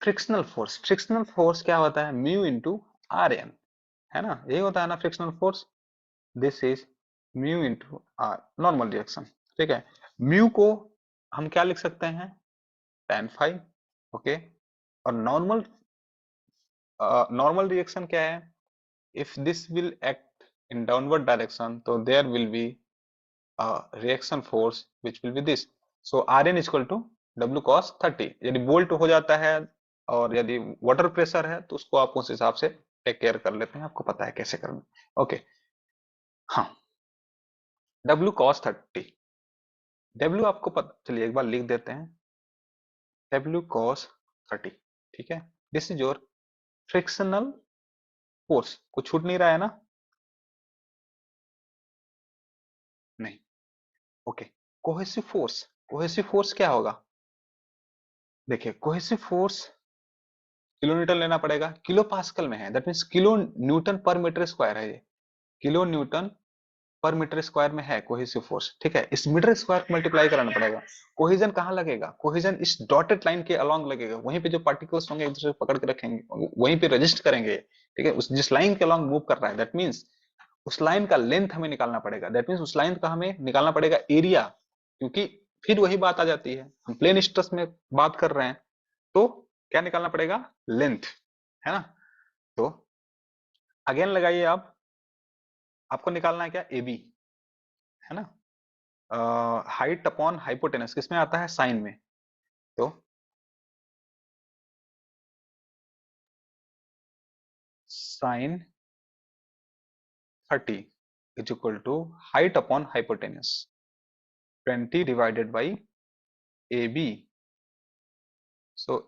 फ्रिक्शनल फोर्स क्या होता है, म्यू इंटू आर एन, है ना, यही होता है ना frictional force, this is mu into R, normal reaction. ठीक है, म्यू को हम क्या लिख सकते हैं, tan फाइव। ओके, और नॉर्मल रिएक्शन क्या है, if this will act in downward direction, तो there will be a reaction force which will be this, so Rn is equal to W cos 30। यदि बोल्ट हो जाता है और यदि वाटर प्रेशर है तो उसको आप उस हिसाब से टेक केयर कर लेते हैं, आपको पता है कैसे करना। ओके, हाँ, W cos 30, W आपको पता, चलिए एक बार लिख देते हैं, W cos 30। ठीक है, this is your frictional force, कुछ छूट नहीं रहा है ना, नहीं। ओके, कोहेसिव फोर्स क्या होगा, देखिए कोहेसिव फोर्स किलो न्यूटन लेना पड़ेगा, किलो पास्कल में है, दैट मींस किलो न्यूटन पर मीटर स्क्वायर है, ये किलो न्यूटन पर मीटर स्क्वायर में है कोहेसिव फोर्स। ठीक है, इस मीटर स्क्वायर को मल्टीप्लाई कराना पड़ेगा। कोहेजन कहाँ लगेगा, कोहेजन इस डॉटेड लाइन के अलोंग लगेगा, वहीं पे जो पार्टिकल्स होंगे एक दूसरे को पकड़ के रखेंगे, वहीं पे रजिस्ट करेंगे। ठीक है, उस जिस लाइन के अलोंग मूव कर रहा है, दैट मींस उस लाइन का लेंथ हमें निकालना पड़ेगा, दैट मींस उस लाइन का हमें निकालना पड़ेगा एरिया, क्योंकि फिर वही बात आ जाती है, हम प्लेन स्ट्रेस में बात कर रहे हैं, तो क्या निकालना पड़ेगा, लेंथ, है ना। तो अगेन लगाइए आप, आपको निकालना है क्या, ए बी, है ना, हाइट अपॉन हाइपोटेनस किसमें आता है, साइन में, तो sine 30 is equal to height upon hypotenuse 20 divided by A B. So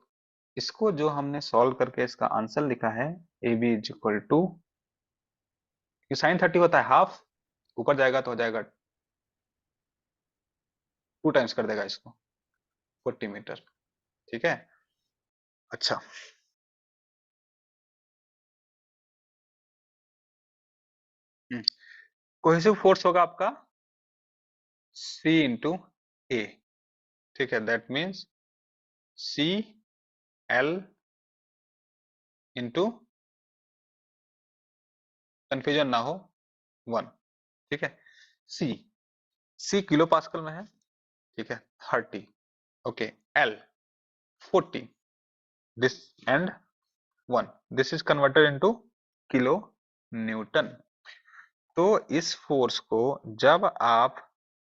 इसको जो हमने सॉल्व करके इसका आंसर लिखा है, A B is equal to, sine 30 होता है हाफ, ऊपर जाएगा तो हो जाएगा 2 टाइम्स कर देगा इसको, 40 मीटर। ठीक है, अच्छा, कोहेसिव फोर्स होगा आपका C इंटू ए। ठीक है, that means C L into, confusion ना हो, 1। ठीक है, C किलो पास्कल में है, ठीक है, 30। Okay, L 40, this and 1, this is converted into kilo Newton. तो इस फोर्स को जब आप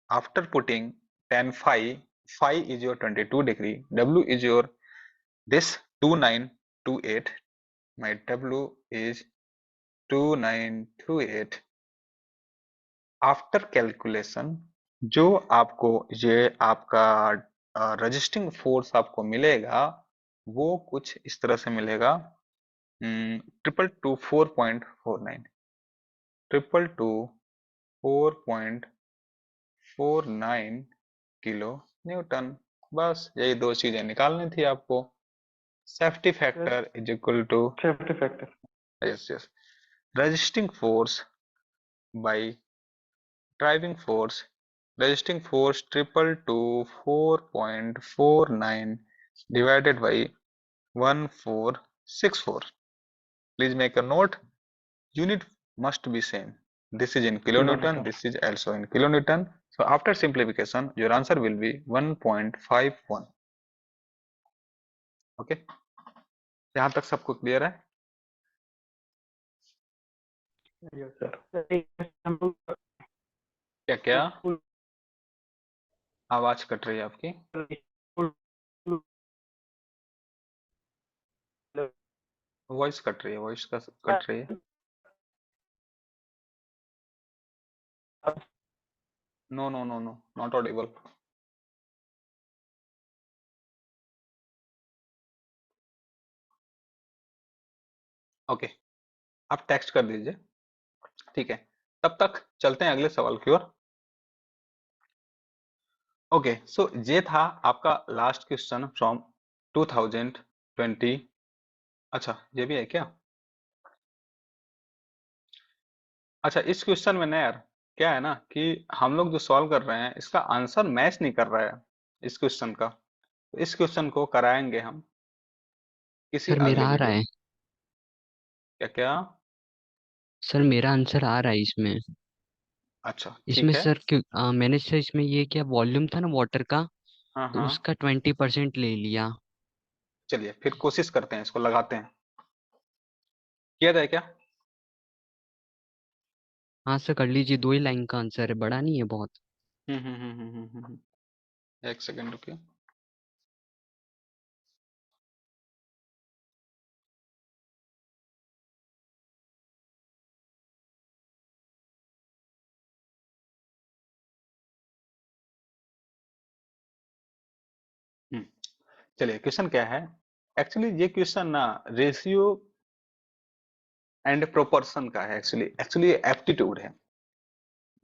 after putting tan phi is your 22 degree, W is your this 2928, my W is 2928 after calculation जो आपको ये आपका रजिस्टिंग फोर्स आपको मिलेगा वो कुछ इस तरह से मिलेगा 222 4.49 222 4.49 किलो न्यूटन। बस यही दो चीजें निकालनी थी आपको। Safety factor is equal to safety factor yes yes resisting force by driving force. Resisting force 222 4.49 divided by 1464. Please make a note. Unit must be same. This is in kilonewton. Kilometre This is also in kilonewton. So after simplification, your answer will be 1.51. Okay. यहाँ तक सबको clear है? Yes sir क्या क्या आवाज cut रही है आपकी? वॉइस कट रही है, वॉइस का कट रही है। No no no no not audible. Okay, आप टेक्स्ट कर दीजिए, ठीक है। तब तक चलते हैं अगले सवाल की ओर। ओके, सो ये था आपका लास्ट क्वेश्चन फ्रॉम 2020। अच्छा, ये भी है क्या? अच्छा, इस क्वेश्चन में ना यार क्या है ना कि हम लोग जो सॉल्व कर रहे हैं इसका आंसर मैच नहीं कर रहा है इस क्वेश्चन का। तो इस क्वेश्चन को कराएंगे हम किसी सर अगले मेरा आ रहा वीडियो है। में। क्या क्या? सर मेरा आंसर आ रहा है इसमें। अच्छा इसमें ठीक है। सर मैंने सर इसमें ये क्या वॉल्यूम था ना वाटर का, हाँ तो हाँ, उसका 20% ले लिया। चलिए फिर कोशिश करते हैं, इसको लगाते हैं। किया जाए क्या? हाँ सर कर लीजिए, 2 ही लाइन का आंसर है, बड़ा नहीं है बहुत। एक सेकंड रुकिए। हम्म, चलिए क्वेश्चन क्या है। एक्चुअली ये क्वेश्चन ना रेशियो एंड प्रोपोर्शन का है। एक्चुअली एप्टीट्यूड है।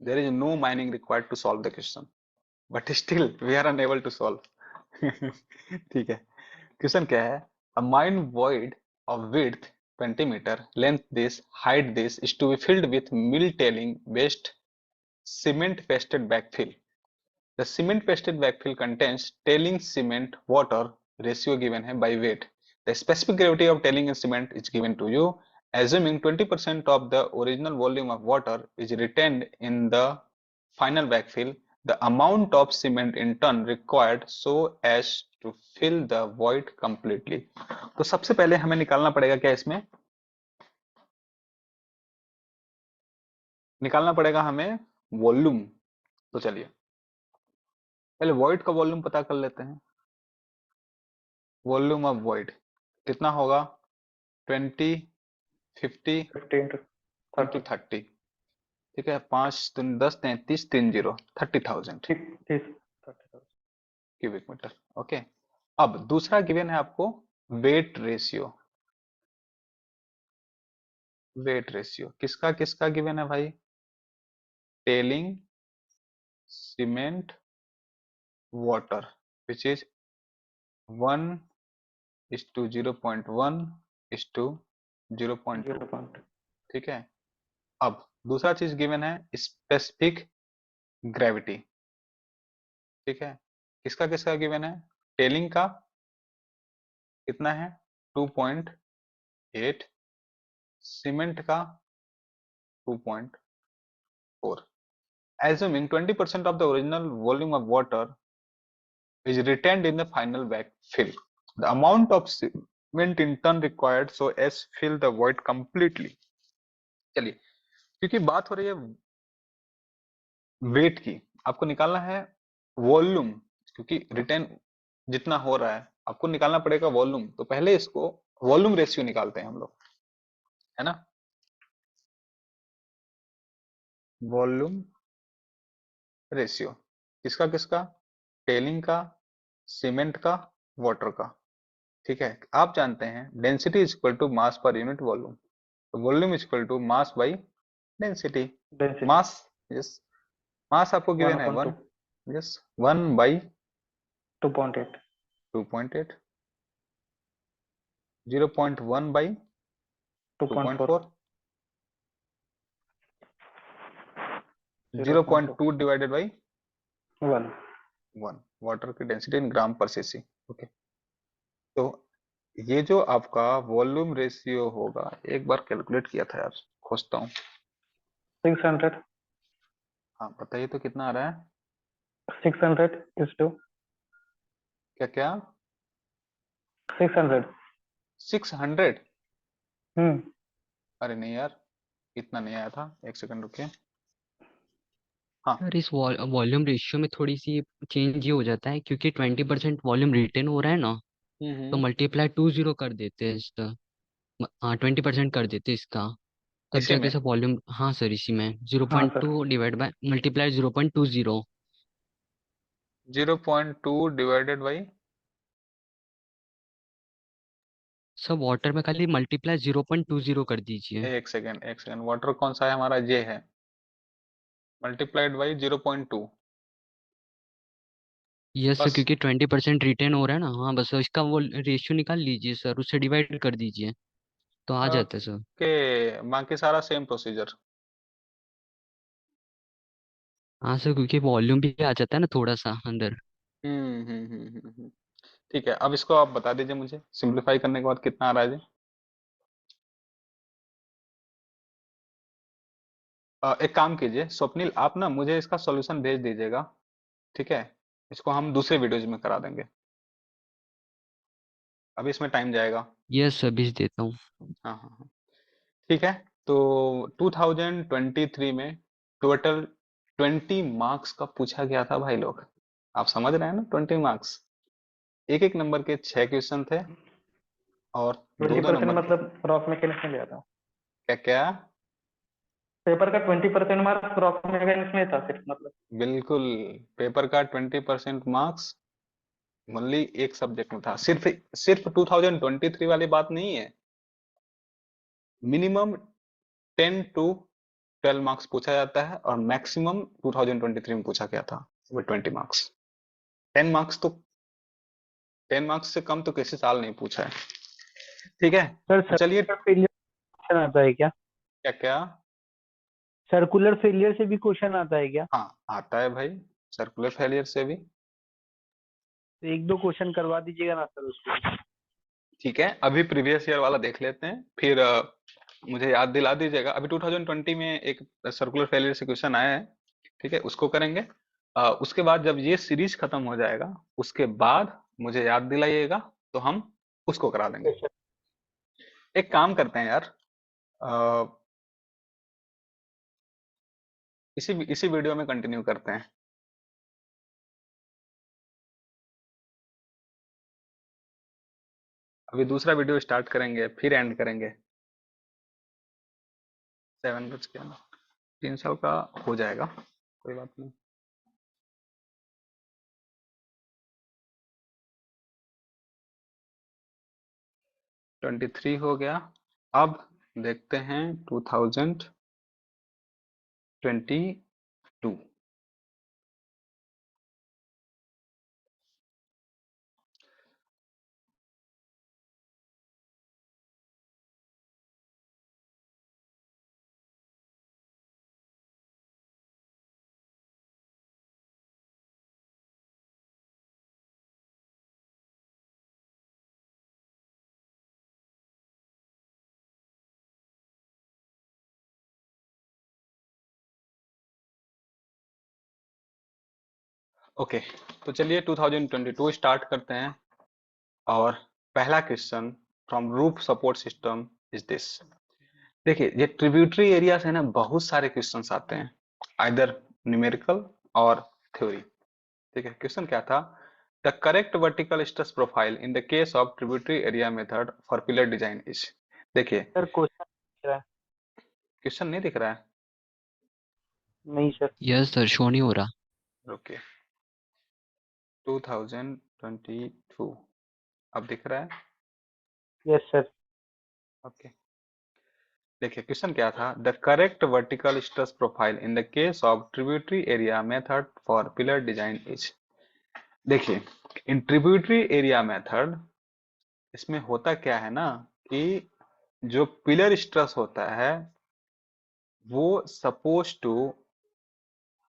There is no mining required to solve the question, but still we are unable to solve. ठीक है, क्वेश्चन क्या है। A mine void of width 20 meter, length this, height this is to be filled with mill tailing based cement pasted backfill. The cement pasted backfill contains tailing cement water ratio given है by weight. The specific gravity of tailing in cement is given to you. Assuming 20% of the original volume of water is retained in the final backfill, the amount of cement in ton required so as to fill the void completely. तो सबसे पहले हमें निकालना पड़ेगा क्या इसमें? निकालना पड़ेगा हमें वॉल्यूम। तो चलिए पहले वॉइड का वॉल्यूम पता कर लेते हैं। वॉल्यूम ऑफ वॉइड कितना होगा? 20, 50 50 इंटू इंटू 30 30। ठीक है, 5 3 10 33 30 30,000 30 30,000 क्यूबिक मीटर। ओके, अब दूसरा गिवन है आपको वेट रेशियो। वेट रेशियो किसका किसका गिवन है भाई? Telling cement water which is 1:0.1:0.2। 0 ठीक है, अब दूसरा चीज गिवन है स्पेसिफिक ग्रेविटी। ठीक है, किसका किसका गिवन है? टेलिंग का कितना है? 2.8, सीमेंट का 2.4। Assuming 20% of the original volume of water is retained in the final backfill, the amount of cement in ton required so as fill the void completely. चलिए, क्योंकि बात हो रही है वेट की, आपको निकालना है वॉल्यूम। क्योंकि रिटेन जितना हो रहा है आपको निकालना पड़ेगा वॉल्यूम। तो पहले इसको वॉल्यूम रेशियो निकालते हैं हम लोग, है ना। वॉल्यूम रेशियो, किसका किसका, टेलिंग का, सीमेंट का, वाटर का। ठीक है, आप जानते हैं density is equal to mass per unit volume, तो volume is equal to mass by density. Density mass, yes, mass आपको गिवन है 1, 1/2 yes, 1 by 2.8 2.8, 0.1 by 2.4 2.4, 0.2 divided by 1 1, water की density in gram per CC. Okay, तो ये जो आपका volume ratio होगा, एक बार कैलकुलेट किया था यार, खोजता हूँ। 600 हाँ बताइए तो कितना आ रहा है, 600 is to क्या क्या, 600 600? हम्म अरे नहीं यार, इतना नहीं आया था, एक सेकंड रुकिए। हाँ, सर इस वॉल्यूम रेशियो में थोड़ी सी चेंज ये हो जाता है क्योंकि 20% वॉल्यूम रिटेन हो रहा है ना, तो मल्टीप्लाई 20 कर देते हैं इसका। हाँ 20% कर देते हैं इसका, तब इसी जाके में सब वॉल्यूम। हाँ सर इसी में जीरो हाँ point sir two divide by multiply 0.20। 0.2 divided by, सब वाटर में खाली मल्टीप्लाई 0.20 कर दीजिए। एक सेकंड एक सेकंड, वाटर कौन सा है हमारा, ये है, मल्टीप्लाइड बाई 0.2, यस सर, बस। क्योंकि 20% रिटेन हो रहा है ना। हाँ बस इसका वो रेशियो निकाल लीजिए सर, उससे डिवाइड कर दीजिए तो आ जाता है सर। ओके, बाकी सारा सेम प्रोसीजर। हाँ सर, क्योंकि वॉल्यूम भी आ जाता है ना थोड़ा सा अंदर। ठीक है, अब इसको आप बता दीजिए मुझे, सिंप्लीफाई करने के बाद कितना आ रहा है जी। एक काम कीजिए स्वप्निल, आप ना मुझे इसका सॉल्यूशन भेज दीजिएगा, ठीक है, इसको हम दूसरे वीडियोज में करा देंगे, अभी इसमें टाइम जाएगा। यस सर भेज देता हूँ। हाँ हाँ हाँ, ठीक है। तो 2023 में टोटल 20 मार्क्स का पूछा गया था भाई लोग, आप समझ रहे हैं ना, 20 मार्क्स, एक एक नंबर के 6 क्वेश्चन थे, और दो दो 20% नंबर के, मतलब रॉक मैकेनिक्स में लिया था क्या क्या, पेपर का 20% मार्क्स रॉक मैकेनिक्स में था सिर्फ मतलब बिल्कुल, पेपर का 20% मार्क्स ओनली एक सब्जेक्ट में था, सिर्फ सिर्फ 2023 वाली बात नहीं है, मिनिमम 10 टू 12 मार्क्स पूछा जाता है, और मैक्सिमम 2023 में पूछा गया था वो 20 मार्क्स। 10 मार्क्स तो, 10 मार्क्स से कम तो किसी साल नहीं पूछा है, ठीक है। सर तो चलिए, सर्कुलर फेलियर क्वेश्चन आता है क्या? क्या क्या, सर्कुलर फेलियर से भी क्वेश्चन आता है क्या? हाँ आता है भाई, सर्कुलर फेलियर से भी। तो एक दो क्वेश्चन करवा दीजिएगा ना सर उसको। ठीक है, अभी प्रीवियस ईयर वाला देख लेते हैं, फिर मुझे याद दिला दीजिएगा। अभी 2020 में एक सर्कुलर फेलियर से क्वेश्चन आया है, ठीक है, उसको करेंगे। उसके बाद जब ये सीरीज खत्म हो जाएगा, उसके बाद मुझे याद दिलाइएगा, तो हम उसको करा देंगे। एक काम करते हैं यार, अ, इसी वीडियो में कंटिन्यू करते हैं, अभी दूसरा वीडियो स्टार्ट करेंगे फिर एंड करेंगे। 7 बज के ना, 3 साल का हो जाएगा, कोई बात नहीं। 23 हो गया, अब देखते हैं 2022। ओके, तो चलिए 2022 स्टार्ट करते हैं, और पहला question from roof support system is this. देखिए ये ट्रिब्यूटरी एरिया से ना बहुत सारे क्वेश्चंस आते हैं, आइदर न्यूमेरिकल और थ्योरी। ठीक है, क्वेश्चन क्या था, the correct vertical stress profile in the case of tributary area method for pillar design is. देखिए सर क्वेश्चन क्वेश्चन नहीं दिख रहा है, नहीं सर। यस सर, शो नहीं हो रहा। ओके 2022 अब दिख रहा है? Yes sir. ओके देखिए क्वेश्चन क्या था, the correct vertical stress profile in the case of tributary area method for pillar design is. देखिए इन ट्रिब्यूटरी एरिया मेथड इसमें होता क्या है ना कि जो पिलर स्ट्रेस होता है वो suppose to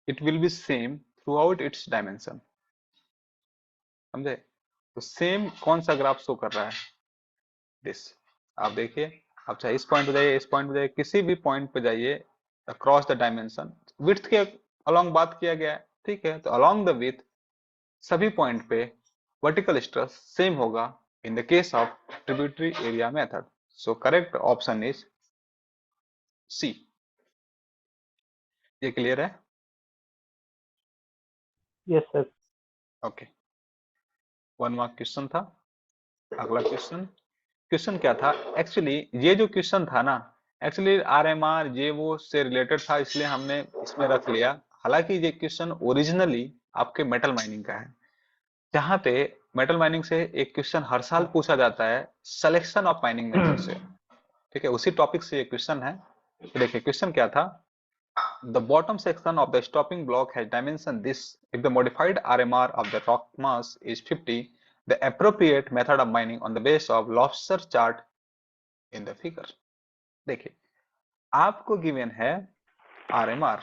it will be same throughout its dimension, समझे? तो सेम कौन सा ग्राफ शो कर रहा है? दिस। आप देखिए, आप चाहे इस पॉइंट पे जाइए, इस पॉइंट पे जाइए, किसी भी पॉइंट पे जाइए अक्रॉस द डायमेंशन, विड्थ के अलोंग बात किया गया है, ठीक है? तो अलोंग द विड्थ सभी पॉइंट पे वर्टिकल स्ट्रेस सेम होगा in the case of tributary area method. So correct option is C. ये क्लियर है? Yes sir. Okay 1 mark question था। अगला क्वेश्चन, क्वेश्चन क्या था एक्चुअली, ये जो क्वेश्चन था ना एक्चुअली आरएमआर ये वो से रिलेटेड था, इसलिए हमने इसमें रख लिया। हालांकि ये क्वेश्चन ओरिजिनली आपके मेटल माइनिंग का है, जहां पे मेटल माइनिंग से एक क्वेश्चन हर साल पूछा जाता है सिलेक्शन ऑफ माइनिंग मेथड से, ठीक है? उसी टॉपिक से ये क्वेश्चन है। तो देखिए क्वेश्चन क्या था, the bottom section of the stopping block has dimension this if the modified RMR of the rock mass is 50, the appropriate method of mining on the base of lobster chart in the figure। देखिए आपको given है RMR,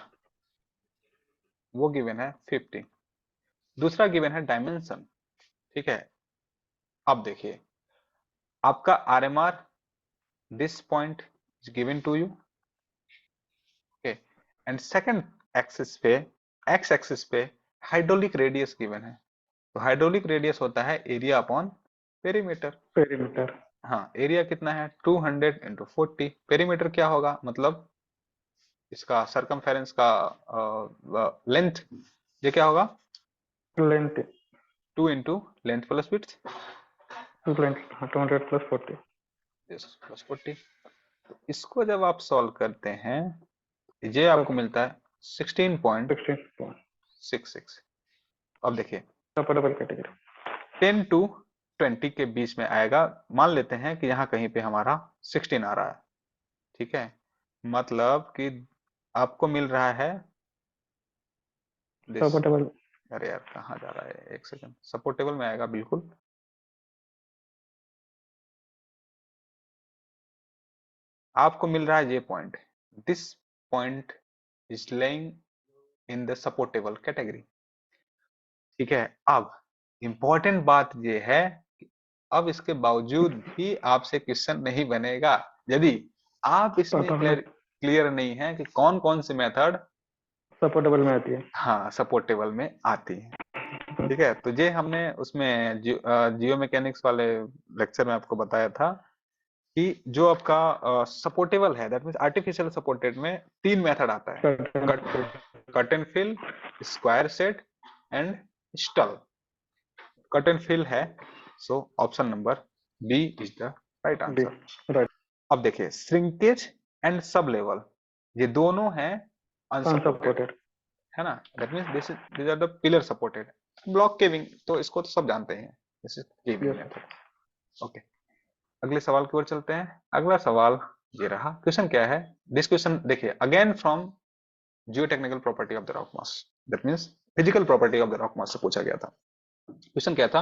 वो given है 50, दूसरा given है dimension, ठीक है? अब देखिए आपका RMR this point is given to you, okay, and second axis पे, x एक्सिस पे हाइड्रोलिक रेडियस गिवन है। तो हाइड्रोलिक रेडियस होता है एरिया अपॉन पेरीमीटर। पेरीमीटर। हाँ एरिया कितना है 200 इंटू 40, पेरीमीटर क्या होगा मतलब इसका सरकमफेरेंस का लेंथ, ये क्या होगा length. 2 into length plus width, length 200 plus 40। Plus 40। तो इसको जब आप सॉल्व करते हैं ये आपको मिलता है 16.66। 16 अब देखिए सपोर्टेबल कैटेगरी। 10 टू 20 के बीच में आएगा, मान लेते हैं कि यहाँ कहीं पे हमारा 16 आ रहा है, ठीक है? मतलब कि आपको मिल रहा है दिस। सपोर्टेबल। अरे यार कहाँ जा रहा है, एक सेकंड, सपोर्टेबल में आएगा बिल्कुल। आपको मिल रहा है ये point, this point is laying in the supportable category, ठीक है? अब इंपॉर्टेंट बात ये है कि अब इसके बावजूद भी आपसे क्वेश्चन नहीं बनेगा यदि आप इसमें क्लियर नहीं है कि कौन कौन सी मेथड सपोर्टेबल में आती है। हाँ सपोर्टेबल में आती है, ठीक है? तो ये हमने उसमें जियो मैकेनिक्स वाले लेक्चर में आपको बताया था कि जो आपका सपोर्टेबल है दैट मींस आर्टिफिशियल सपोर्टेड में 3 मेथड आता है, cut and fill, square set and stull. Cut and fill है, so option number B is the right answer. Right. अब देखिए श्रिंकेज एंड सब लेवल, ये दोनों हैं अनसपोर्टेड, अनसपोर्टेड। है ना? That means this are the pillar supported. Block caving तो इसको तो सब जानते हैं, this is caving method. Okay अगले सवाल की ओर चलते हैं। अगला सवाल ये रहा, क्वेश्चन क्या है, दिस क्वेश्चन देखिए again from geotechnical property of the rock mass, that means physical property of the rock mass से पूछा गया था। क्वेश्चन क्या था,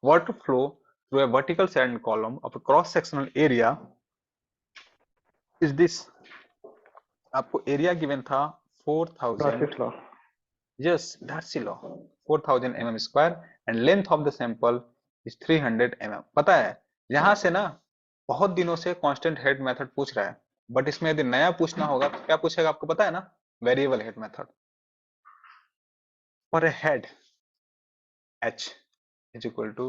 water flow through a vertical sand column of a cross sectional area is this. आपको area given था 4000, yes Darcy law, 4000 mm square and length of the sample is 300 mm। पता है यहां से ना बहुत दिनों से कांस्टेंट हेड मेथड पूछ रहा है, बट इसमें यदि नया पूछना होगा तो क्या पूछेगा आपको पता है ना, variable head method. For a head h is equal to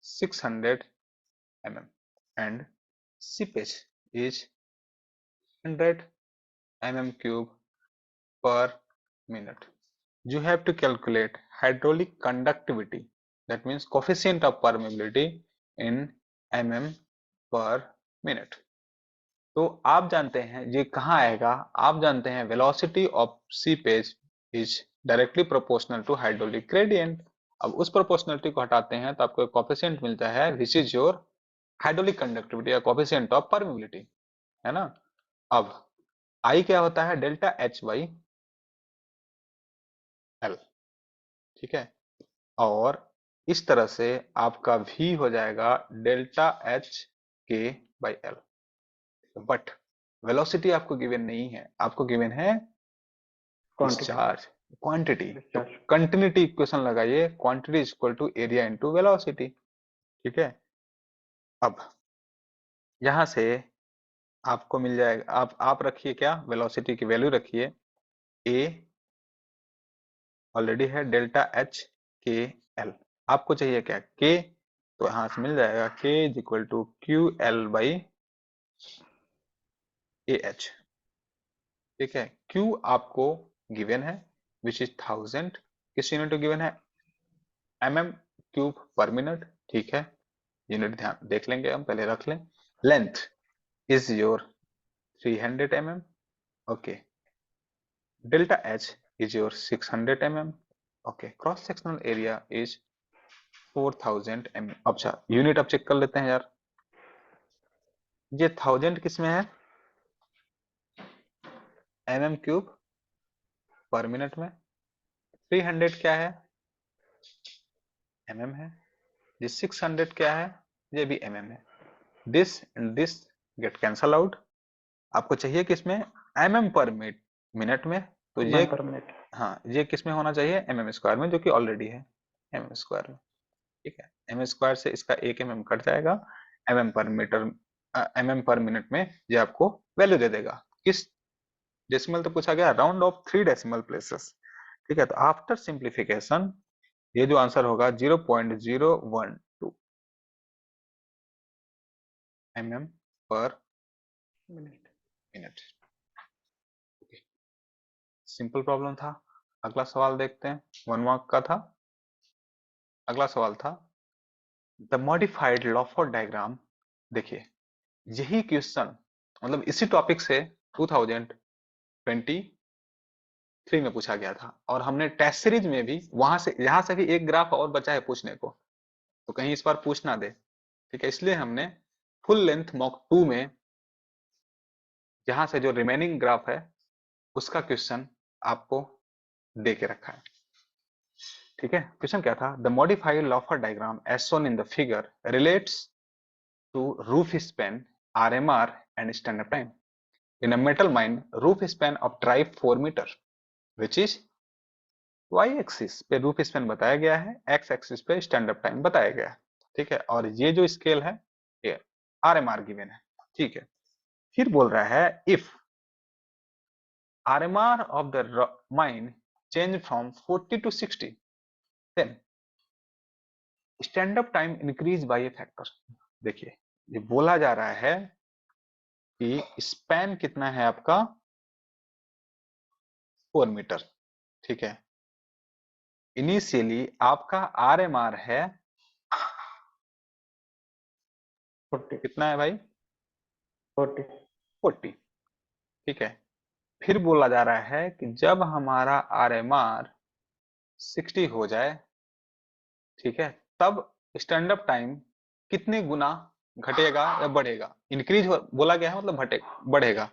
600 mm and seepage is 100 mm cube per minute। You have to calculate hydraulic conductivity, that means coefficient of permeability in mm per minute। तो आप जानते हैं ये कहाँ आएगा, आप जानते हैं velocity of seepage is directly proportional to hydraulic gradient. अब उस प्रोपोर्शनलिटी को हटाते हैं तो आपको एक कोफिशिएंट मिलता है which is your hydraulic conductivity या कोफिशिएंट ऑफ परमिबिलिटी, है ना। अब आई क्या होता है, डेल्टा एच बाई एल, ठीक है। और इस तरह से आपका v हो जाएगा डेल्टा एच के बाई एल। बट वेलोसिटी आपको गिवन नहीं है, आपको गिवन है डिस्चार्ज क्वांटिटी। तो डिस्चार्ज कंटिन्यूटी इक्वेशन लगाइए, quantity is equal to area into velocity, ठीक है। अब यहां से आपको मिल जाएगा, आप रखिए क्या, वेलोसिटी की वैल्यू रखिए, a ऑलरेडी है डेल्टा एच के एल, आपको चाहिए क्या k, तो यहां से मिल जाएगा k is equal to Q L by A H, ठीक है। q आपको गिवन है विच इज 1000, किस यूनिट गिवन है, mm क्यूब पर मिनट, ठीक है। यूनिट ध्यान देख लेंगे हम, पहले रख लें। Length is your 300 mm, okay. Delta H is your 600 mm, okay. Cross sectional area is 4000 mm। अच्छा यूनिट अब चेक कर लेते हैं यार, ये 1000 किस में है, mm क्यूब पर मिनट में, 300 क्या है, mm है, ये 600 क्या है, ये भी mm है। This and this get cancel out, आपको चाहिए किसमें, mm पर मिनट में, तो ये पर मिनट। हाँ ये किसमें होना चाहिए, mm स्क्वायर में, जो कि ऑलरेडी है mm स्क्वायर में, ठीक है। mm स्क्वायर से इसका 1 mm कट जाएगा, mm पर मीटर mm पर मिनट में ये आपको वैल्यू दे देगा। किस डेसिमल तो पूछा गया, राउंड ऑफ 3 डेसिमल प्लेसेस, ठीक है। तो आफ्टर सिंप्लीफिकेशन ये जो आंसर होगा 0.012 mm पर मिनट। सिंपल प्रॉब्लम था। अगला सवाल देखते हैं, 1 मार्क का था। अगला सवाल था द मॉडिफाइड लॉफोर्ड डायग्राम। देखिए यही क्वेश्चन मतलब इसी टॉपिक से 2023 में पूछा गया था, और हमने टेस्ट सीरीज में भी वहां से यहां से भी एक ग्राफ और बचा है पूछने को, तो कहीं इस बार पूछ ना दे, ठीक है। इसलिए हमने फुल लेंथ मॉक 2 में यहां से जो रिमेनिंग ग्राफ है उसका क्वेश्चन आपको दे के रखा है, ठीक है। क्वेश्चन क्या था, the modified Lauffer diagram as shown in the figure relates to roof span RMR and stand up time in a metal mine. Roof span of tribe 4 metre which is Y axis पे roof span बताया गया है, X axis पे stand up time बताया गया है, ठीक है। और ये जो स्केल है ये आरएमआर गिवन है, ठीक है। फिर बोल रहा है if RMR of the mine change from 40 to 60 then stand up time increase by a factor. देखिए ये बोला जा रहा है कि स्पैन कितना है आपका 4 मीटर, ठीक है। इनिशियली आपका आरएमआर है 40 कितना है भाई, 40 40, ठीक है। फिर बोला जा रहा है कि जब हमारा आरएमआर 60 हो जाए, ठीक है, तब स्टैंड अप टाइम कितने गुना घटेगा या बढ़ेगा, इंक्रीज बोला गया है मतलब बढ़ेगा।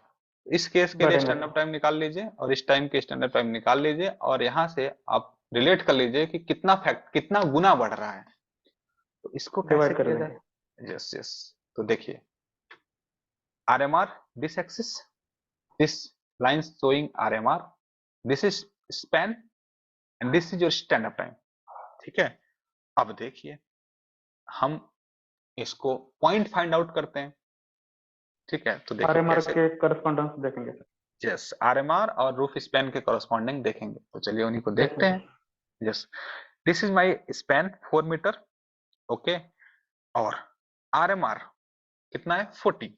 इस केस के लिए बढ़ेगा। स्टैंड अप टाइम निकाल लीजिए और इस टाइम के स्टैंड अप टाइम निकाल लीजिए, और यहां से आप रिलेट कर लीजिए कि कितना गुना बढ़ रहा है। तो इसको कैसे डिवाइड कर किया लेंगे। जाए, यस यस। तो देखिए RMR this axis, this line showing RMR, this is span and this is your stand up time, ठीक है। अब देखिए हम इसको पॉइंट फाइंड आउट करते हैं, ठीक है। तो देखिए आरएमआर कैसे, के करस्पॉन्डेंस देखेंगे सर। यस आरएमआर और रूफ स्पैन के कॉरस्पॉन्डिंग देखेंगे, तो चलिए उन्हीं को देखते हैं। Yes this is my span 4 meter, okay. और आरएमआर कितना है 40,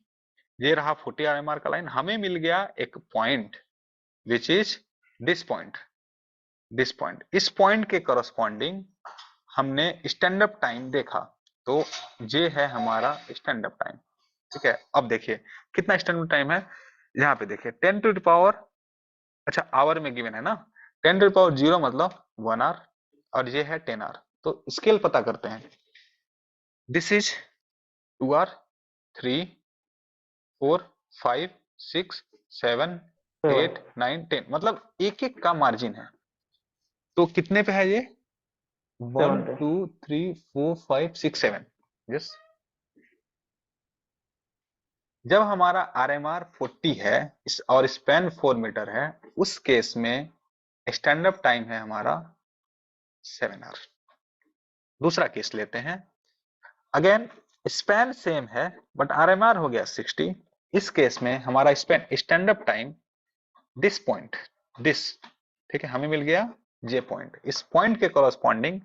ये रहा 40 आरएमआर का लाइन। हमें मिल गया एक point which is this point, this point. इस पॉइंट के कॉरस्पॉन्डिंग हमने स्टैंड अप टाइम देखा, तो ये है हमारा स्टैंड अप टाइम, ठीक है, अब देखिए कितना स्टैंडर्ड टाइम है, यहाँ पे देखिए 10 टू द पावर, अच्छा आवर में गिवन है ना, 10 टू द पावर 0 मतलब 1 आवर, और ये है 10 आवर। तो स्केल पता करते हैं, दिस इज 2 आवर, 3, 4, 5, 6, 7, 8, 9, 10, मतलब एक एक का मार्जिन है। तो कितने पे है ये, 1 7 पे 2 3 4 5 6 7, यस। जब हमारा RMR 40 है और स्पैन 4 मीटर है, उस केस में स्टैंड अप टाइम है हमारा 7 आवर। दूसरा केस लेते हैं, अगेन स्पैन सेम है बट RMR हो गया 60। इस केस में हमारा span stand up time this point, this, ठीक है, हमें मिल गया जे पॉइंट। इस पॉइंट के कॉरस्पॉन्डिंग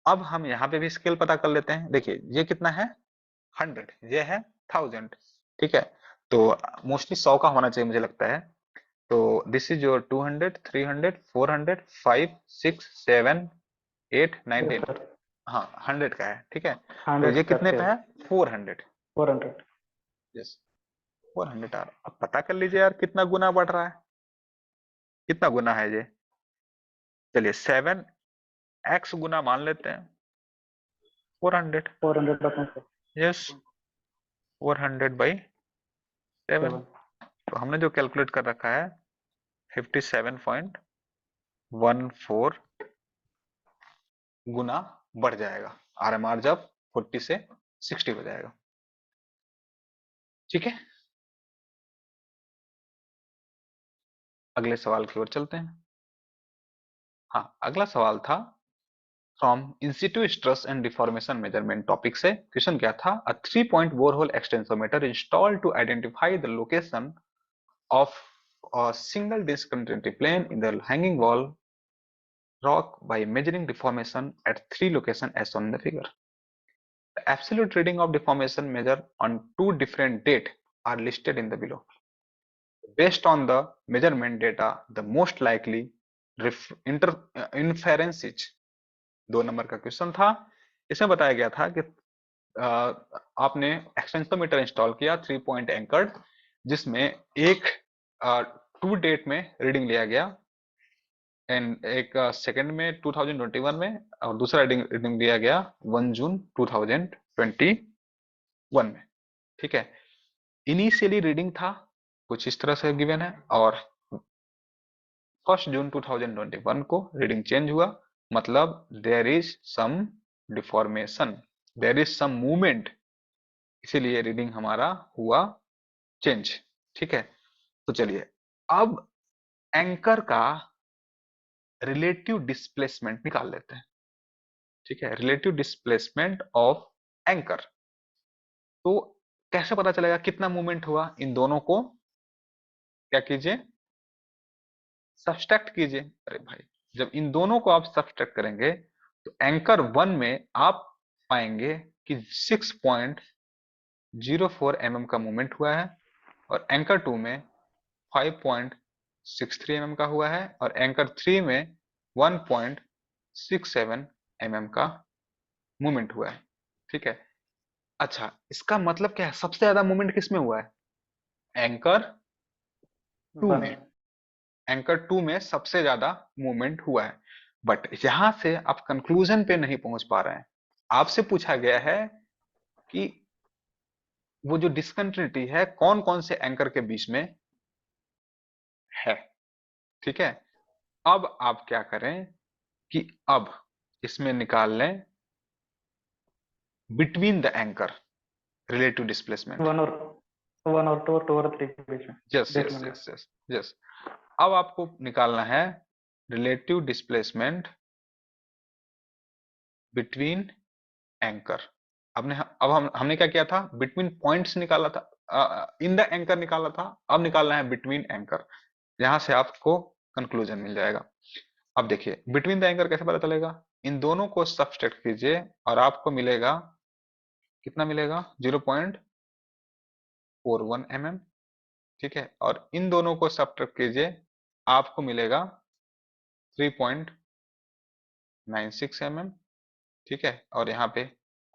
अब हम यहाँ पे भी स्केल पता कर लेते हैं। देखिए ये कितना है 100, ये है 1000, ठीक है, तो मोस्टली 100 का होना चाहिए मुझे लगता है। तो this is your 200, 300, 400, 5, 6, 7, 8, 9, yes 10, sir, हाँ 100 का है, ठीक है। तो 100 ये का कितने पे स्केल है 400, 400। Yes 400 R. अब पता कर लीजिए यार कितना गुना बढ़ रहा है, कितना गुना है ये, चलिए 7x गुना मान लेते हैं 400, 400 अपने से यस 400/7। 7। तो हमने जो कैलकुलेट कर रखा है 57.14 गुना बढ़ जाएगा RMR जब 40 से 60 हो जाएगा, ठीक है। अगले सवाल की ओर चलते हैं। हाँ, अगला सवाल था from institute stress and deformation measurement topic से। क्वेश्चन क्या था, a 3 point borehole extensometer installed to identify the location of a single discontinuity plane in the hanging wall rock by measuring deformation at 3 locations as shown in the figure. The absolute reading of deformation measured on 2 different dates are listed in the below. Based on the measurement data, the most likely inferences, 2 number का question था। इसमें बताया गया था कि आपने एक्सटेंसोमीटर install किया 3 point anchored, जिसमें एक 2 डेट में रीडिंग लिया गया, एंड एक सेकंड में 2021 में, और दूसरा रीडिंग लिया गया 1 जून 2021 में, ठीक है। इनिशियली रीडिंग था कुछ इस तरह से गिवन है, और 1 जून 2021 को रीडिंग चेंज हुआ, मतलब there is some deformation, there is some movement, इसीलिए रीडिंग हमारा हुआ चेंज, ठीक है। तो चलिए अब एंकर का रिलेटिव डिस्प्लेसमेंट निकाल लेते हैं, ठीक है, रिलेटिव डिस्प्लेसमेंट ऑफ एंकर। तो कैसे पता चलेगा कितना मूवमेंट हुआ, इन दोनों को क्या कीजिए, सब्सट्रैक्ट कीजिए। अरे भाई, जब इन दोनों को आप सब्सट्रैक्ट करेंगे तो एंकर 1 में आप पाएंगे कि 6.04 mm का मूवमेंट हुआ है, और एंकर 2 में 5.63 mm का हुआ है, और एंकर 3 में 1.67 mm का मूवमेंट हुआ है, ठीक है। अच्छा, इसका मतलब क्या है, सबसे ज्यादा मूवमेंट किस में हुआ है, एंकर 2 1 में, एंकर 2 में सबसे ज्यादा मूवमेंट हुआ है। बट यहां से आप कंक्लूजन पे नहीं पहुंच पा रहे हैं, आपसे पूछा गया है कि वो जो डिसकंटिन्यूटी है कौन कौन से एंकर के बीच में है, ठीक है। अब आप क्या करें कि अब इसमें निकाल लें between the anchor relative displacement. 1 और 2 और 2 और 3 के बीच में यस देख यस लेंगे। Yes yes yes. अब आपको निकालना है रिलेटिव डिस्प्लेसमेंट बिटवीन एंकर। अब हमने क्या किया था, बिटवीन पॉइंट्स निकाला था, इन द एंकर निकाला था, अब निकालना है बिटवीन एंकर। यहां से आपको कंक्लूजन मिल जाएगा। अब देखिए बिटवीन द एंकर कैसे पता चलेगा, इन दोनों को सब्सट्रैक्ट कीजिए और आपको मिलेगा, कितना मिलेगा 0.41 mm, ठीक है, और इन दोनों को सब्ट्रैक्ट कीजिए आपको मिलेगा 3.96 mm, ठीक है, और यहाँ पे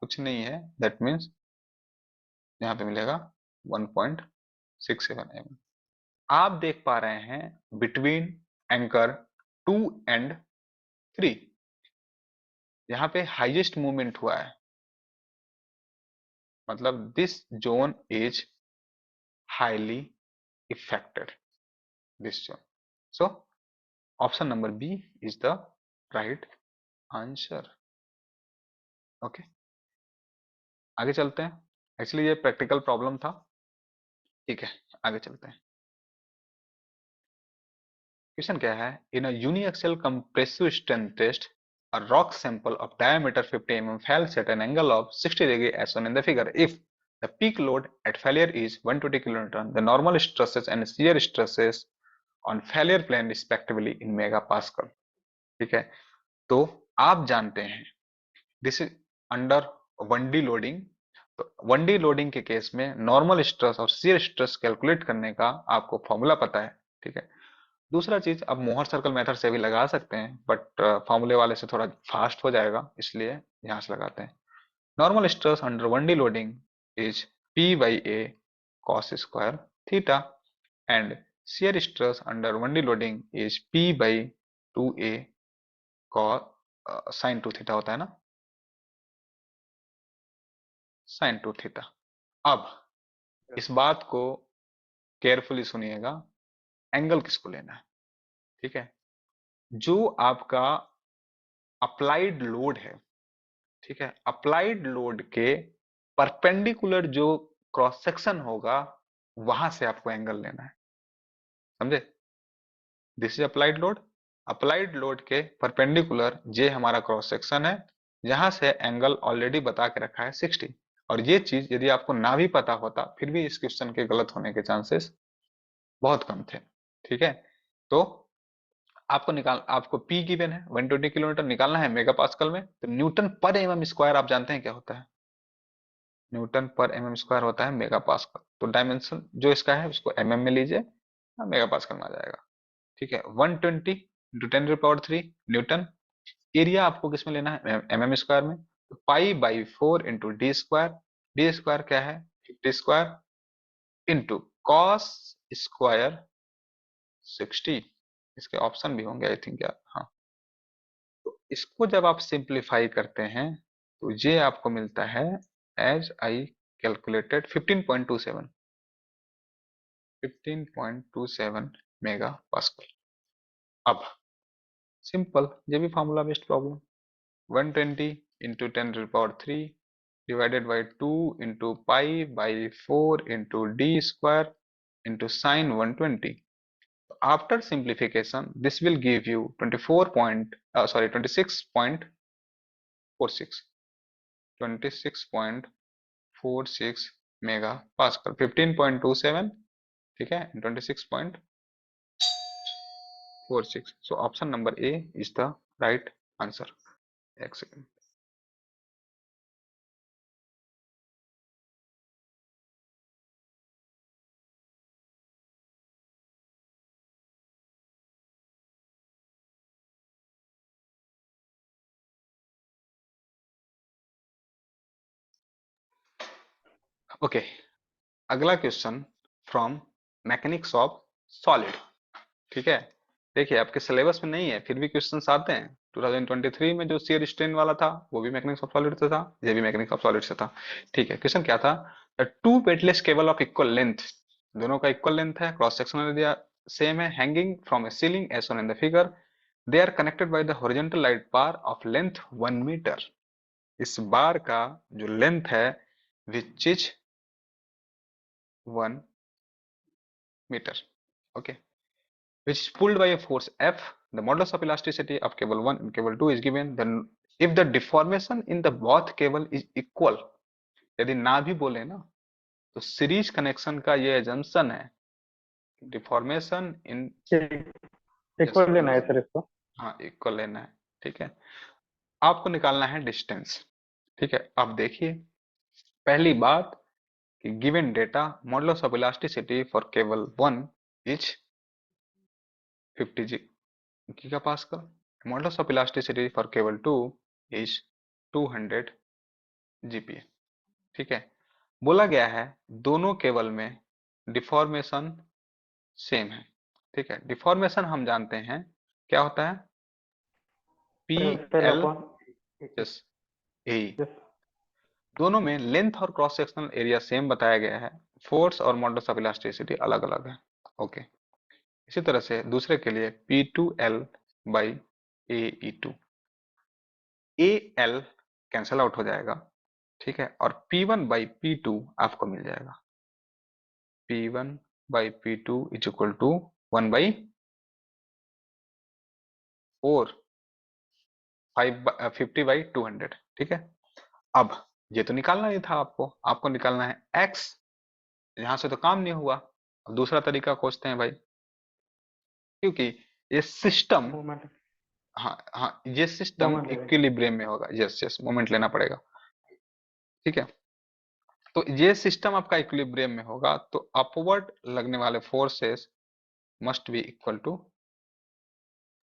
कुछ नहीं है, दैट मीन्स यहाँ पे मिलेगा 1.67 mm। आप देख पा रहे हैं बिटवीन एंकर 2 एंड 3 यहाँ पे हाईएस्ट मूवमेंट हुआ है, मतलब this zone is highly affected, this zone. So option number B is the right answer. Okay, आगे चलते हैं। एक्चुअली ये प्रैक्टिकल प्रॉब्लम था, ठीक है, आगे चलते हैं। क्वेश्चन क्या है, in a uniaxial compressive strength test a rock sample of diameter 50 mm falls at an angle of 60 degree as shown in the figure. If the peak load at failure is 120 kN, the normal stresses and shear stresses on failure plane respectively in megapascal। ठीक है, तो आप जानते हैं this is under 1D loading. तो 1D loading के case में normal stress और shear स्ट्रेस कैलकुलेट करने का आपको फॉर्मूला पता है, ठीक है। दूसरा चीज, अब मोहर सर्कल मेथड से भी लगा सकते हैं, बट फॉर्मूले वाले से थोड़ा फास्ट हो जाएगा, इसलिए यहां से लगाते हैं। Normal stress under 1D loading is P by A cos square theta and shear stress under 1D loading is P by 2A sin 2 theta होता है ना, sin 2 थीटा। अब इस बात को केयरफुली सुनिएगा, एंगल किसको लेना है, ठीक है। जो आपका अप्लाइड लोड है, ठीक है, अप्लाइड लोड के परपेंडिकुलर जो क्रॉस सेक्शन होगा वहां से आपको एंगल लेना है, समझे। दिस इज अप्लाइड लोड के परपेंडिकुलर जे हमारा क्रॉस सेक्शन है, जहां से एंगल ऑलरेडी बता के रखा है 60। और ये चीज यदि आपको ना भी पता होता फिर भी इस क्वेश्चन के गलत होने के चांसेस बहुत कम थे, ठीक है। तो आपको P गिवन है 120 किलोमीटर, निकालना है मेगा पास्कल में। तो न्यूटन पर एमएम स्क्वायर आप जानते हैं क्या होता है, न्यूटन पर एमएम स्क्वायर होता है मेगा पास्कल। तो डायमेंशन जो इसका है उसको एमएम में लीजिए, मेगा पास्कल में आ जाएगा, ठीक है। 120 इंटू 10⁻³ न्यूटन। एरिया आपको किस में लेना है, एमएम स्क्वायर में। तो π/4 इंटू डी स्क्वायर क्या है 50 स्क्वायर इंटू कॉस स्क्वायर 60। इसके ऑप्शन भी होंगे आई थिंक यार, हाँ। तो इसको जब आप सिंप्लीफाई करते हैं तो ये आपको मिलता है as I calculated 15.27 megapascal. अब सिंपल, ये भी formula based problem. 120 into 10⁻³ divided by 2 into π/4 into D square into sine 120। After simplification, this will give you 26.46 megapascal. 15.27, ठीक है, 26.46। So option number A is the right answer। एक second, okay. अगला question from mechanics of solid, ठीक है। देखिए आपके syllabus में नहीं है फिर भी क्वेश्चंस आते हैं। 2023 में जो शियर स्ट्रेन वाला था वो भी मैकेनिक्स ऑफ सॉलिड से था, ये भी मैकेनिक्स ऑफ सॉलिड से था, ठीक है। क्वेश्चन क्या था, two weightless cable of equal length, दोनों का इक्वल लेंथ है, क्रॉस सेक्शनल एरिया सेम है, hanging from a ceiling as shown in the figure, they are connected by the horizontal light bar of length 1 meter. इस bar का जो length है which is 1 meter, okay, which is pulled by a force F. The modulus of elasticity of cable 1 and cable 2 is given. Then if the deformation in the both cable is equal, यदि ना भी बोले ना तो series connection का ये assumption है, deformation in equal लेना है सर इसको। हाँ इक्वल लेना है, ठीक है। आपको निकालना है डिस्टेंस, ठीक है। अब देखिए पहली बात कि given data modulus of elasticity for cable 1 is 50 gigapascal, modulus of elasticity for cable 2 is 200 GPa, ठीक है। बोला गया है दोनों केबल में डिफॉर्मेशन सेम है। ठीक है, डिफॉर्मेशन हम जानते हैं क्या होता है, P L L upon plus A. yes, दोनों में लेंथ और क्रॉस सेक्शनल एरिया सेम बताया गया है, फोर्स और मॉडुलस ऑफ इलास्टिसिटी अलग अलग है। ओके, इसी तरह से दूसरे के लिए P2L by AE2, A L cancel out हो जाएगा। ठीक है, और P1 बाई P2 आपको मिल जाएगा, P1 by P2 is equal to 1 by 4 50 by 200। ठीक है, अब ये तो निकालना ही था आपको, आपको निकालना है x। यहां से तो काम नहीं हुआ, अब दूसरा तरीका खोजते हैं भाई, क्योंकि ये सिस्टम, moment हाँ हाँ, ये सिस्टम moment लेंगे। इक्विलिब्रियम में होगा। यस यस, मोमेंट लेना पड़ेगा। ठीक है, तो ये सिस्टम आपका इक्विलिब्रियम में होगा, तो अपवर्ड लगने वाले forces must be equal to,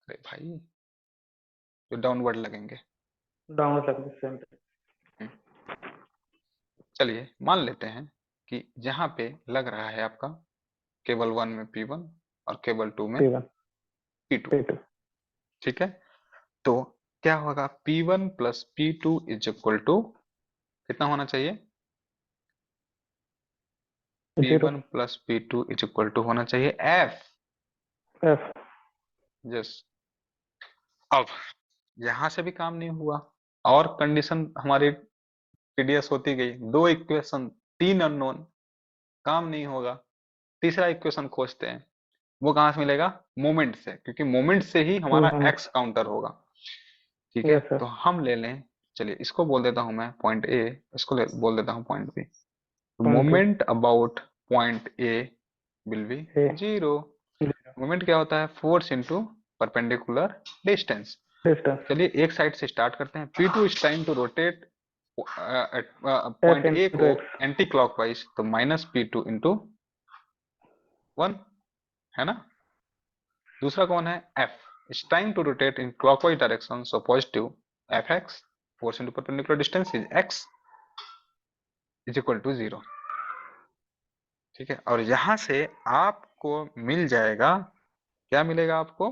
अरे भाई, जो डाउनवर्ड लगेंगे। डाउनवर्ड लग सेम। हम्म, चलिए मान लेते हैं कि जहां पे लग रहा है आपका केबल 1 में P1 और केबल 2 में P1 P2। P2 ठीक है, तो क्या होगा, P1 plus P2 is equal to कितना होना चाहिए, 0 P1 plus P2 is equal to होना चाहिए F। F यस, अब यहां से भी काम नहीं हुआ, और कंडीशन हमारी टीडीएस होती गई, दो इक्वेशन, तीन अननोन, काम नहीं होगा। तीसरा इक्वेशन खोजते हैं, वो कहां से मिलेगा, मोमेंट से, क्योंकि मोमेंट से ही हमारा moment एक्स काउंटर होगा। ठीक है, yes sir तो हम ले लें, चलिए इसको बोल देता हूं मैं पॉइंट ए, इसको बोल देता हूं point B. point B moment about point A will be A 0। Moment क्या होता है, force into perpendicular distance. distance चलिए एक साइड से स्टार्ट करते हैं। P2 is time to rotate F point A को into X एंटी क्लॉकवाइज, तो माइनस P2 इंटू 1, है ना। दूसरा कौन है, F is time to rotate in clockwise direction, so positive Fx, force into perpendicular distance is x is equal to 0। ठीक है, और यहां से आपको मिल जाएगा, क्या मिलेगा आपको,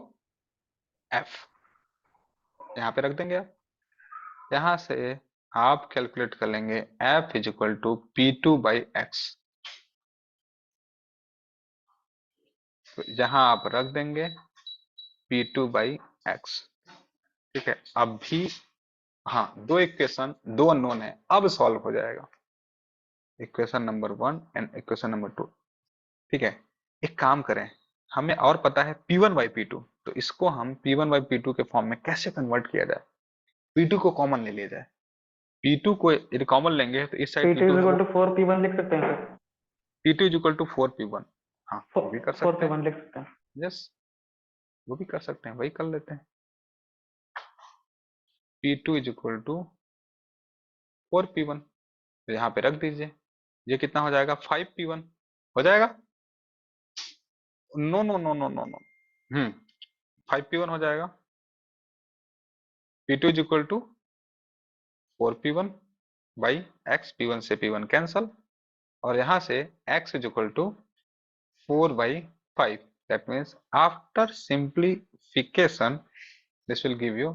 F। यहाँ पे रख देंगे आप, यहां से आप कैलकुलेट कर लेंगे F is equal to P2 by x. तो यहां आप रख देंगे P2 बाई एक्स। ठीक है, अब भी हाँ, दो इक्वेशन, दो अननोन है, अब सॉल्व हो जाएगा, equation number 1 and equation number 2। ठीक है, एक काम करें, हमें और पता है P1 बाई P2, तो इसको हम P1 बाई P2 के फॉर्म में कैसे कन्वर्ट किया जाए, P2 को कॉमन ले लिया जाए। P2 को यदि कॉमन लेंगे तो इस साइड P2 P2 is है, equal वो to 4 P1 लिख सकते हैं sir P2 is equal to 4P1, हाँ वो भी कर 4 सकते हैं। P1 लिख सकते हैं यस, वो भी कर सकते हैं, वही कर लेते हैं। P2 is equal to 4P1, तो यहाँ पे रख दीजिए, ये कितना हो जाएगा, 5P1 हो जाएगा। No no no no no no, 5P1 हो जाएगा। P2 is equal to 4P1 by x, P1 से P1 कैंसल, और यहां से x is equal to 4 by 5। That means after simplification this will give you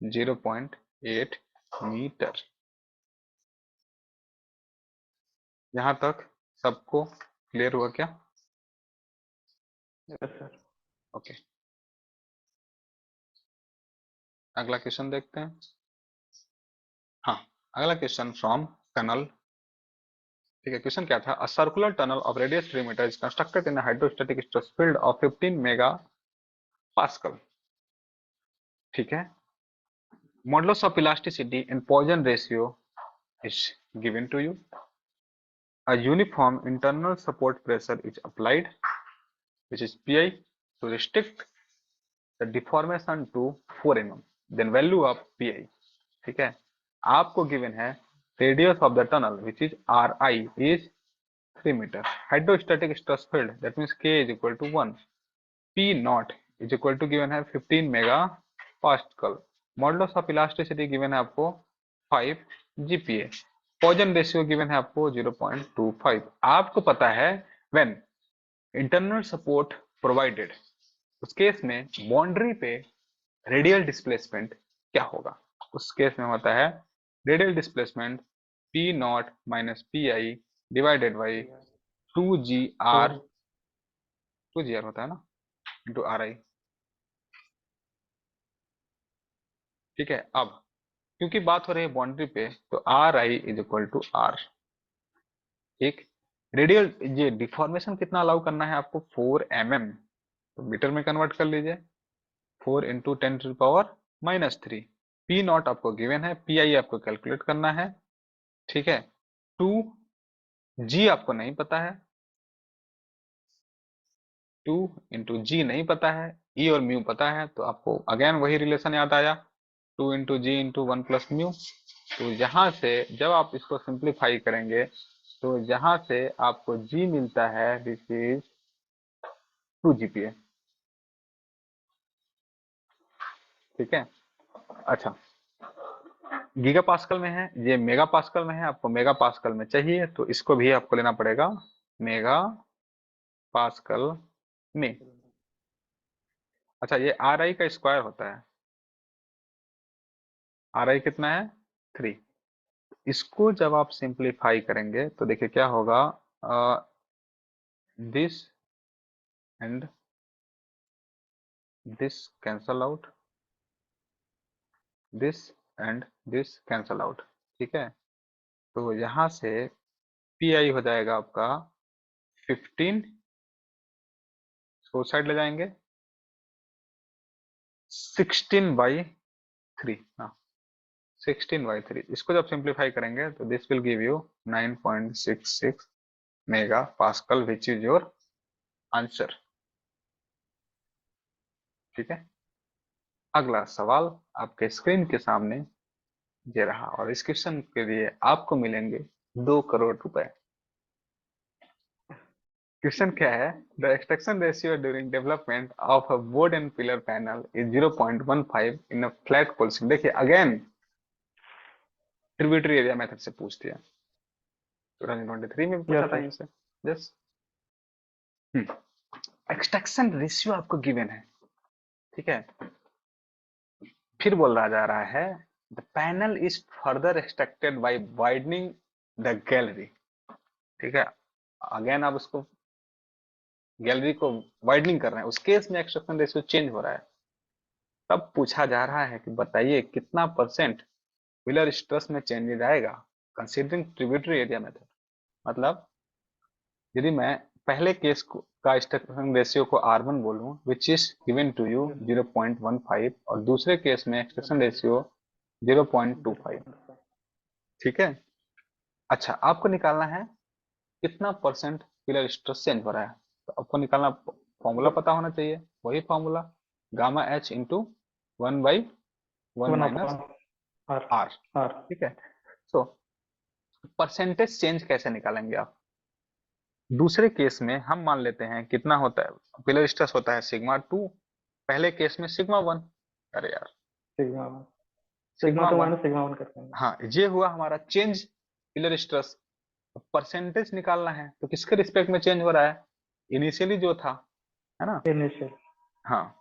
0.8 metre. यहां तक सबको clear हुआ क्या, yes sir ओके। अगला क्वेश्चन देखते हैं। हाँ, अगला क्वेश्चन फ्रॉम टनल। ठीक है, क्वेश्चन क्या था, a circular tunnel of radius 3 metre is constructed in a hydrostatic stress field of 15 megapascal. ठीक है, modulus of elasticity and Poisson ratio is given to you. A uniform internal support pressure is applied, which is Pi, to restrict the deformation to 4 mm. Then value of Pi. ठीक है, आपको given है radius of the tunnel which is Ri is 3 meter. Hydrostatic stress field, that means K is equal to 1. P naught is equal to given है 15 mega pascal. Modulus of elasticity given है आपको 5 GPa। Poisson ratio given है आपको 0.25। आपको पता है when internal support provided, उस case में बाउंड्री पे रेडियल डिस्प्लेसमेंट क्या होगा? उस केस में होता है radial displacement P not minus P I divided by 2GR, 2GR होता है ना, इंटू आर आई। ठीक है, अब क्योंकि बात हो रही है बाउंड्री पे तो R I is equal to R. ठीक, रेडियल ये डिफॉर्मेशन कितना अलाउ करना है आपको? 4 mm, तो मीटर में कन्वर्ट कर लीजिए। 4 इंटू 10⁻³ पी नॉट आपको गिवन है, पी आई आपको कैलकुलेट करना है। ठीक है, 2G आपको नहीं पता है, 2 इंटू जी नहीं पता है, ई और म्यू पता है, तो आपको अगेन वही रिलेशन याद आया, 2 इंटू जी इंटू 1 प्लस म्यू। तो यहाँ से जब आप इसको सिंप्लीफाई करेंगे तो यहाँ से आपको जी मिलता है दिस इज 2 GPa। ठीक है, अच्छा गीगा पास्कल में है, ये मेगा पास्कल में है, आपको मेगा पास्कल में चाहिए तो इसको भी आपको लेना पड़ेगा मेगा पास्कल में। अच्छा, ये आर आई का स्क्वायर होता है, आर आई कितना है? 3। इसको जब आप सिंप्लीफाई करेंगे तो देखिए क्या होगा, this and this cancel out, this and this cancel out. ठीक है, तो यहाँ से पी आई हो जाएगा आपका 15, इसको साइड ले जाएंगे 16/3। हाँ, 16/3। इसको जब सिंप्लीफाई करेंगे तो this will give you 9.66 mega pascal which is your answer. ठीक है, अगला सवाल आपके स्क्रीन के सामने ये रहा और इस क्वेश्चन के लिए आपको मिलेंगे 2 करोड़ रुपए। क्वेश्चन क्या है? The extraction ratio during development of a board and pillar panel is 0.15 in a flat coal seam. देखिए अगेन ट्रिब्यूटरी एरिया मेथड से पूछ दिया, 2023 में भी पूछा था इनसे। यस, एक्सट्रैक्शन रेशियो आपको गिवन है। ठीक है, फिर बोल रहा जा रहा है the panel is further extracted bye widening the gallery. ठीक है, अगेन आप उसको गैलरी को वाइडनिंग कर रहे हैं, उस केस में एक्सट्रैक्शन रेशियो चेंज हो रहा है। तब पूछा जा रहा है कि बताइए कितना परसेंट व्हीलर स्ट्रेस में चेंजेज आएगा कंसीडरिंग ट्रिब्यूटरी एरिया मेथड। मतलब यदि मैं पहले केस का एक्सट्रैक्शन रेशियो को R1 बोलूं which is given to you 0.15 और दूसरे केस में एक्सट्रैक्शन रेशियो 0.25। ठीक है, अच्छा आपको निकालना है कितना परसेंट व्हीलर स्ट्रेस चेंज हो रहा है, तो आपको निकालना, फॉर्मूला पता होना चाहिए, वही formula gamma H into 1/1 minus R. ठीक है, तो परसेंटेज चेंज कैसे निकालेंगे आप? दूसरे केस में हम मान लेते हैं कितना होता है, व्हीलर स्ट्रेस होता है σ2, पहले केस में σ1। अरे यार σ1 करते हैं। हाँ, ये हुआ हमारा चेंज व्हीलर स्ट्रेस। परसेंटेज निकालना है तो किसके रिस्पेक्ट में चेंज हो रहा है? इनिशियली जो था, है ना? इनिशियल। हाँ,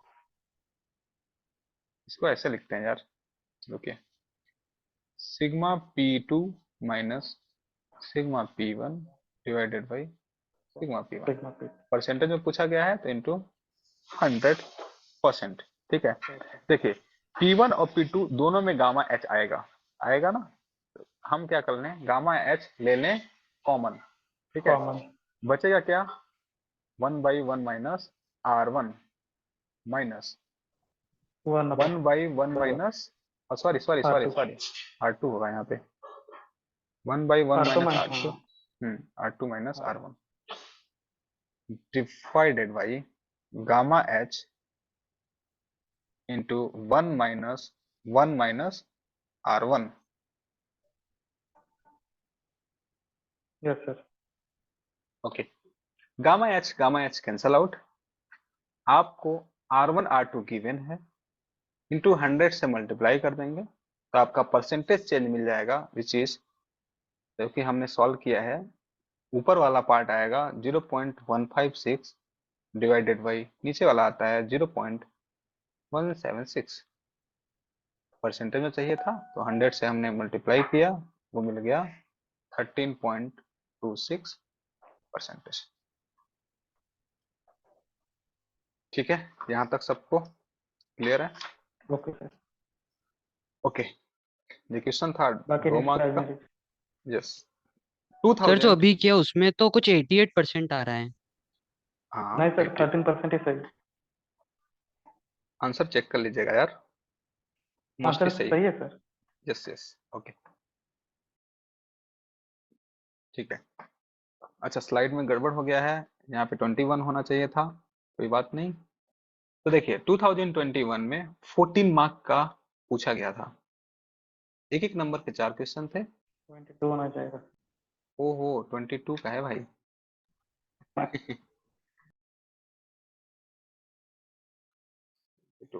इसको ऐसे लिखते हैं यार, रुकिए, σp2 minus σp1 divided by σp1। Percentage में पूछा गया है तो इंटू 100%। ठीक है, देखिए P1 और P2 दोनों में गामा H आएगा, आएगा ना? हम क्या कर लें, गामा H ले लें कॉमन। ठीक है, बचेगा क्या? 1/1 minus R1 minus 1/1 minus, sorry R2 होगा यहाँ पे, 1/1 minus R2, R2 minus R1 divided by gamma H into 1 minus R1। Yes sir. Okay, gamma H cancel out, आपको R1 R2 गिवन है, इंटू 100 से मल्टीप्लाई कर देंगे तो आपका परसेंटेज चेंज मिल जाएगा विच इज जबकि हमने सॉल्व किया है, ऊपर वाला पार्ट आएगा 0.156 डिवाइडेड बाई नीचे वाला आता है 0.176। परसेंटेज में चाहिए था तो 100 से हमने मल्टीप्लाई किया, वो मिल गया 13.26 परसेंटेज। ठीक है, यहाँ तक सबको क्लियर है? ओके सर, ओके, ये क्वेश्चन था बाकी 2 नेक्स्ट मार्क क्लास का। में देख- यस, सर जो 2000। अभी किया उसमें तो कुछ 88% आ रहा है। हाँ, नहीं सर, 80 13% ही सही। आंसर चेक कर लीजिएगा यार, मोस्टली आंसर सही। सही है सर। यस यस, ओके, ठीक है। अच्छा, स्लाइड में गड़बड़ हो गया है, यहाँ पे 21 होना चाहिए था, कोई बात नहीं। तो देखिए 2021 में 14 मार्क का पूछा गया था, एक एक नंबर के 4 क्वेश्चन थे। 22 होना चाहिए। ओहो, 22 का है भाई। 22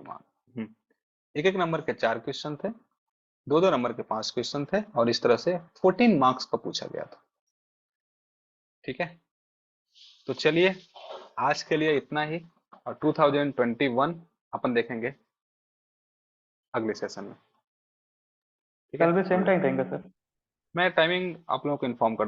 मार्क। एक एक नंबर के 4 क्वेश्चन थे, दो दो नंबर के 5 क्वेश्चन थे, और इस तरह से 14 मार्क्स का पूछा गया था। ठीक है, तो चलिए आज के लिए इतना ही, और 2021 अपन देखेंगे अगले सेशन में। ठीक कल है, भी सेम टाइम रहेंगे सर। मैं टाइमिंग आप लोगों को इन्फॉर्म कर